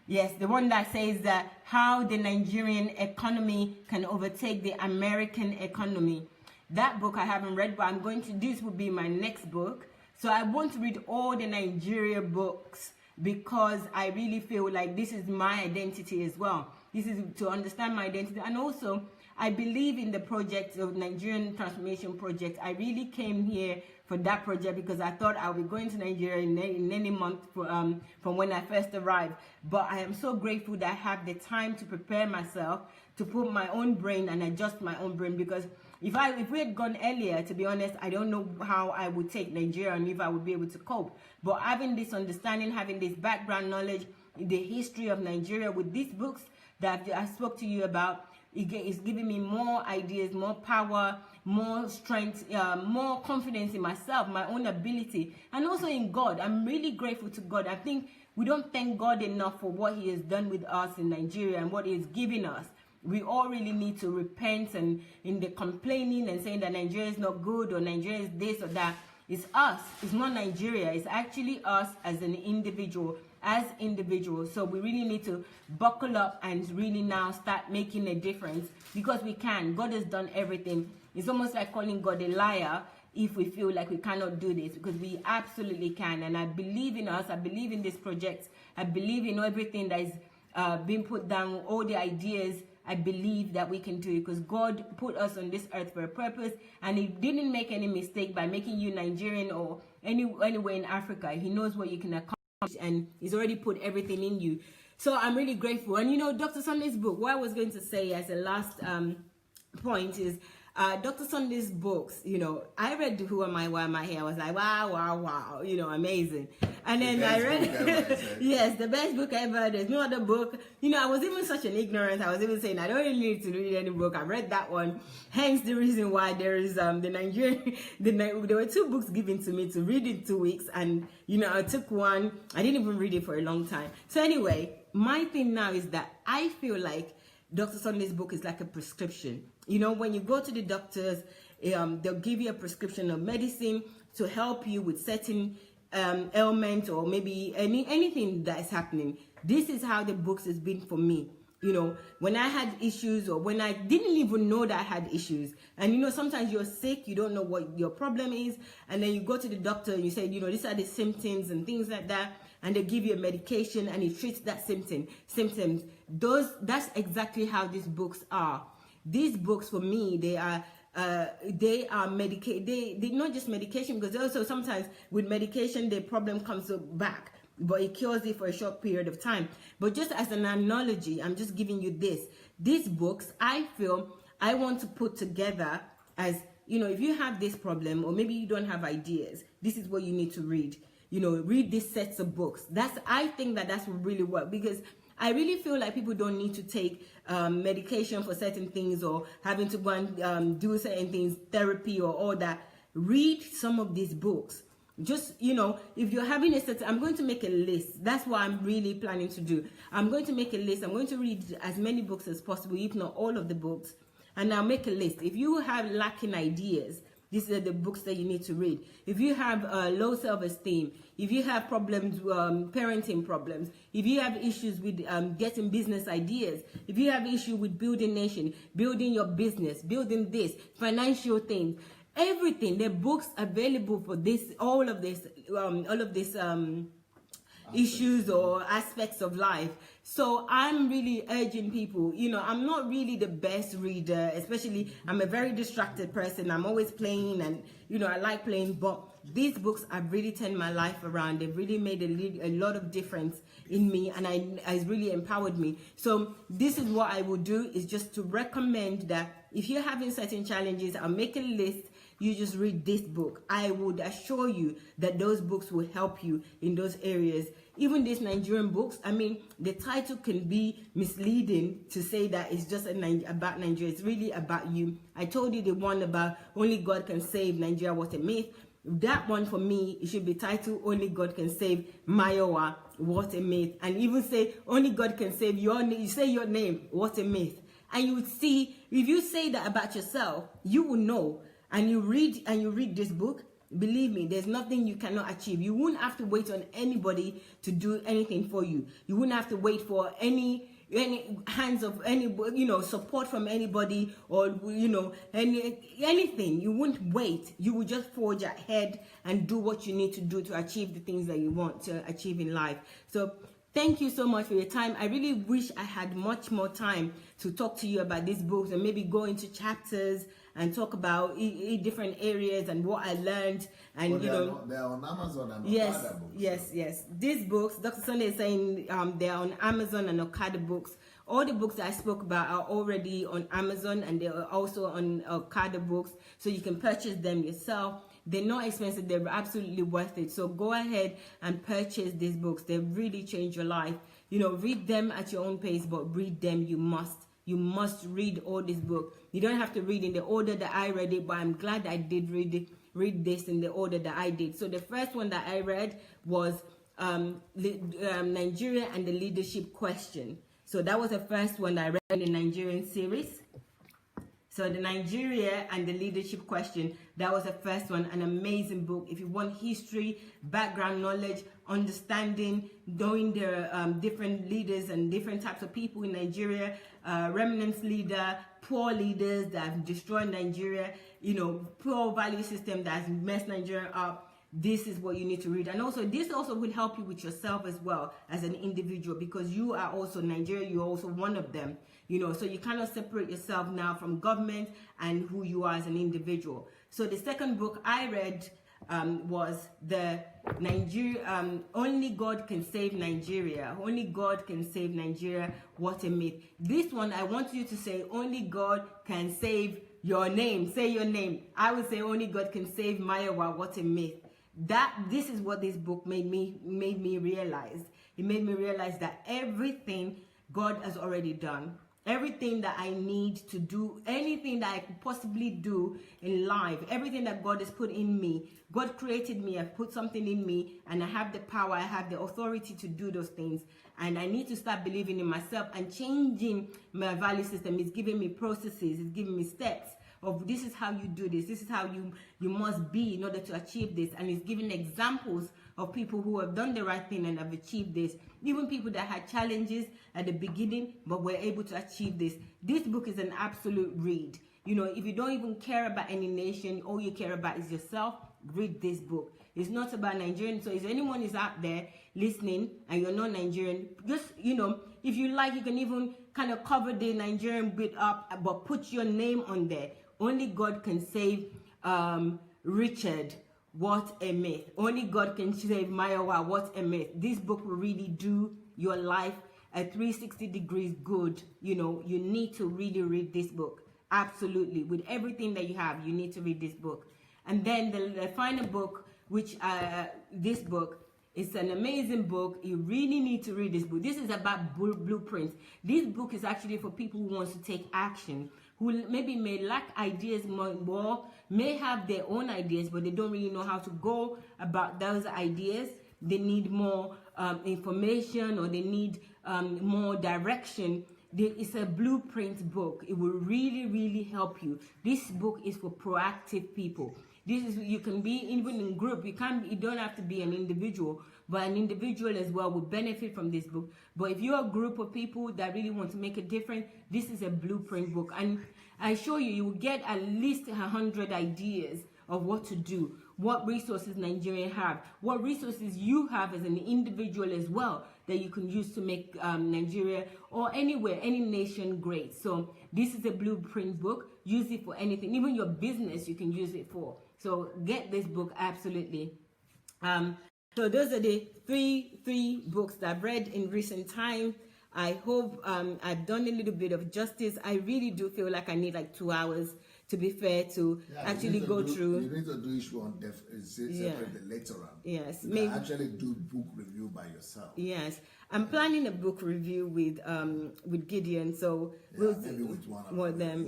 Yes, the one that says that how the Nigerian economy can overtake the American economy. That book I haven't read, but I'm going to. This will be my next book. So I want to read all the Nigeria books, because I really feel like this is my identity as well. This is to understand my identity. And also, I believe in the project of Nigerian Transformation Project. I really came here for that project because I thought I'll be going to Nigeria in any month from when I first arrived. But I am so grateful that I have the time to prepare myself, to put my own brain and adjust my own brain, because if we had gone earlier, to be honest, I don't know how I would take Nigeria and if I would be able to cope. But having this understanding, having this background knowledge, the history of Nigeria with these books that I spoke to you about, it's giving me more ideas, more power, more strength, more confidence in myself, my own ability, and also in God. I'm really grateful to God. I think we don't thank God enough for what He has done with us in Nigeria and what He has given us. We all really need to repent, and in the complaining and saying that Nigeria is not good or Nigeria is this or that. It's us. It's not Nigeria. It's actually us as an individual, So we really need to buckle up and really now start making a difference, because we can. God has done everything. It's almost like calling God a liar if we feel like we cannot do this, because we absolutely can. And I believe in us. I believe in this project. I believe in everything that is being put down, all the ideas. I believe that we can do it, because God put us on this earth for a purpose, and He didn't make any mistake by making you Nigerian or anywhere in Africa. He knows what you can accomplish, and He's already put everything in you. So I'm really grateful. And you know, Dr. Sunday's book, what I was going to say as a last point is, Dr. Sunday's books, you know, I read Who Am I, Why Am I Here? I was like, wow, you know, amazing. And then I read, yes, the best book ever. There's no other book. You know, I was even such an ignorant. I was even saying, I don't really need to read any book. I read that one. Hence the reason why there is the Nigerian, there were 2 books given to me to read in 2 weeks. And, you know, I took one. I didn't even read it for a long time. So anyway, my thing now is that I feel like Dr. Sunday's book is like a prescription. You know, when you go to the doctors, they'll give you a prescription of medicine to help you with certain ailment or maybe anything that is happening. This is how the books has been for me. You know, when I had issues or when I didn't even know that I had issues. And, you know, sometimes you're sick, you don't know what your problem is. And then you go to the doctor and you say, you know, these are the symptoms and things like that. And they give you a medication and it treats that symptoms. That's exactly how these books are. These books for me, they are they not just medication, because also sometimes with medication the problem comes back, but it cures it for a short period of time. But just as an analogy, I'm just giving you these books. I feel I want to put together as, you know, if you have this problem or maybe you don't have ideas, this is what you need to read. You know, read these sets of books. I think that's what really work, because I really feel like people don't need to take medication for certain things or having to go and do certain things, therapy or all that. Read some of these books. Just, you know, if you're having I'm going to make a list. That's what I'm really planning to do. I'm going to make a list. I'm going to read as many books as possible, if not all of the books. And I'll make a list. If you have lacking ideas, these are the books that you need to read. If you have low self-esteem, if you have problems, parenting problems, if you have issues with getting business ideas, if you have issue with building nation, building your business, building this, financial things, everything, there are books available for this, all of this issues or aspects of life. So I'm really urging people, you know, I'm not really the best reader, especially I'm a very distracted person. I'm always playing and, you know, I like playing, but these books have really turned my life around. They've really made a lot of difference in me, and it's really empowered me. So this is what I would do, is just to recommend that if you're having certain challenges, I'll make a list. You just read this book. I would assure you that those books will help you in those areas. Even these Nigerian books, I mean, the title can be misleading to say that it's just about Nigeria. It's really about you. I told you the one about Only God Can Save Nigeria was a myth. That one for me, it should be titled Only God Can Save Mayowa, what a myth. And even say Only God Can Save your name. You say your name, what a myth. And you would see, if you say that about yourself, you will know. And you read this book, believe me, there's nothing you cannot achieve. You won't have to wait on anybody to do anything for you. You wouldn't have to wait for any hands of any, you know, support from anybody, or, you know, anything. You wouldn't wait. You would just forge ahead and do what you need to do to achieve the things that you want to achieve in life. So thank you so much for your time. I really wish I had much more time to talk to you about these books and maybe go into chapters and talk about different areas and what I learned. And well, you know, they're on Amazon and yes, Okada books. yes. These books, Dr. Sunday is saying they're on Amazon and Okada books. All the books that I spoke about are already on Amazon, and they're also on Okada books, so you can purchase them yourself. They're not expensive, they're absolutely worth it. So go ahead and purchase these books. They really change your life. You know, read them at your own pace, but read them. You must read all these books. You don't have to read in the order that I read it, but I'm glad I did read this in the order that I did. So the first one that I read was Nigeria and the Leadership Question. So that was the first one that I read in the Nigerian series. So the Nigeria and the Leadership Question, that was the first one, an amazing book. If you want history, background knowledge, understanding, knowing the different leaders and different types of people in Nigeria, remnants leader, poor leaders that have destroyed Nigeria, you know, poor value system that has messed Nigeria up. This is what you need to read. And also, this also will help you with yourself as well as an individual, because you are also Nigeria, you're also one of them. You know, so you cannot separate yourself now from government and who you are as an individual. So the second book I read was the Nigeria, Only God Can Save Nigeria. Only God Can Save Nigeria. What a myth. This one, I want you to say, only God can save your name. Say your name. I would say only God can save Mayowa. What a myth. This is what this book made me realize. It made me realize that everything God has already done. Everything that I need to do, anything that I could possibly do in life, everything that God has put in me, God created me, I've put something in me, and I have the power, I have the authority to do those things. And I need to start believing in myself and changing my value system. It's giving me processes, it's giving me steps of this is how you do this, this is how you must be in order to achieve this. And it's giving examples of people who have done the right thing and have achieved this. Even people that had challenges at the beginning but were able to achieve this. This book is an absolute read. You know, if you don't even care about any nation, all you care about is yourself, read this book. It's not about Nigerian. So if anyone is out there listening and you're not Nigerian, just, you know, if you like, you can even kind of cover the Nigerian bit up, but put your name on there. Only God can save Richard. What a myth. Only God can save Mayowa. What a myth. This book will really do your life a 360 degrees good. You know, you need to really read this book. Absolutely. With everything that you have, you need to read this book. And then the final book, which this book is an amazing book. You really need to read this book. This is about blueprints. This book is actually for people who want to take action, who maybe may lack ideas more, may have their own ideas, but they don't really know how to go about those ideas. They need more information, or they need more direction. It's a blueprint book. It will really, really help you. This book is for proactive people. You can be even in group. You don't have to be an individual, but an individual as well will benefit from this book. But if you're a group of people that really want to make a difference, this is a blueprint book. And I assure you will get at least 100 ideas of what to do, what resources Nigerians have, what resources you have as an individual as well that you can use to make Nigeria or anywhere, any nation great. So this is a blueprint book. Use it for anything, even your business you can use it for. So get this book, absolutely. So those are the three books that I've read in recent time. I hope I've done a little bit of justice. I really do feel like I need like 2 hours, to be fair, to actually go through. You need to do each one separately later on. Yes, you can actually do book review by yourself. Yes, I'm planning a book review with Gideon, so we'll maybe with one of them.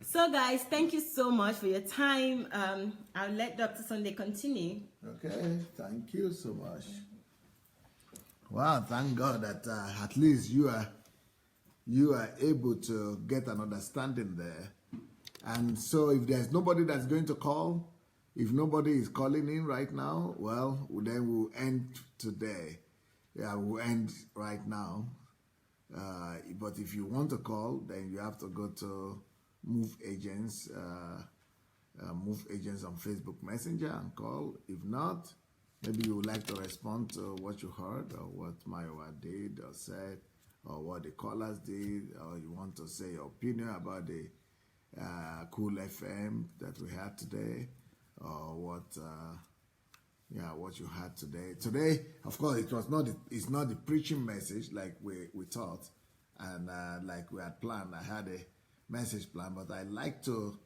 So guys, thank you so much for your time. I'll let Dr. Sunday continue. Okay, thank you so much. Wow, thank God that at least you are able to get an understanding there. And so if there's nobody that's going to call, if nobody is calling in right now, well, then we'll end today. Yeah, we'll end right now. But if you want to call, then you have to go to Move Agents on Facebook Messenger and call. If not, maybe you would like to respond to what you heard or what Mayowa did or said or what the callers did, or you want to say your opinion about the Cool FM that we had today, or what what you had today. Today, of course, it's not the preaching message like we thought and like we had planned. I had a message plan, but I like to,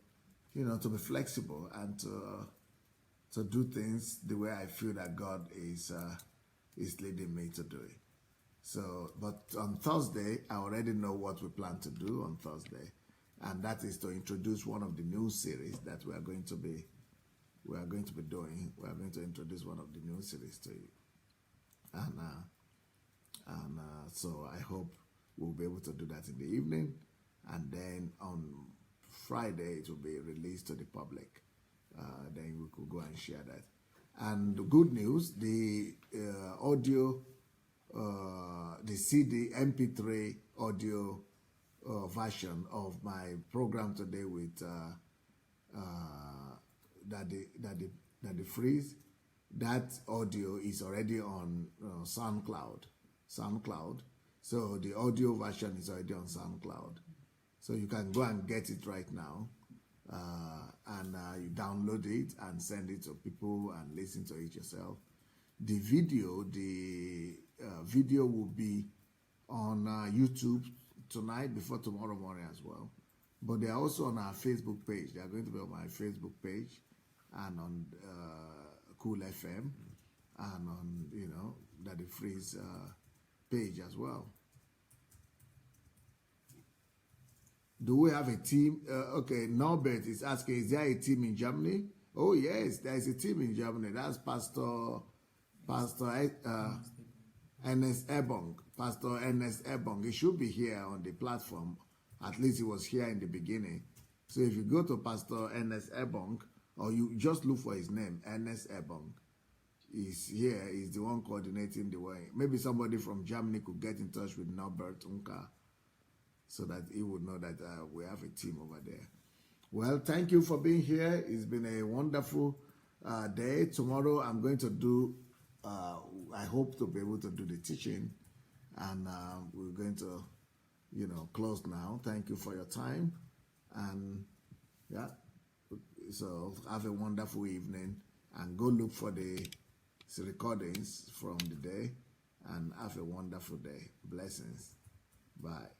to be flexible and to do things the way I feel that God is leading me to do it. So, but on Thursday, I already know what we plan to do on Thursday, and that is to introduce one of the new series that we are going to be doing. We are going to introduce one of the new series to you, and so I hope we'll be able to do that in the evening, and then on Friday it will be released to the public. Then we could go and share that. And the good news, the audio, the CD MP3 audio version of my program today with Daddy Freeze, that audio is already on SoundCloud. So the audio version is already on SoundCloud. So you can go and get it right now. And you download it and send it to people and listen to it yourself. The video will be on YouTube tonight before tomorrow morning as well. But they are also on our Facebook page. They are going to be on my Facebook page and on Cool FM and on, Daddy Freeze page as well. Do we have a team? Okay, Norbert is asking, is there a team in Germany? Oh, yes, there is a team in Germany. That's Pastor Ernest Ebong. Pastor Ernest Ebong. He should be here on the platform. At least he was here in the beginning. So if you go to Pastor Ernest Ebong, or you just look for his name, Ernest Ebong, he's here. He's the one coordinating the way. Maybe somebody from Germany could get in touch with Norbert Unka, so that he would know that we have a team over there. Well, thank you for being here. It's been a wonderful day. Tomorrow I'm going to do, I hope to be able to do the teaching. And we're going to, close now. Thank you for your time. And so have a wonderful evening. And go look for the recordings from the day. And have a wonderful day. Blessings. Bye.